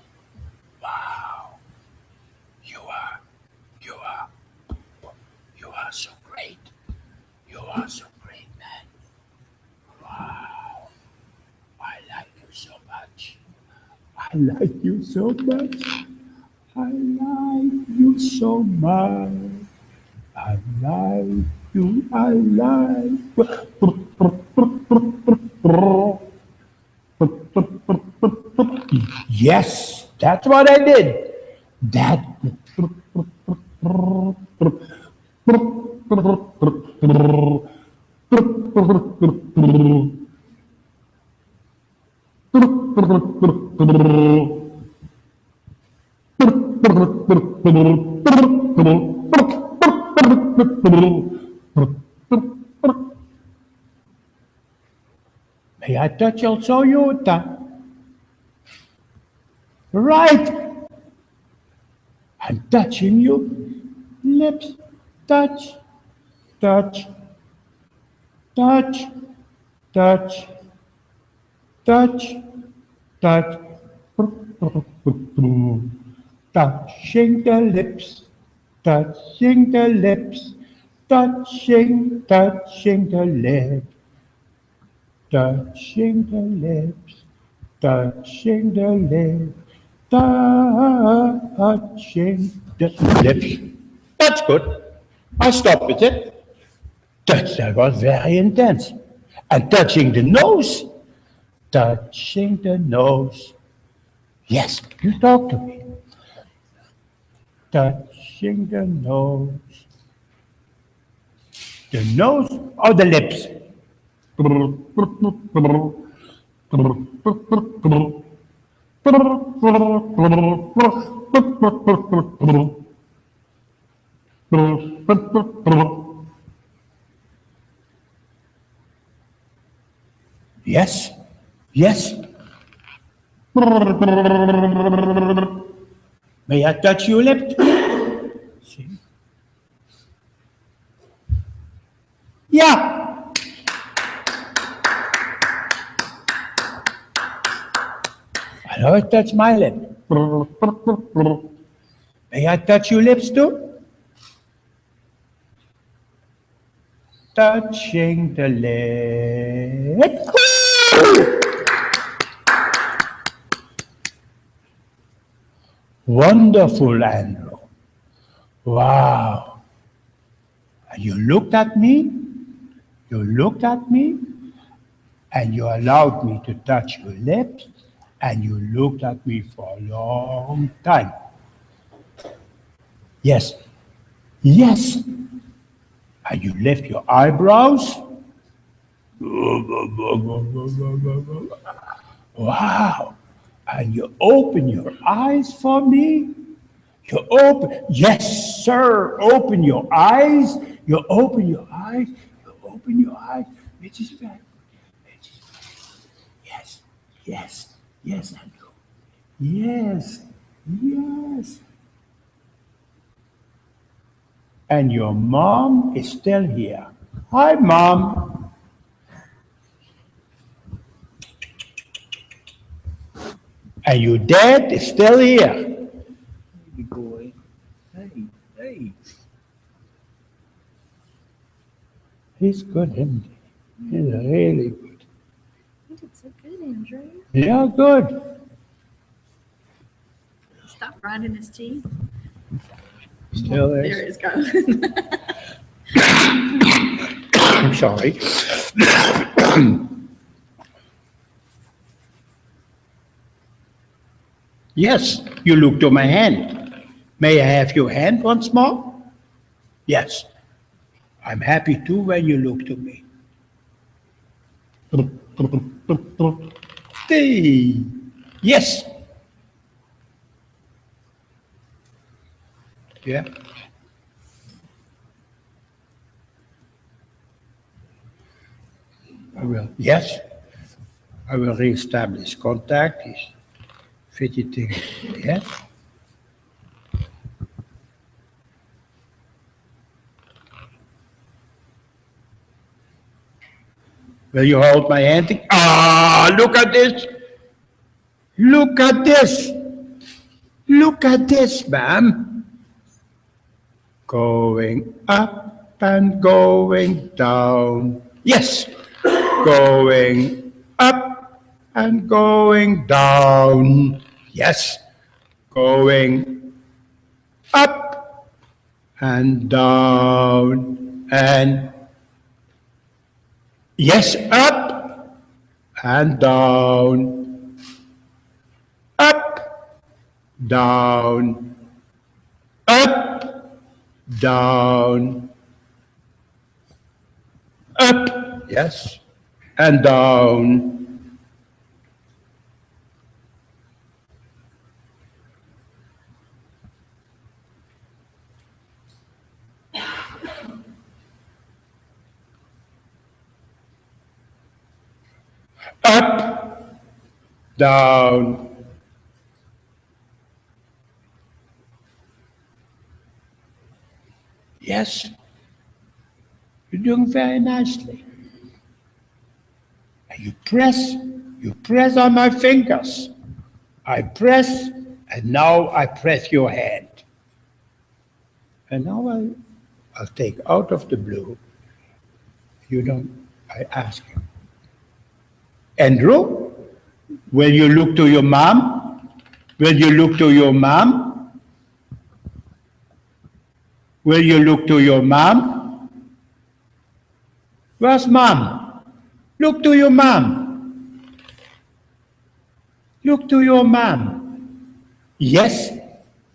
Wow. You are so great. You are so great, man. Wow. I like you so much. I like you so much. I like you so much. I like you. I like. Yes, that's what I did. That. May I touch also you? Right. I'm touching you. Lips. Touch. Touch. Touch. Touch. Touch. Touch. Touching the lips. Touching the lips. Touching the lips. Touching the lips. Touching the lips. Touching the lips. That's good. I stop with it. That was very intense. And touching the nose. Touching the nose. Yes, you talk to me. Touching the nose. The nose or the lips? Yes, yes. May I touch your lip? See? Yeah. And now touch my lip. May I touch your lips too? Touching the lips. Wonderful, Andrew. Wow. And you looked at me, and you allowed me to touch your lips, and you looked at me for a long time. Yes, yes. And you lift your eyebrows. Wow. And you open your eyes for me. You open, yes, sir, open your eyes. You open your eyes. You open your eyes. Which is very good. Yes, yes, yes, Andrew. Yes, yes. And your mom is still here. Hi, Mom. And your dad is still here. Good boy. Hey, hey. He's good, isn't he? He's really good. You did so good, Andrew. Yeah, good. Stop grinding his teeth. Still There is. it's going. I'm sorry. Yes, you look to my hand. May I have your hand once more? Yes. I'm happy too when you look to me. Hey. Yes. Yeah. I will. Yes. I will reestablish contact. He's fidgeting. Yes. Will you hold my hand? Ah, look at this. Look at this. Look at this, ma'am. Going up and going down. Yes. Going up and going down. Yes. Going up and down and yes, up and down, up, down, up, down, up, yes, and down. Up, down, yes, you're doing very nicely. And you press on my fingers. I press, and now I press your hand. And now I'll take out of the blue. I ask you. Andrew, will you look to your mom? Will you look to your mom? Will you look to your mom? Where's mom? Look to your mom. Look to your mom. Yes,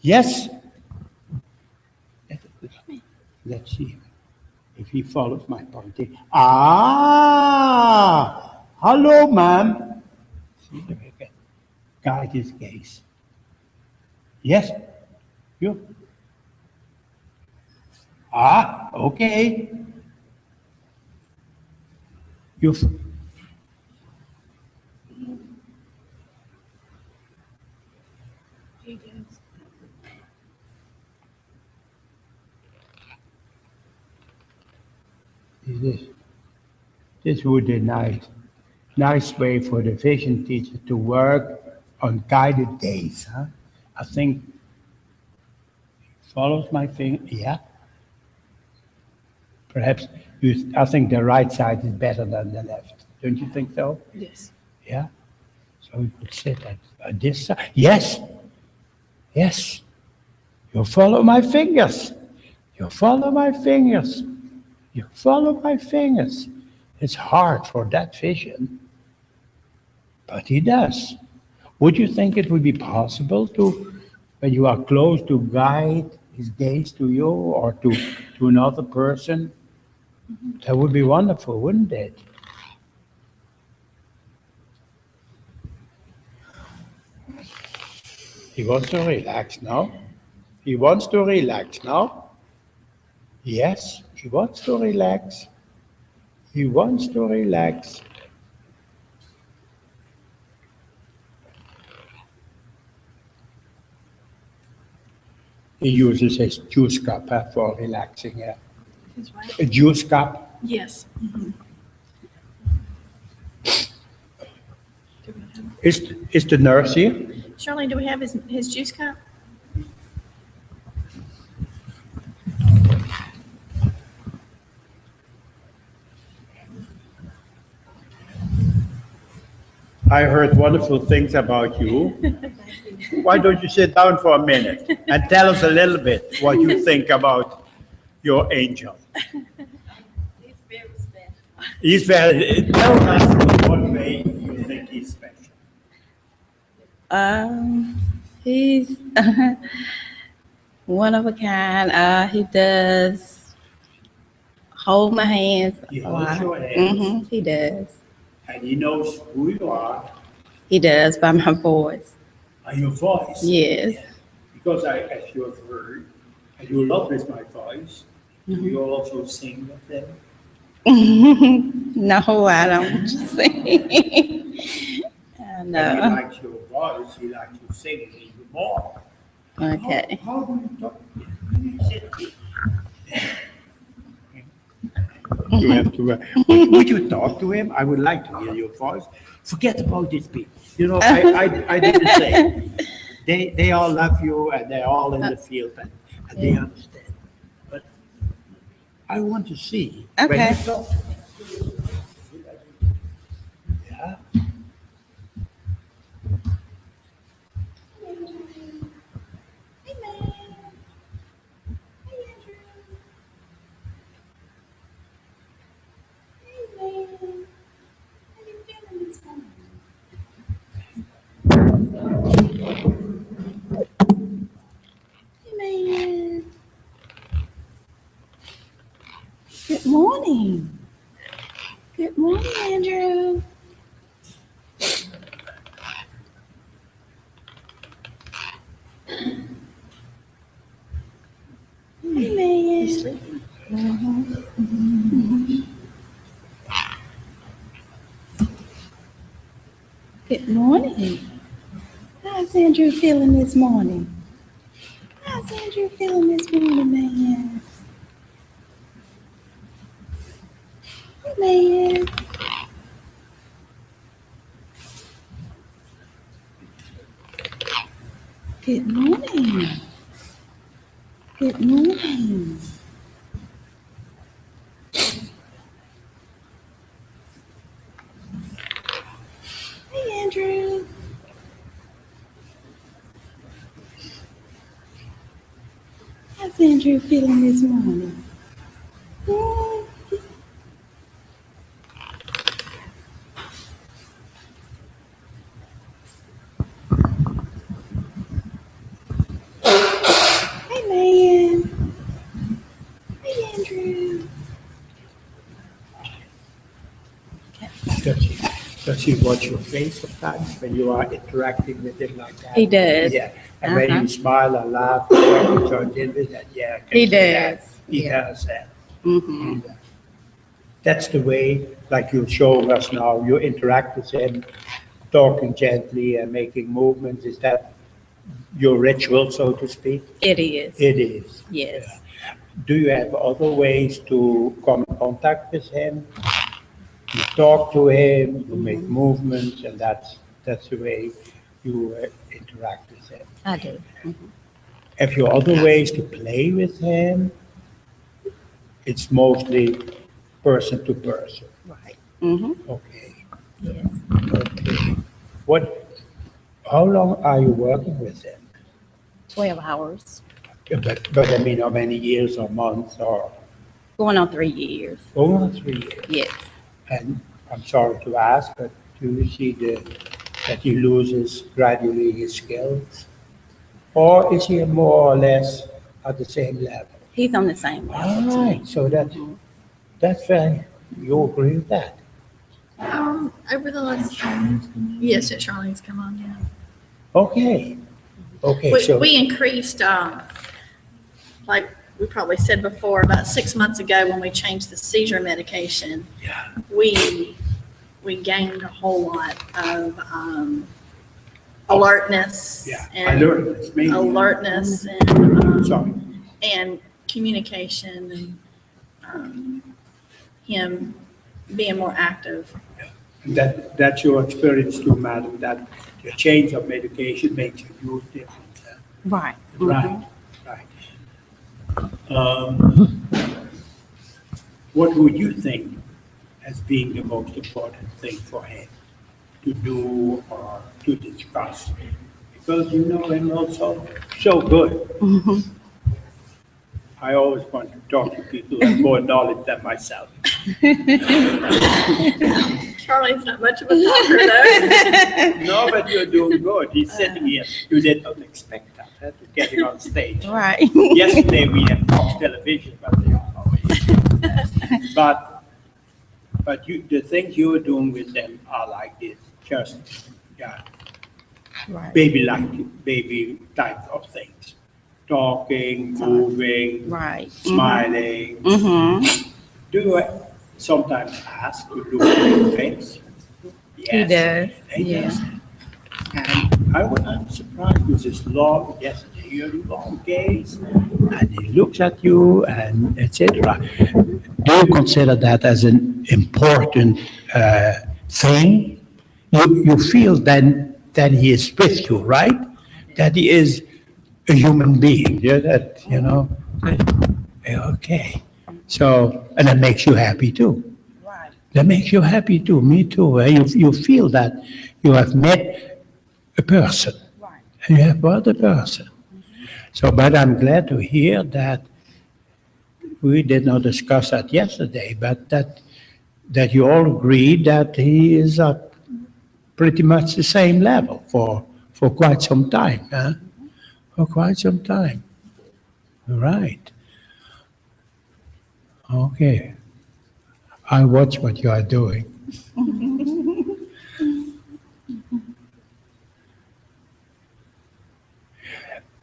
yes. Let's see if he follows my pointing. Ah, hello, ma'am. See if I can guide his gaze. Yes, you. Ah, okay. You. This would be nice way for the vision teacher to work on guided gaze, huh? I think follows my finger, yeah. Perhaps I think the right side is better than the left. Don't you think so? Yes. Yeah. So we could sit at this side. Yes. Yes. You follow my fingers. You follow my fingers. You follow my fingers. It's hard for that vision, but he does. Would you think it would be possible to, when you are close, to guide his gaze to you or to another person? That would be wonderful, wouldn't it? He wants to relax now. He wants to relax now. Yes, he wants to relax. He wants to relax. He uses his juice cup for relaxing. Yeah. His what? A juice cup. Yes. Is the nurse here? Charlene, do we have his juice cup? I heard wonderful things about you. Why don't you sit down for a minute and tell us a little bit what you think about your angel? He's very special. He's very, tell us what way you think he's special. He's one of a kind. He does hold my hands. He a holds lot. your hands. He does. And he knows who you are He does by my voice. and your voice. Yes. Because as you have heard, and you love with my voice, you also sing with them. No, I don't sing. I And he know. likes your voice, he likes you singing even more. Okay. How do you talk? You have to. Would you talk to him? I would like to hear your voice. Forget about this people. You know, I didn't say. They all love you and they're all in the field and they understand. But I want to see when Okay. you talk to him. Yeah. Good morning. Good morning, Andrew. Hey, man. Good morning. How's Andrew feeling this morning? How's Andrew feeling this morning, man? Hey, man. Good morning. Good morning. Hey, Andrew. How's Andrew feeling this morning? Hmm? Hey, man. Hey, Andrew. Does he watch your face sometimes when you are interacting with him like that? He does. Yeah, and when you smile and laugh, so did with that, yeah. I can He see that. does. He Yeah. does that. Mm-hmm. And, that's the way, like you're showing us now, you interact with him, talking gently and making movements. Is that your ritual, so to speak? It is. It is. Yes. Do you have other ways to come in contact with him? You talk to him, you make movements, and that's the way you interact with him. I do. Have you other ways to play with him? It's mostly person to person. Right. Okay. Yes. Okay. How long are you working with him? 12 hours, But I mean, how many years or months or going on 3 years. over 3 years? Yes. And I'm sorry to ask, but do you see that he loses gradually his skills? Or is he more or less at the same level? He's on the same level. All right, so that's very, you agree with that? Over the last, yes, Charlene's come on, yeah. Okay, okay, We, so, we increased, like we probably said before, about 6 months ago when we changed the seizure medication, we gained a whole lot of alertness yeah, and alertness, maybe. alertness and, Sorry. and communication and him being more active. That's your experience too, madam, that the change of medication makes a huge difference. Right. Right, right. What would you think as being the most important thing for him to do or to discuss? Because you know him also so good. I always want to talk to people who have more knowledge than myself. Charlie's not much of a talker though. No, but you're doing good. He's sitting here. You did not expect that, to get him on stage. Right. Yesterday we had Fox Television, but they are always. But the things you are doing with them are like this, just Right. baby type of things. Talking, moving, Right. smiling. Do you sometimes ask to do things? He does. He Yeah. does. And I was not surprised with his long, yesterday, long gaze, and he looks at you and etc. Do you consider that as an important thing? You feel then that he is with you, right? That he is a human being, that, okay. So, and that makes you happy too. Right. That makes you happy too, me too. You feel that you have met a person. Right. And you have brought a person. So, but I'm glad to hear that we did not discuss that yesterday, but that you all agreed that he is at pretty much the same level for quite some time, huh? For quite some time. Right. Okay. I watch what you are doing.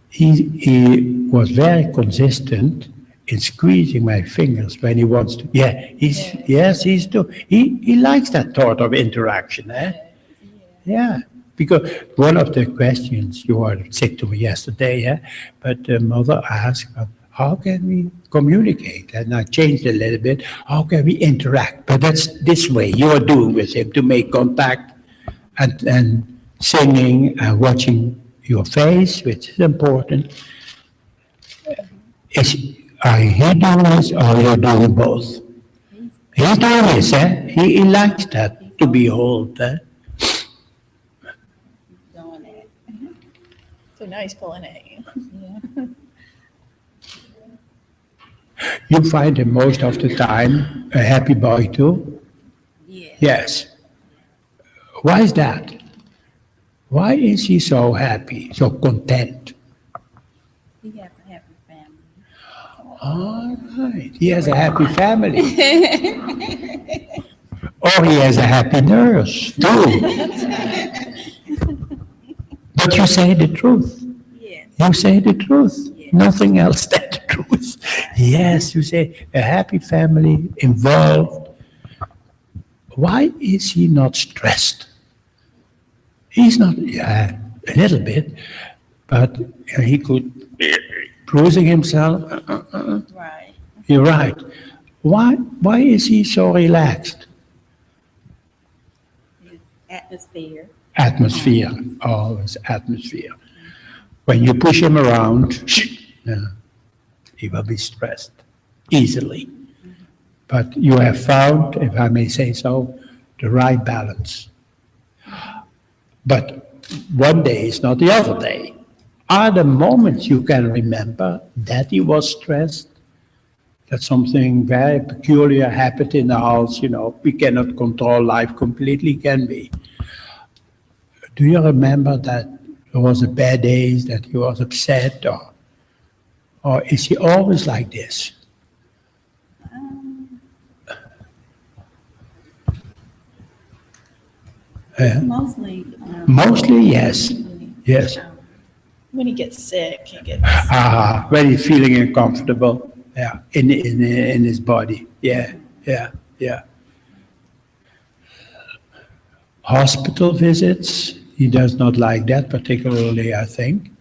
He was very consistent in squeezing my fingers when he wants to. Yeah, he's doing. He likes that sort of interaction, eh? Yeah, because one of the questions you said to me yesterday, but the mother asked, how can we communicate? And I changed a little bit. How can we interact? But that's this way you are doing with him to make contact and singing and watching your face, which is important. Are you doing this or you're doing both? He's doing this, eh? He likes that, to behold. Doing it. So now he's pulling at you. Yeah. You find him most of the time a happy boy too? Yeah. Yes. Why is that? Why is he so happy, so content? He has a happy family. All right. He has a happy family. Or he has a happy nurse too. But you say the truth. Yes. You say the truth. Yes. Nothing else than the truth. Yes, you say a happy family involved. Why is he not stressed? He's not, a little bit, but he could bruising himself. Right. You're right. Why is he so relaxed? His atmosphere. atmosphere, always atmosphere. When you push him around, he will be stressed easily. But you have found, if I may say so, the right balance. But one day is not the other day. Are there moments you can remember that he was stressed? That something very peculiar happened in the house, you know, we cannot control life completely, can we? Do you remember that there was a bad days, that he was upset, or is he always like this? Mostly. Mostly, yes. Yes. When he gets sick, he gets. When he's feeling uncomfortable, yeah, in his body, yeah. Hospital visits, he does not like that particularly, I think.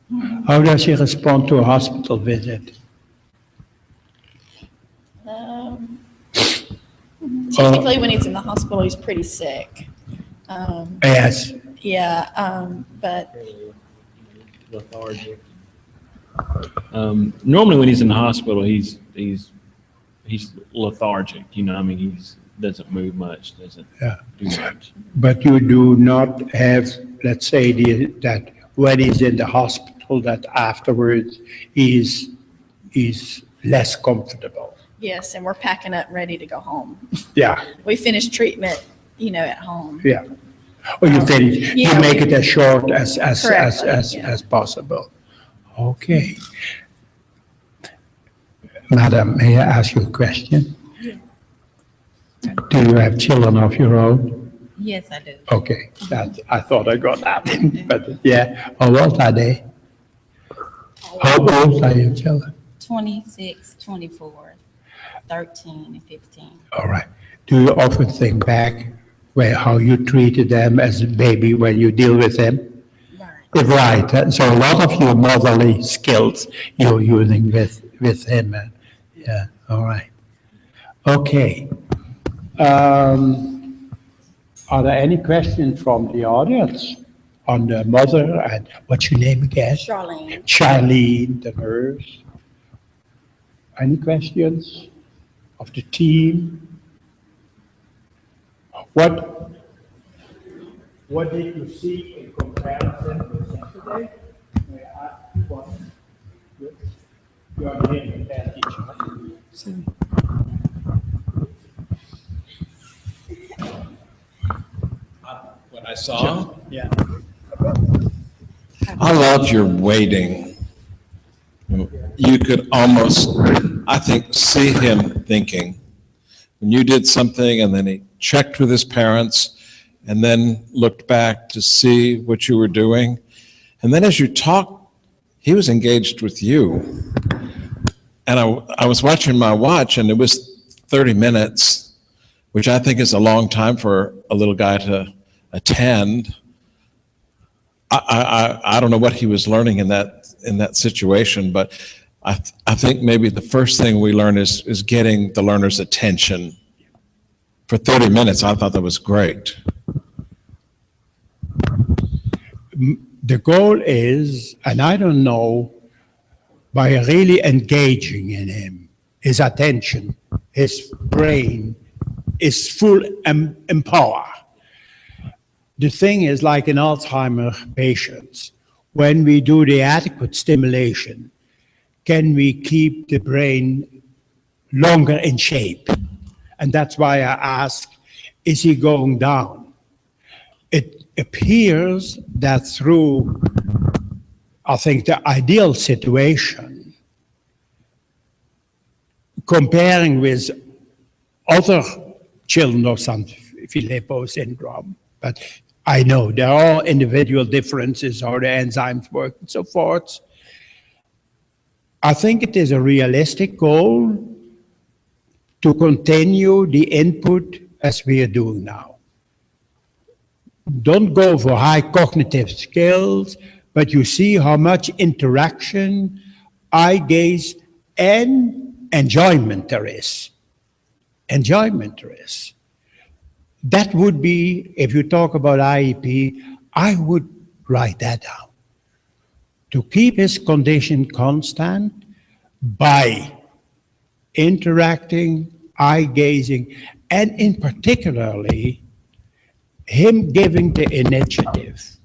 No. How does he respond to a hospital visit? Typically, when he's in the hospital, he's pretty sick. Yes. Yeah, but Lethargic. Normally, when he's in the hospital, he's lethargic. You know, I mean, he's doesn't move much, doesn't do much. But you do not have, let's say, that when he's in the hospital, that afterwards he's less comfortable. yes, and we're packing up, ready to go home. Yeah. We finished treatment, at home. Yeah. Or you finish, you Yeah. make it as short as Correctly, possible. Okay. Madam, may I ask you a question? Do you have children of your own? Yes, I do. Okay, I thought I got that, but yeah, how old are they? How old are your children? 26, 24, 13, and 15. All right. Do you often think back how you treated them as a baby when you deal with them? Right. Right. So a lot of your motherly skills you're using with him. Yeah. All right. Okay. Are there any questions from the audience on the mother and what's your name again? Charlene. Charlene, the nurse. Any questions of the team? What did you see in comparison with yesterday? May I ask one? You are here with that teacher. What I saw, Yeah. I loved your waiting. You could almost, I think, see him thinking. When you did something and then he checked with his parents and then looked back to see what you were doing. And then as you talked, he was engaged with you. And I was watching my watch and it was 30 minutes, which I think is a long time for a little guy to attend. I don't know what he was learning in that situation, but I think maybe the first thing we learn is getting the learner's attention. For 30 minutes, I thought that was great. The goal is, and I don't know, by really engaging in him, his attention, his brain is full empower. The thing is, like in Alzheimer's patients, when we do the adequate stimulation, can we keep the brain longer in shape? And that's why I ask, is he going down? It appears that through, I think, the ideal situation, comparing with other children of Sanfilippo syndrome, but I know there are individual differences, how the enzymes work and so forth. I think it is a realistic goal to continue the input as we are doing now. Don't go for high cognitive skills, but you see how much interaction, eye gaze, and enjoyment there is. Enjoyment there is. that would be, if you talk about IEP, I would write that down. To keep his condition constant by interacting, eye gazing, and in particularly, him giving the initiative.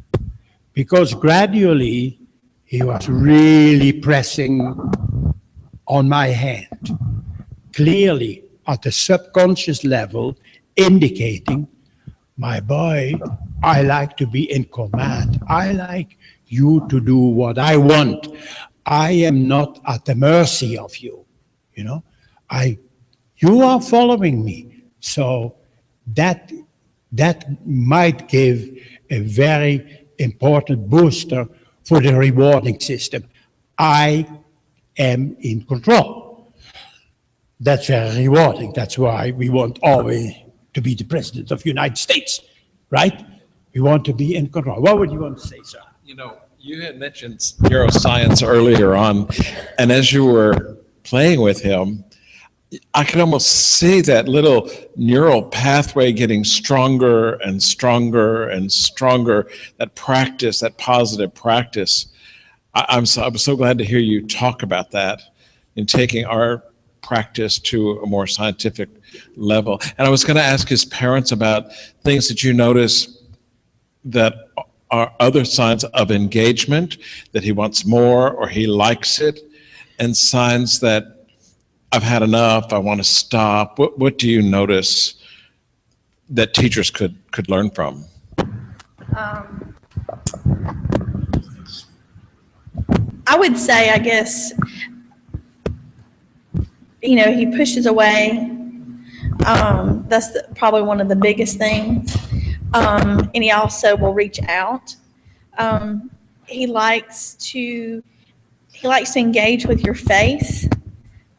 Because gradually, he was really pressing on my hand, clearly at the subconscious level, indicating, my boy, I like to be in command. I like you to do what I want. I am not at the mercy of you, you know. You are following me. So that might give a very important booster for the rewarding system. I am in control. That's very rewarding. That's why we want always to be the president of the United States, right? We want to be in control. What would you want to say, sir? You know, you had mentioned neuroscience earlier on, and as you were playing with him, I could almost see that little neural pathway getting stronger and stronger and stronger, that practice, that positive practice. I'm so glad to hear you talk about that in taking our practice to a more scientific level. And I was going to ask his parents about things that you notice that are other signs of engagement, that he wants more or he likes it, and signs that I've had enough, I want to stop. What do you notice that teachers could learn from? I would say, I guess, you know, he pushes away. That's probably one of the biggest things. And he also will reach out. He likes to engage with your face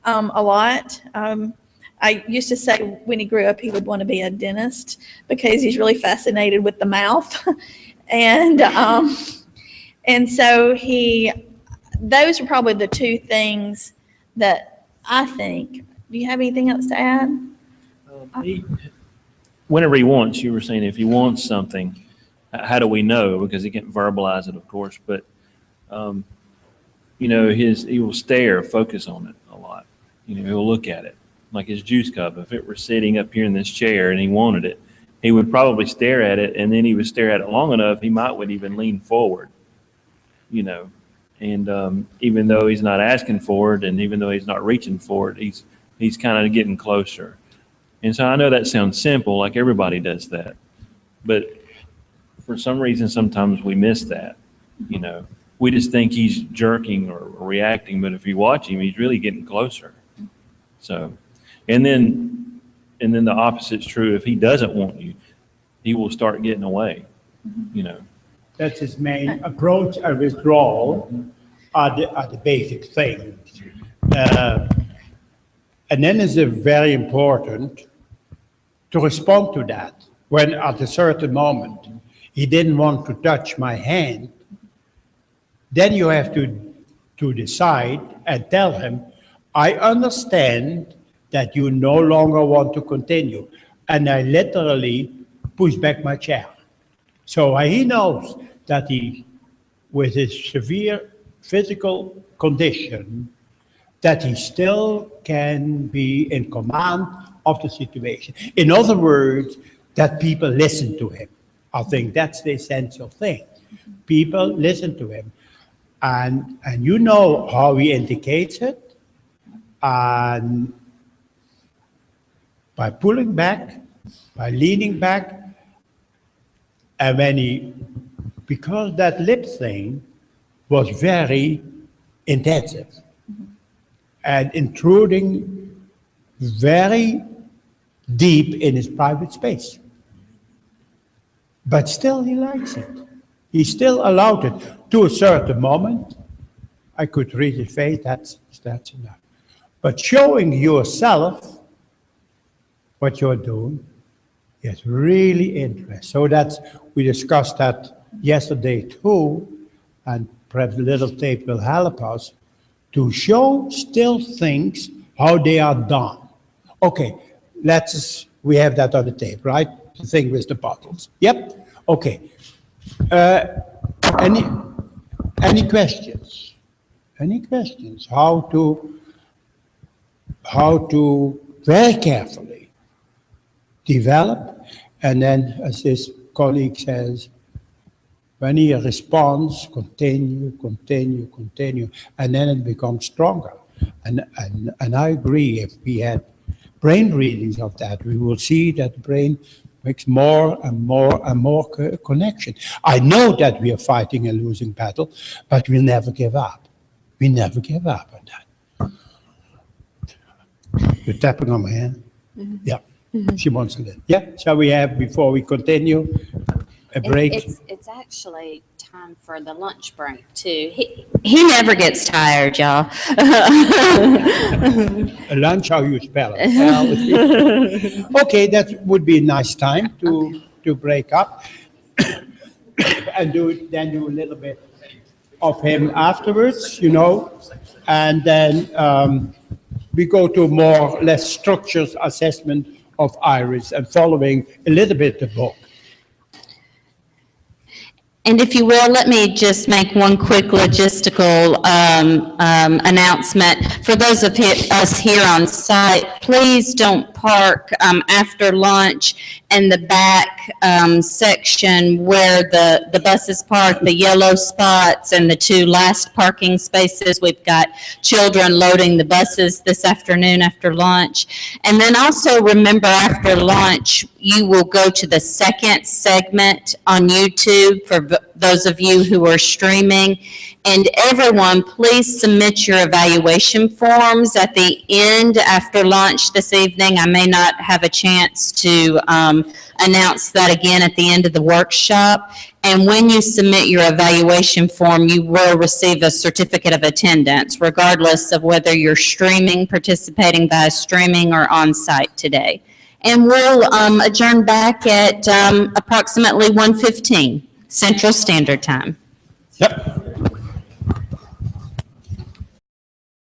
a lot. I used to say when he grew up he would want to be a dentist because he's really fascinated with the mouth. And so those are probably the two things that I think. Do you have anything else to add? Whenever he wants, you were saying if he wants something, how do we know? Because he can't verbalize it, of course, but you know, he will stare, focus on it a lot. You know, he'll look at it like his juice cup. If it were sitting up here in this chair and he wanted it, he would probably stare at it, and then he would stare at it long enough, he would even lean forward, you know. And even though he's not asking for it, and even though he's not reaching for it, he's kind of getting closer. And so I know that sounds simple, like everybody does that, but for some reason, sometimes we miss that, you know. We just think he's jerking or reacting, but if you watch him, he's really getting closer. So, and then the opposite's true. If he doesn't want you, he will start getting away, you know. That's his main approach and withdrawal are the basic things. And then it's very important to respond to that. When at a certain moment he didn't want to touch my hand, then you have to decide and tell him, I understand that you no longer want to continue. And I literally push back my chair. So he knows that with his severe physical condition, that he still can be in command of the situation. In other words, that people listen to him. I think that's the essential thing. People listen to him. And you know how he indicates it. And by pulling back, by leaning back, and because that lip thing was very intensive and intruding very deep in his private space. But still he likes it. He still allowed it. To a certain moment, I could read his face, that's enough. But showing yourself what you're doing is really interesting. So we discussed that yesterday too, and perhaps a little tape will help us to show still things, how they are done. Okay, we have that on the tape, right? the thing with the bottles. Yep, okay. Any questions? Any questions? How to very carefully develop, and then, as this colleague says, when he responds, continue, and then it becomes stronger. And I agree, if we had brain readings of that, we will see that the brain makes more and more connection. I know that we are fighting a losing battle, but we'll never give up. We never give up on that. You're tapping on my hand? Mm-hmm. Yeah, she wants to live. Yeah, shall we have, before we continue, a break? It's actually time for the lunch break too. He never gets tired, y'all. A lunch, how you spell it? Okay, that would be a nice time to break up and do a little bit of him afterwards, you know, and then we go to more or less structured assessment of Iris and following a little bit the book. And if you will, let me just make one quick logistical announcement. For those of us here on site, please don't park after lunch in the back section where the buses park, the yellow spots, and the two last parking spaces. We've got children loading the buses this afternoon after lunch. And then also remember, after lunch, you will go to the second segment on YouTube for those of you who are streaming. And everyone, please submit your evaluation forms at the end after lunch this evening. I may not have a chance to announce that again at the end of the workshop. And when you submit your evaluation form, you will receive a certificate of attendance, regardless of whether you're streaming, participating via streaming, or on site today. And we'll adjourn back at approximately 1:15 Central Standard Time. Yep.